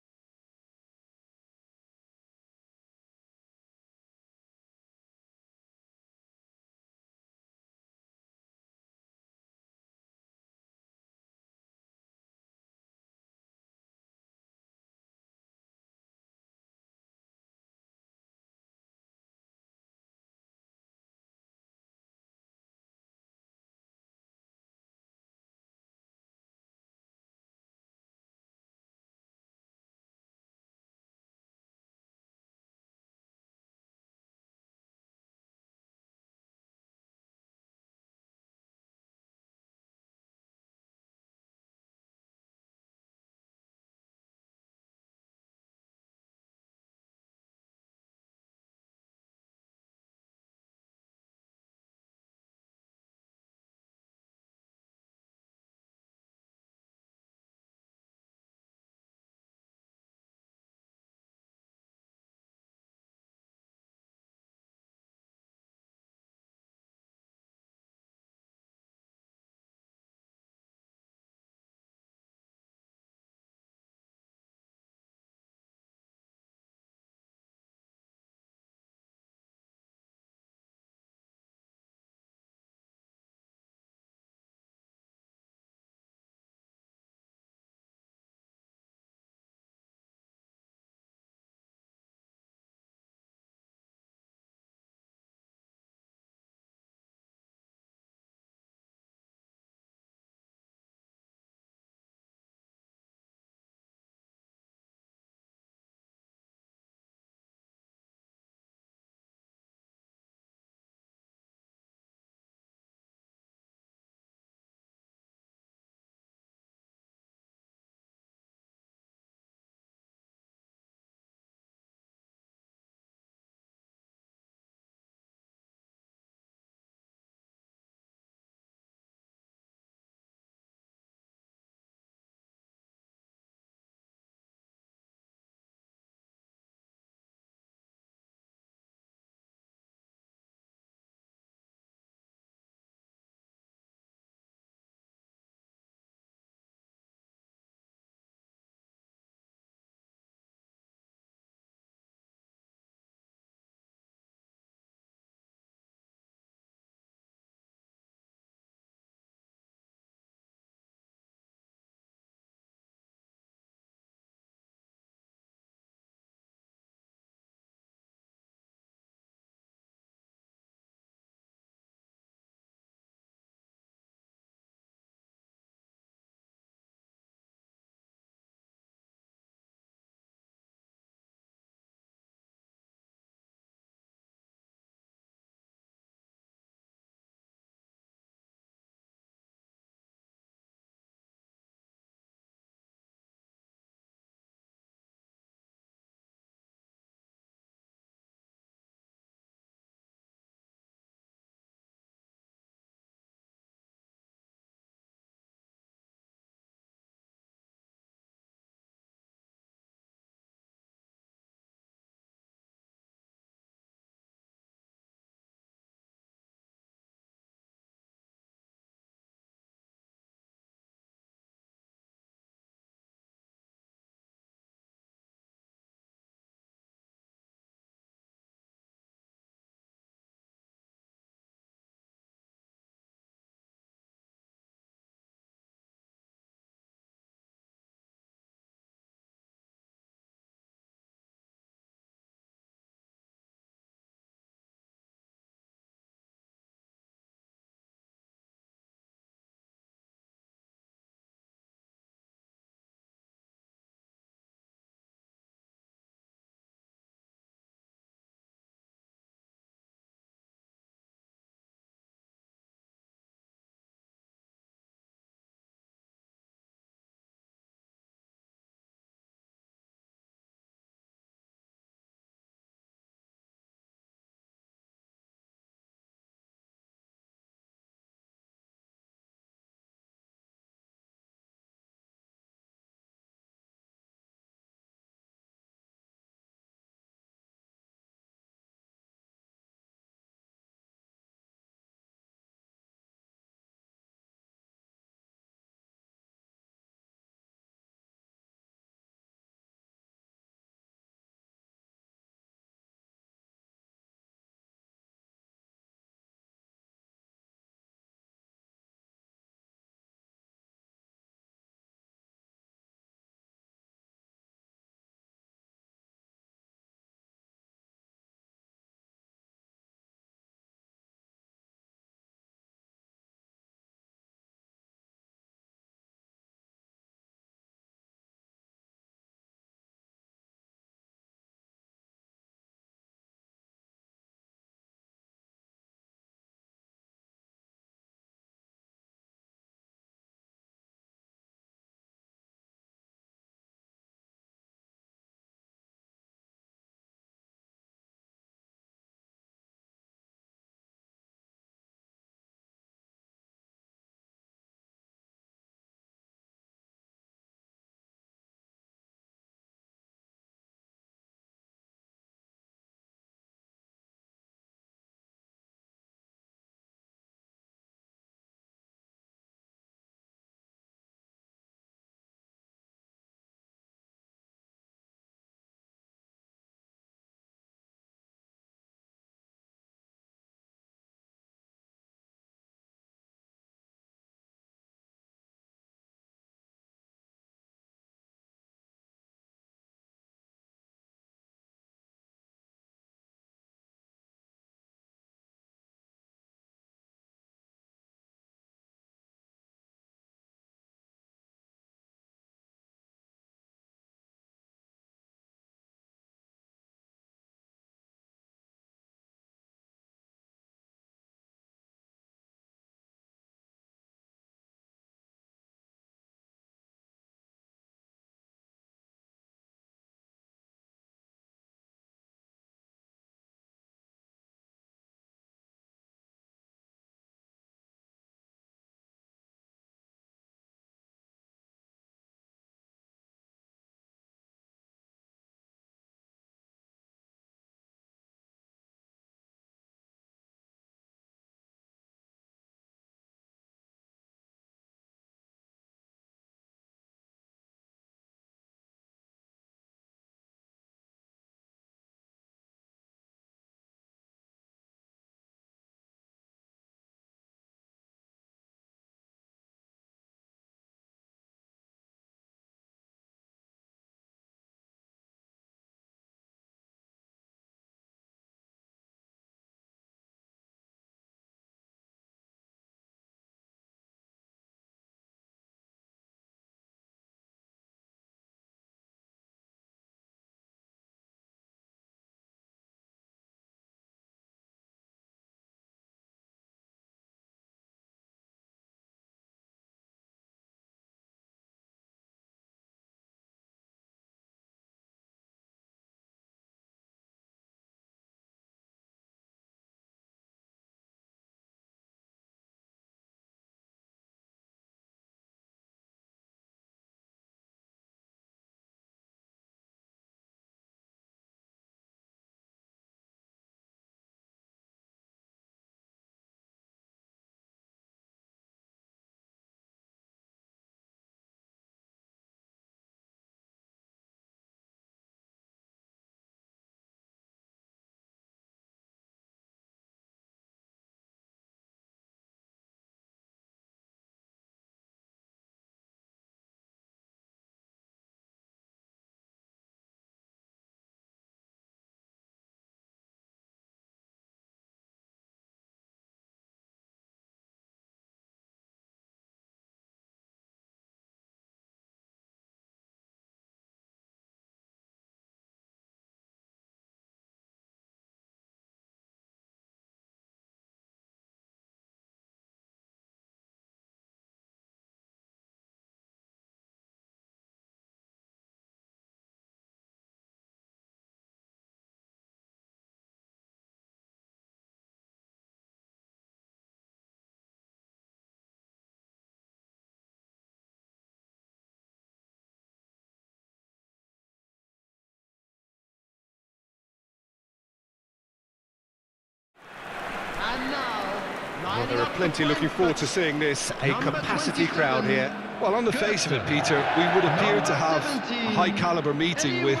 Well, there are plenty looking forward to seeing this. A capacity crowd here. Well, on the face of it, Peter, we would appear to have a high-caliber meeting with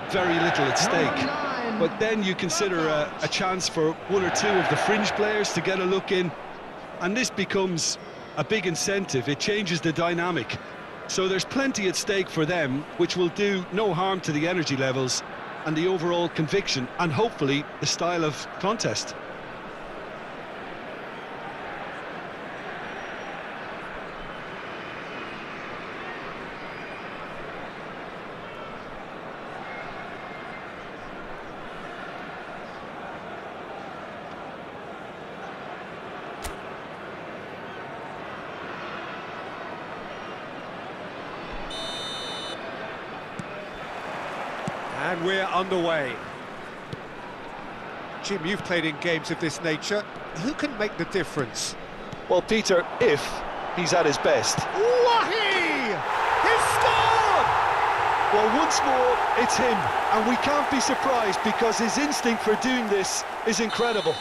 very little at stake. But then you consider a chance for one or two of the fringe players to get a look in, and this becomes a big incentive. It changes the dynamic. So there's plenty at stake for them, which will do no harm to the energy levels and the overall conviction, and hopefully the style of contest. And we're underway. Jim, you've played in games of this nature. Who can make the difference? Well, Peter, if he's at his best. Wahi! He's scored! Well, once more, it's him. And we can't be surprised because his instinct for doing this is incredible.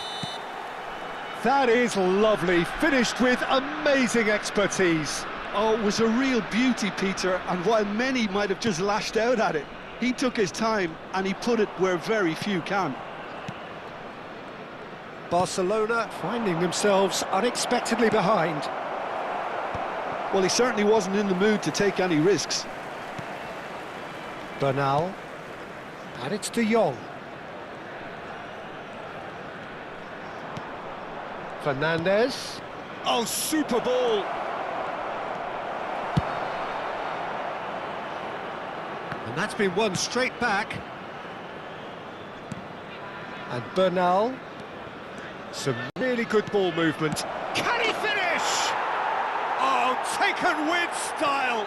That is lovely, finished with amazing expertise. Oh, it was a real beauty, Peter, and while many might have just lashed out at it, he took his time and he put it where very few can. Barcelona finding themselves unexpectedly behind. Well, he certainly wasn't in the mood to take any risks. Bernal. And it's De Jong. Fernandez. Oh, super ball. And that's been won straight back. And Bernal. Some really good ball movement. Can he finish? Oh, taken with style.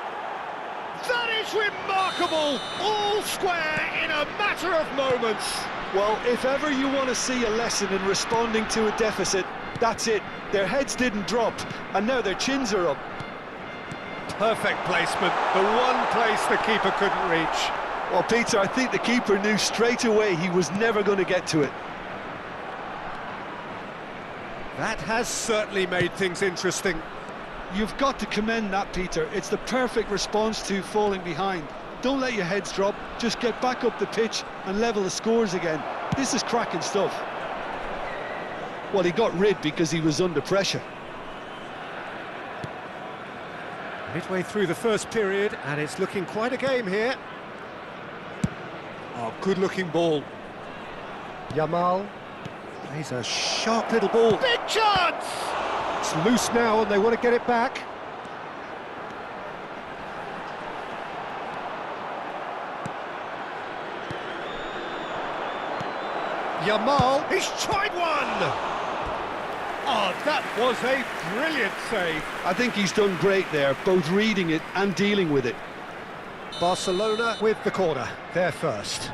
That is remarkable. All square in a matter of moments. Well, if ever you want to see a lesson in responding to a deficit, that's it. Their heads didn't drop, and now their chins are up. Perfect placement, the one place the keeper couldn't reach. Well, Peter, I think the keeper knew straight away he was never going to get to it. That has certainly made things interesting. You've got to commend that, Peter. It's the perfect response to falling behind. Don't let your heads drop, just get back up the pitch and level the scores again. This is cracking stuff. Well, he got rid because he was under pressure. Midway through the first period, and it's looking quite a game here. Oh, good-looking ball. Yamal. Plays a sharp little ball. Big chance! It's loose now, and they want to get it back. Yamal, he's tried one! Oh, that was a brilliant save. I think he's done great there, both reading it and dealing with it. Barcelona with the corner, they're first.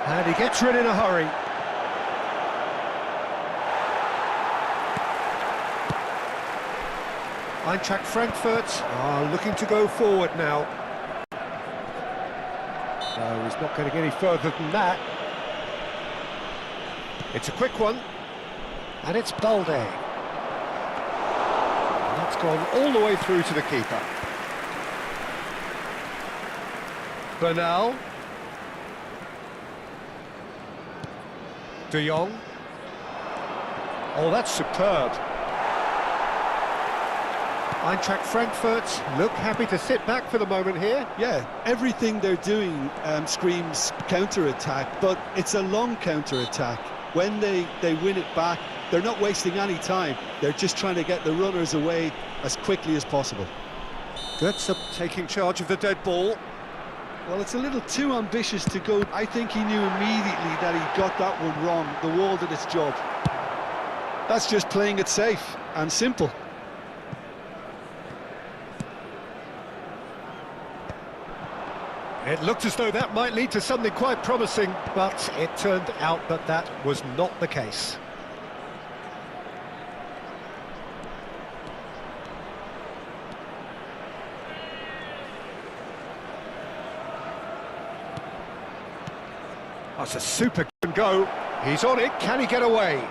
And he gets rid in a hurry. Eintracht Frankfurt are looking to go forward now. So he's not going to get any further than that. It's a quick one, and it's Balde. And that's gone all the way through to the keeper. Bernal. De Jong. Oh, that's superb. Eintracht Frankfurt look happy to sit back for the moment here. Yeah, everything they're doing screams counter-attack, but it's a long counter-attack. When they win it back, they're not wasting any time. They're just trying to get the runners away as quickly as possible. Götze taking charge of the dead ball. Well, it's a little too ambitious to go. I think he knew immediately that he got that one wrong. The wall did its job. That's just playing it safe and simple. It looked as though that might lead to something quite promising, but it turned out that that was not the case. That's a super go. He's on it, can he get away?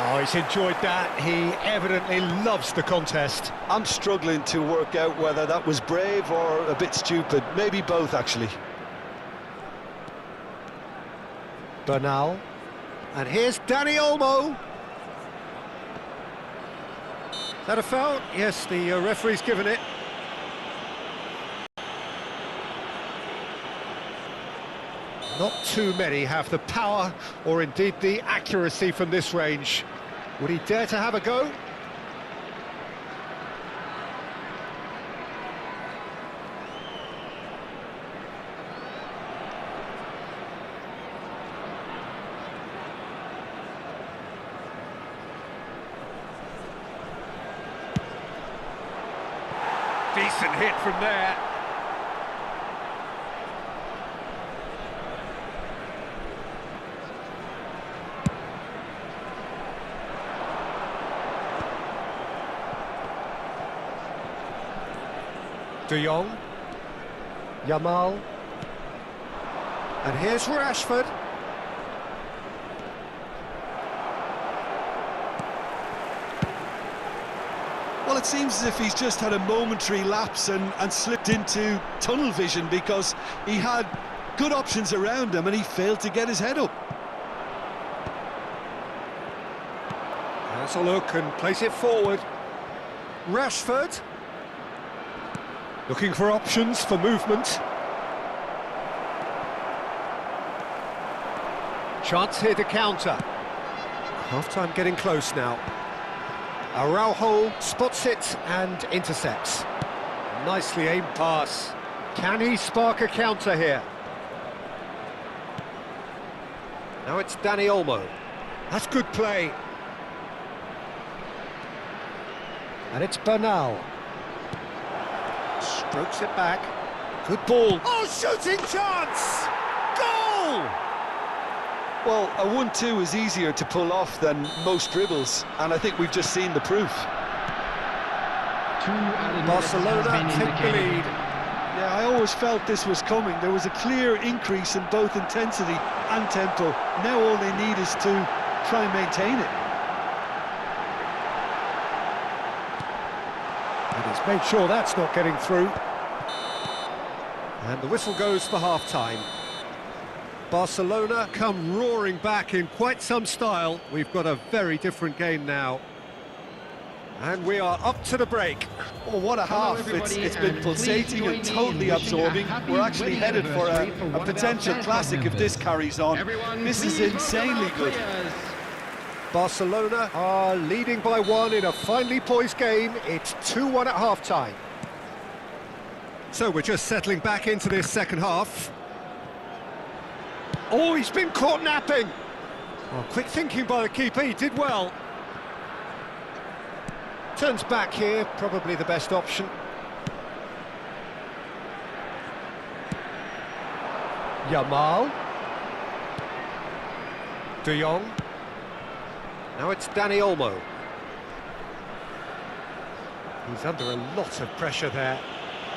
Oh, he's enjoyed that. He evidently loves the contest. I'm struggling to work out whether that was brave or a bit stupid. Maybe both, actually. Bernal. And here's Dani Olmo. Is that a foul? Yes, the referee's given it. Not too many have the power or indeed the accuracy from this range. Would he dare to have a go? Decent hit from there. De Jong, Yamal, and here's Rashford. Well, it seems as if he's just had a momentary lapse and slipped into tunnel vision, because he had good options around him and he failed to get his head up. Has a look and plays it forward. Rashford. Looking for options for movement. Chance here to counter. Half-time getting close now. Araujo spots it and intercepts. Nicely aimed pass. Can he spark a counter here? Now it's Dani Olmo. That's good play. And it's Bernal. Strokes it back. Good ball. Oh, shooting chance! Goal! Well, a 1-2 is easier to pull off than most dribbles, and I think we've just seen the proof. Barcelona take the lead. Yeah, I always felt this was coming. There was a clear increase in both intensity and tempo. Now all they need is to try and maintain it. And he's made sure that's not getting through. And the whistle goes for half-time. Barcelona come roaring back in quite some style. We've got a very different game now. And we are up to the break. Oh, what a half. It's been pulsating and totally absorbing. We're actually headed for a potential classic if this carries on. This is insanely good. Barcelona are leading by 1 in a finely poised game. It's 2-1 at half-time. So we're just settling back into this second half. Oh, he's been caught napping. Oh, quick thinking by the keeper, he did well. Turns back here, probably the best option. Yamal. De Jong. Now it's Dani Olmo. He's under a lot of pressure there.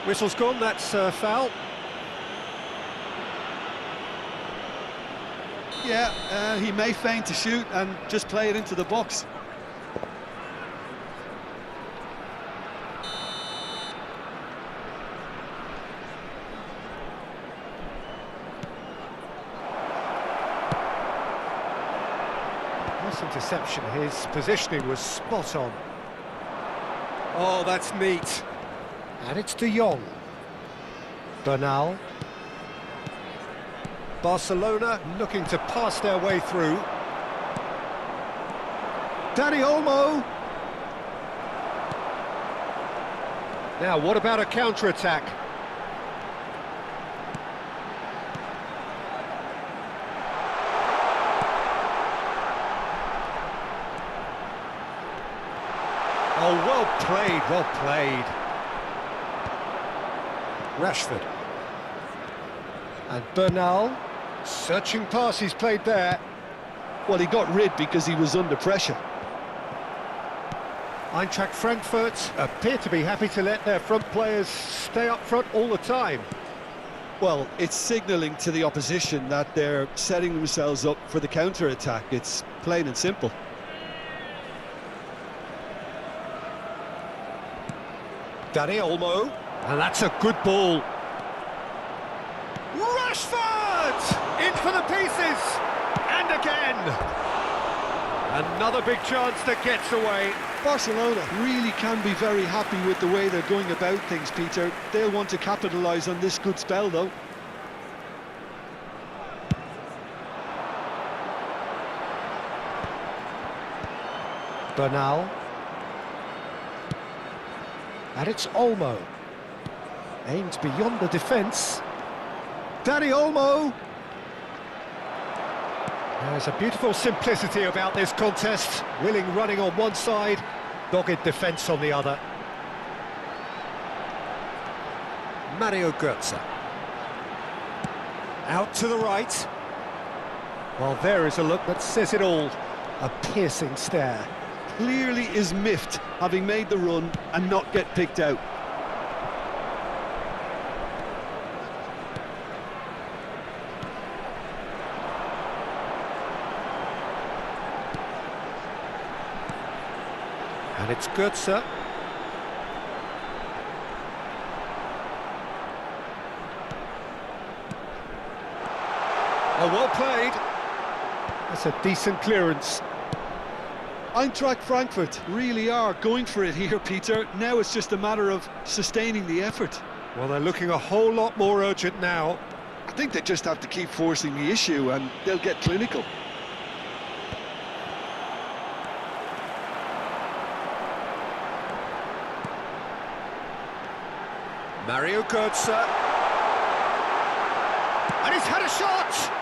Whistle's gone, that's foul. Yeah, he may feign to shoot and just play it into the box. Nice interception, his positioning was spot on. Oh, that's neat. And it's De Jong. Bernal. Barcelona looking to pass their way through. Dani Olmo. Now, what about a counter-attack? Oh, well played, well played. Rashford. And Bernal. Searching pass he's played there. Well, he got rid because he was under pressure. Eintracht Frankfurt appear to be happy to let their front players stay up front all the time. Well, it's signalling to the opposition that they're setting themselves up for the counter-attack. It's plain and simple. Danny Olmo, and that's a good ball. Rashford! In for the pieces! And again! Another big chance that gets away. Barcelona really can be very happy with the way they're going about things, Peter. They'll want to capitalise on this good spell, though. Bernal. And it's Olmo. Aimed beyond the defence. Danny Olmo. There's a beautiful simplicity about this contest. Willing running on one side, dogged defence on the other. Mario Götze. Out to the right. Well, there is a look that says it all. A piercing stare. Clearly is miffed, having made the run and not get picked out. And it's Götze. Oh, well played. That's a decent clearance. Eintracht Frankfurt really are going for it here, Peter. Now it's just a matter of sustaining the effort. Well, they're looking a whole lot more urgent now. I think they just have to keep forcing the issue and they'll get clinical. Mario Götze. And he's had a shot!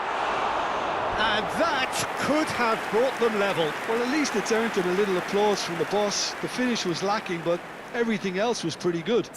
And that could have brought them level. Well, at least it's earned them a little applause from the boss. The finish was lacking, but everything else was pretty good.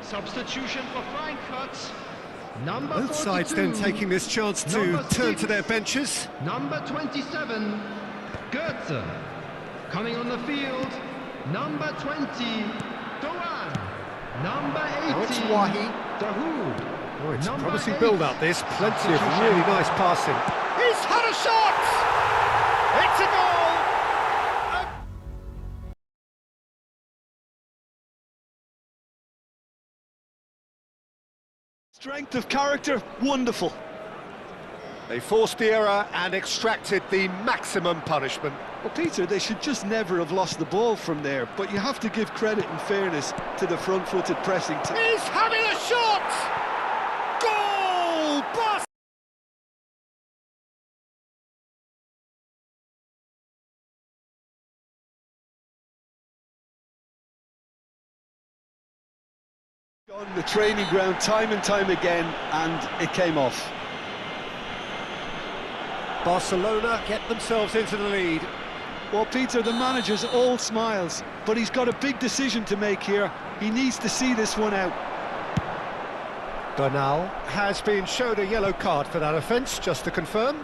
Substitution for Frankfurt. Number Both sides 42. then taking this chance to Number turn 6. to their benches. Number 27, Götze. Coming on the field, number 20, Doan. Number 18, Oh, it's Wahi. Dahoud. Oh, it's a Number promising 8. build-up, this. Plenty of really nice passing. He's had a shot! It's a goal! Strength of character, wonderful. They forced the error and extracted the maximum punishment. Well, Peter, they should just never have lost the ball from there, but you have to give credit and fairness to the front-footed pressing team. He's having a shot! Goal! Bus! On the training ground time and time again, and it came off. Barcelona get themselves into the lead. Well, Peter, the manager's all smiles, but he's got a big decision to make here. He needs to see this one out. Bernal has been shown a yellow card for that offence, just to confirm.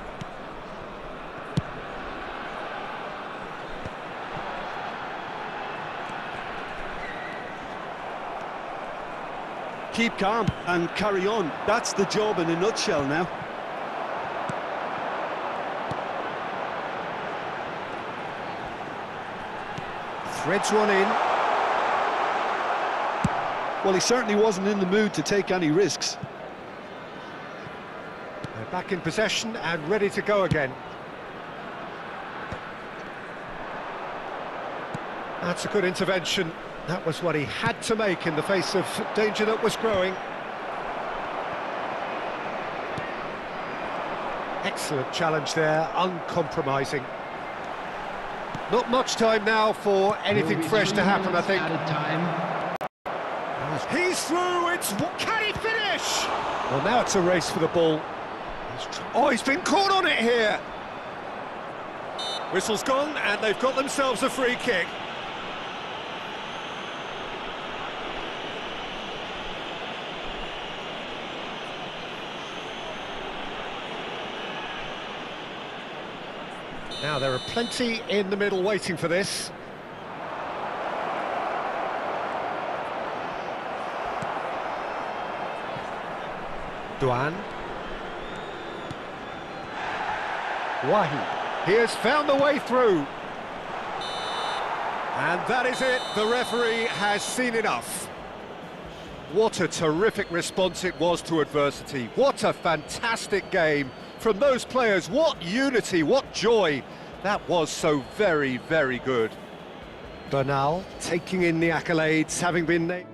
Keep calm and carry on. That's the job in a nutshell now. Threads one in. Well, he certainly wasn't in the mood to take any risks. They're back in possession and ready to go again. That's a good intervention. That was what he had to make in the face of danger that was growing. Excellent challenge there, uncompromising. Not much time now for anything fresh to happen, I think. Added time. He's through, can he finish? Well, now it's a race for the ball. Oh, he's been caught on it here. Whistle's gone, and they've got themselves a free kick. Now, there are plenty in the middle waiting for this. Duan. Wahi. He has found the way through. And that is it. The referee has seen enough. What a terrific response it was to adversity. What a fantastic game from those players. What unity, what joy. That was so very, very good. Bernal taking in the accolades, having been named.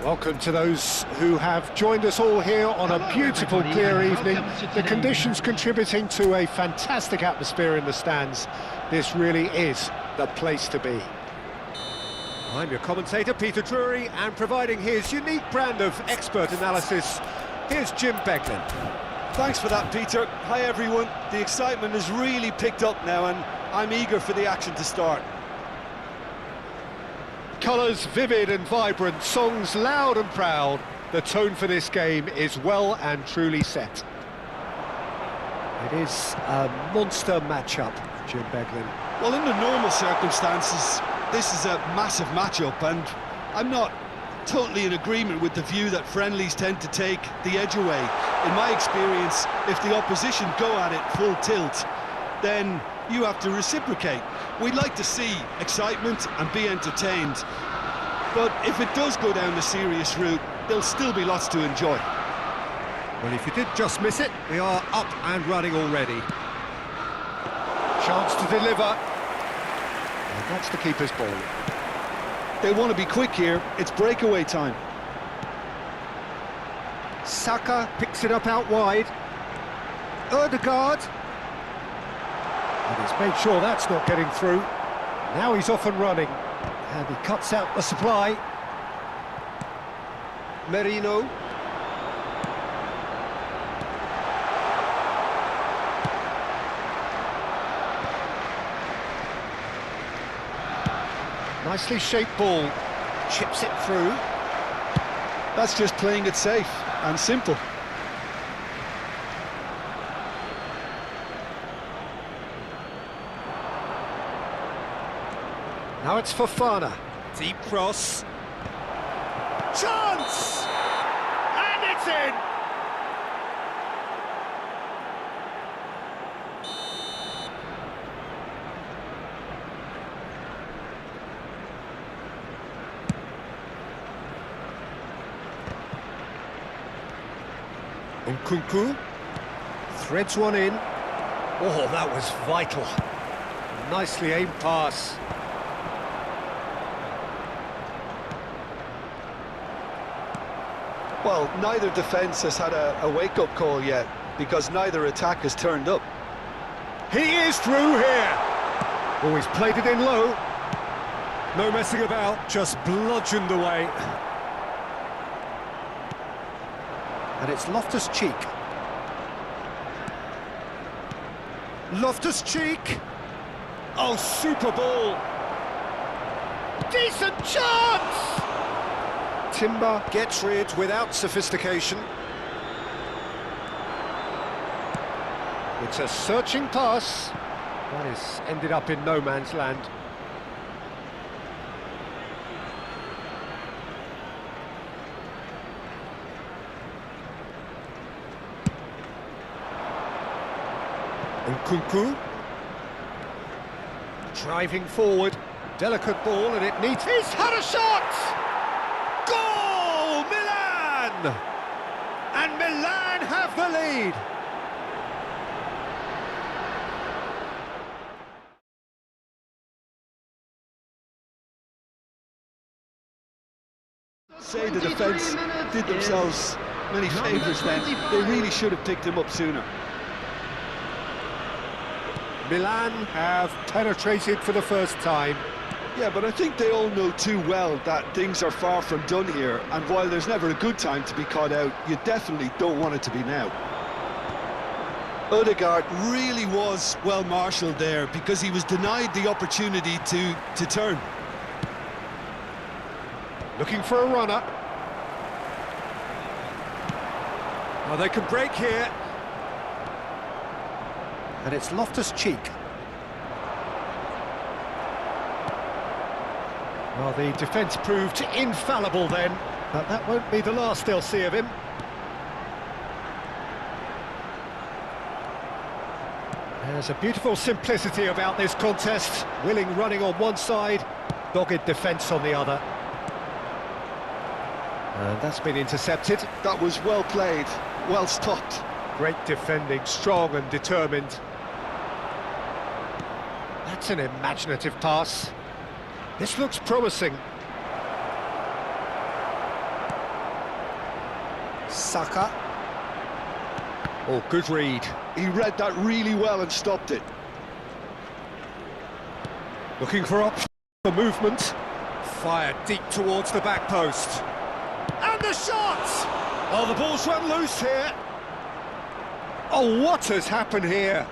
Welcome to those who have joined us all here on a beautiful, clear evening. The conditions contributing to a fantastic atmosphere in the stands. This really is the place to be. I'm your commentator, Peter Drury, and providing his unique brand of expert analysis, here's Jim Beglin. Thanks for that, Peter. Hi, everyone. The excitement has really picked up now, and I'm eager for the action to start. Colours vivid and vibrant, songs loud and proud. The tone for this game is well and truly set. It is a monster matchup, Jim Beglin. Well, in the normal circumstances, this is a massive matchup, and I'm not totally in agreement with the view that friendlies tend to take the edge away. In my experience, if the opposition go at it full tilt, then you have to reciprocate. We'd like to see excitement and be entertained, but if it does go down the serious route, there'll still be lots to enjoy. Well, if you did just miss it, we are up and running already. Chance to deliver. And that's the keeper's ball. They want to be quick here. It's breakaway time. Saka picks it up out wide. Odegaard. And he's made sure that's not getting through. Now he's off and running. And he cuts out the supply. Merino. Nicely shaped ball. Chips it through. That's just playing it safe and simple. Now it's Fofana. Deep cross. Chance! And it's in! Nkunku threads one in. Oh, that was vital. Nicely aimed pass. Well, neither defence has had a wake-up call yet, because neither attack has turned up. He is through here. Oh, he's played it in low. No messing about, just bludgeoned away. And it's Loftus-Cheek. Loftus-Cheek! Oh, super ball! Decent chance! Timber gets rid without sophistication. It's a searching pass. That is ended up in no man's land. Nkunku driving forward, delicate ball, and it needs. He's had a shot! Goal, Milan! And Milan have the lead. Say the defence did themselves many favours then. They really should have picked him up sooner. Milan have penetrated for the first time. Yeah, but I think they all know too well that things are far from done here, and while there's never a good time to be caught out, you definitely don't want it to be now. Odegaard really was well marshalled there, because he was denied the opportunity to turn. Looking for a runner. Oh, they can break here. And it's Loftus-Cheek. Well, the defence proved infallible then, but that won't be the last they'll see of him. There's a beautiful simplicity about this contest. Willing running on one side, dogged defence on the other. And that's been intercepted. That was well played, well stopped. Great defending, strong and determined. That's an imaginative pass. This looks promising. Saka. Oh, good read. He read that really well and stopped it. Looking for options for movement. Fired deep towards the back post. And the shot! Oh, the ball's run loose here. Oh, what has happened here?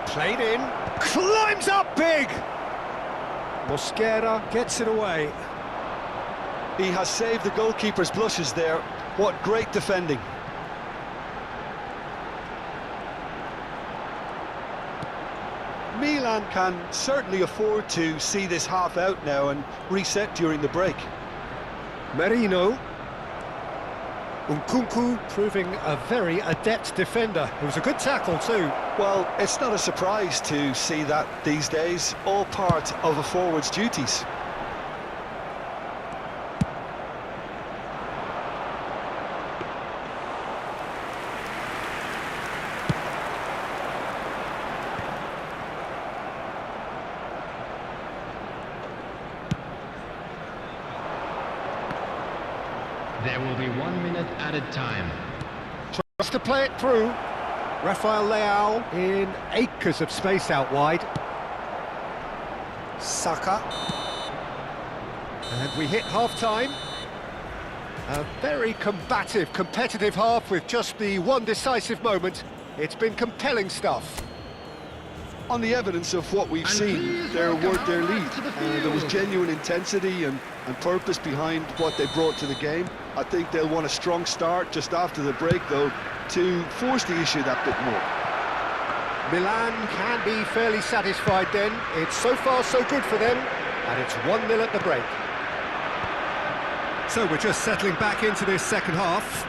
Played in. Climbs up big! Mosquera gets it away. He has saved the goalkeeper's blushes there. What great defending. Milan can certainly afford to see this half out now and reset during the break. Merino. Nkunku proving a very adept defender. It was a good tackle too. Well, it's not a surprise to see that these days, all part of a forward's duties. There will be 1 minute added time. Tries to play it through. Rafael Leao in acres of space out wide. Saka. And we hit half-time. A very combative, competitive half with just the one decisive moment. It's been compelling stuff. On the evidence of what we've seen, they're worth their lead. There was genuine intensity and purpose behind what they brought to the game. I think they'll want a strong start just after the break, though, to force the issue that bit more. Milan can be fairly satisfied then. It's so far so good for them, and it's 1-0 at the break. So we're just settling back into this second half.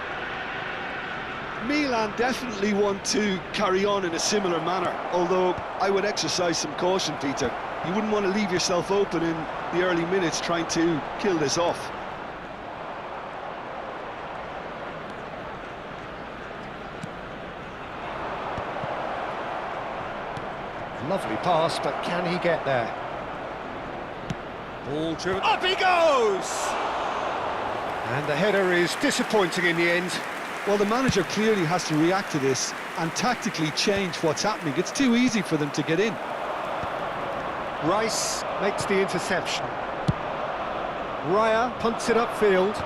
Milan definitely want to carry on in a similar manner, although I would exercise some caution, Peter. You wouldn't want to leave yourself open in the early minutes trying to kill this off. Lovely pass, but can he get there? Ball driven. Up he goes! And the header is disappointing in the end. Well, the manager clearly has to react to this and tactically change what's happening. It's too easy for them to get in. Rice makes the interception. Raya punts it upfield.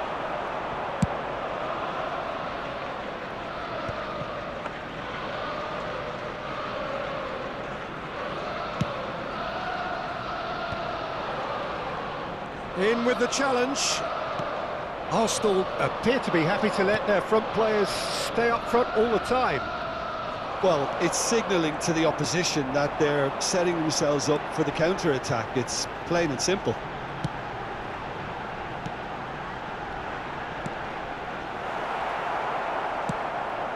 In with the challenge. Arsenal appear to be happy to let their front players stay up front all the time. Well, it's signalling to the opposition that they're setting themselves up for the counter-attack. It's plain and simple.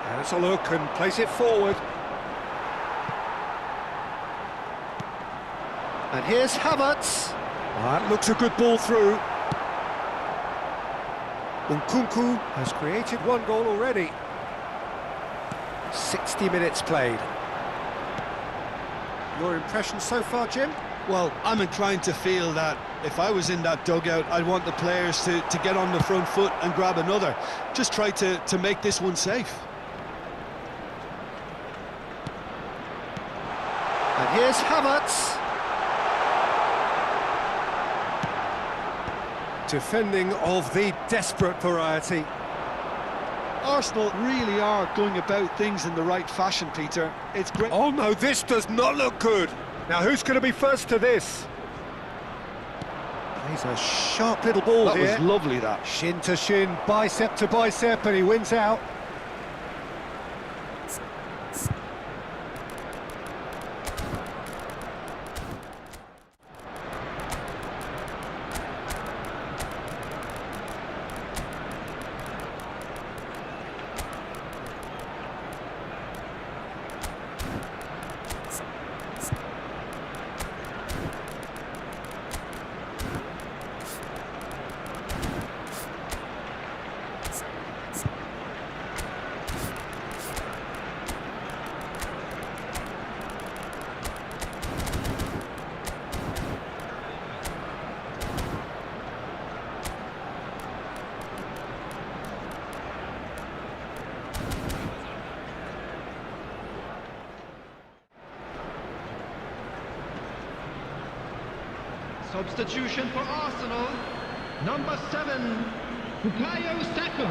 Has a look and plays it forward. And here's Havertz. That looks a good ball through. Nkunku has created one goal already. 60 minutes played. Your impression so far, Jim? Well, I'm inclined to feel that if I was in that dugout, I'd want the players to get on the front foot and grab another. Just try to make this one safe. And here's Havertz. Defending of the desperate variety. Arsenal really are going about things in the right fashion, Peter. It's great. Oh no, this does not look good. Now who's going to be first to this? He's a sharp little ball here. That was lovely, that. Shin to shin, bicep to bicep, and he wins out. Substitution for Arsenal. Number 7, Bukayo Saka.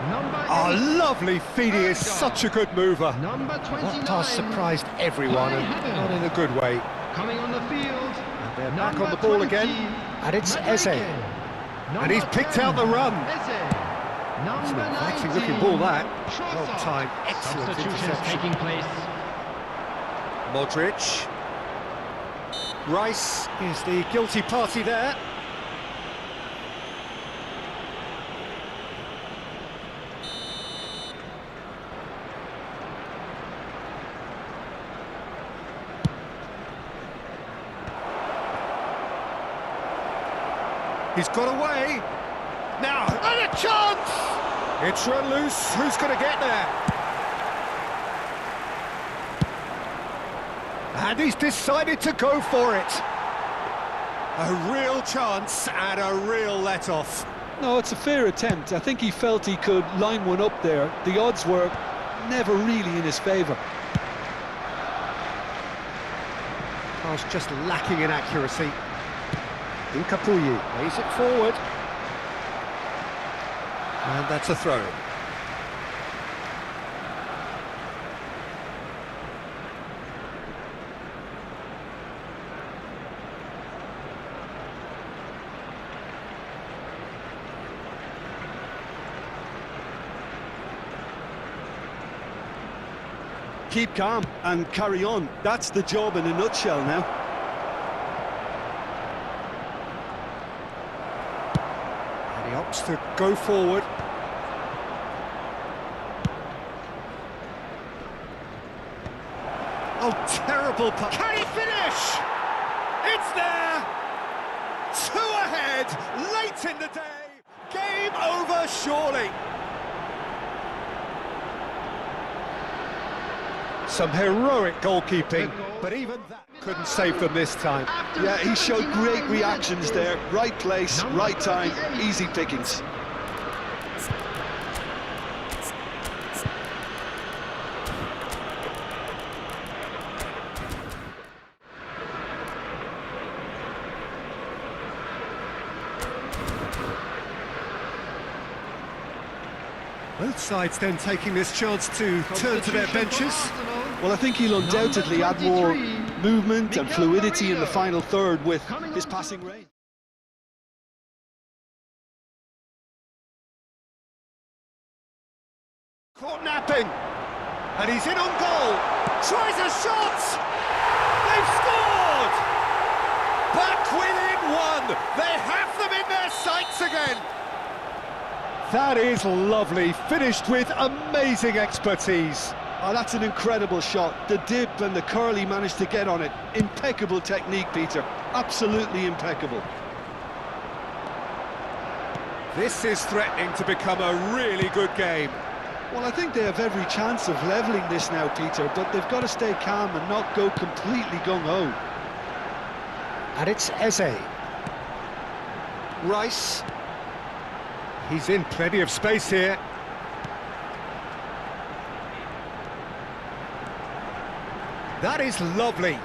Number 8, Oh, lovely feed. He is such a good mover. Number 29. That pass surprised everyone, and not in a good way. Coming on the field. They're back number on the ball 20, again, and it's Eze. Madueke. And he's picked out the run. Eze. It's Number an exciting 19, looking ball, that. Trossard. Well timed, excellent Substitutions interception. taking place. Modric. Rice is the guilty party there. He's got away. Now, and a chance! It's run loose. Who's going to get there? And he's decided to go for it. A real chance and a real let-off. No, it's a fair attempt. I think he felt he could line one up there. The odds were never really in his favour. Pass just lacking in accuracy. Incapuyi lays it forward. And that's a throw. Keep calm and carry on. That's the job in a nutshell now. And he opts to go forward. Oh, terrible pass. Can he finish? It's there! 2 ahead, late in the day. Game over, surely. Some heroic goalkeeping, but even that couldn't save them this time. Yeah, he showed great reactions there. Right place, right time, easy pickings. Both sides then taking this chance to turn to their benches. Well, I think he'll undoubtedly add more movement and fluidity in the final third with his passing range. Caught napping, and he's in on goal. Tries a shot. They've scored. Back within 1. They have them in their sights again. That is lovely, finished with amazing expertise. Oh, that's an incredible shot. The dip and the curl he managed to get on it. Impeccable technique, Peter. Absolutely impeccable. This is threatening to become a really good game. Well, I think they have every chance of levelling this now, Peter, but they've got to stay calm and not go completely gung-ho. And it's Eze. Rice. He's in plenty of space here. That is lovely.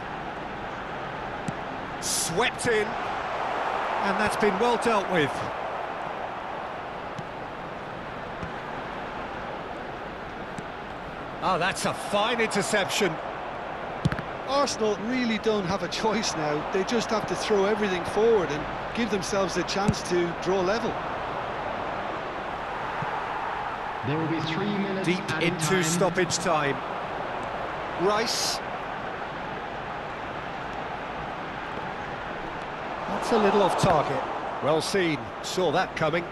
Swept in. And that's been well dealt with. Oh, that's a fine interception. Arsenal really don't have a choice now. They just have to throw everything forward and give themselves a chance to draw level. There will be 3 minutes Deep added into time. stoppage time. Rice. That's a little off target. Well seen. Saw that coming.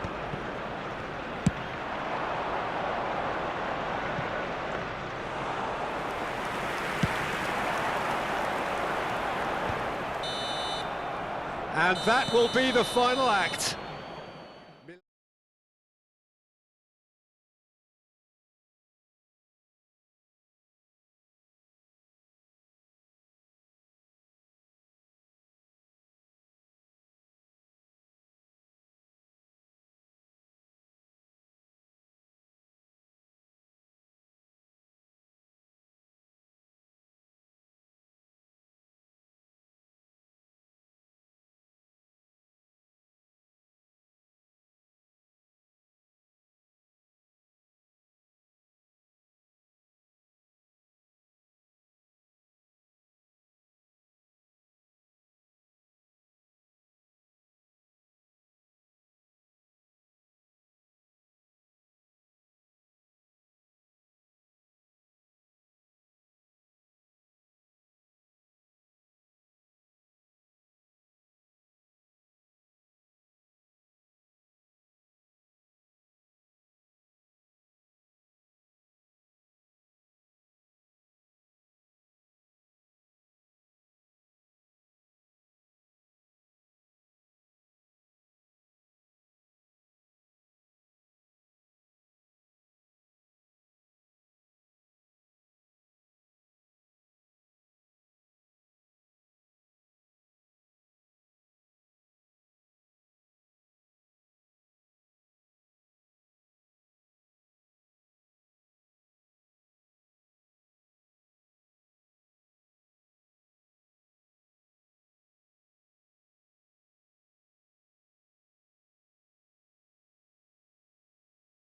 And that will be the final act.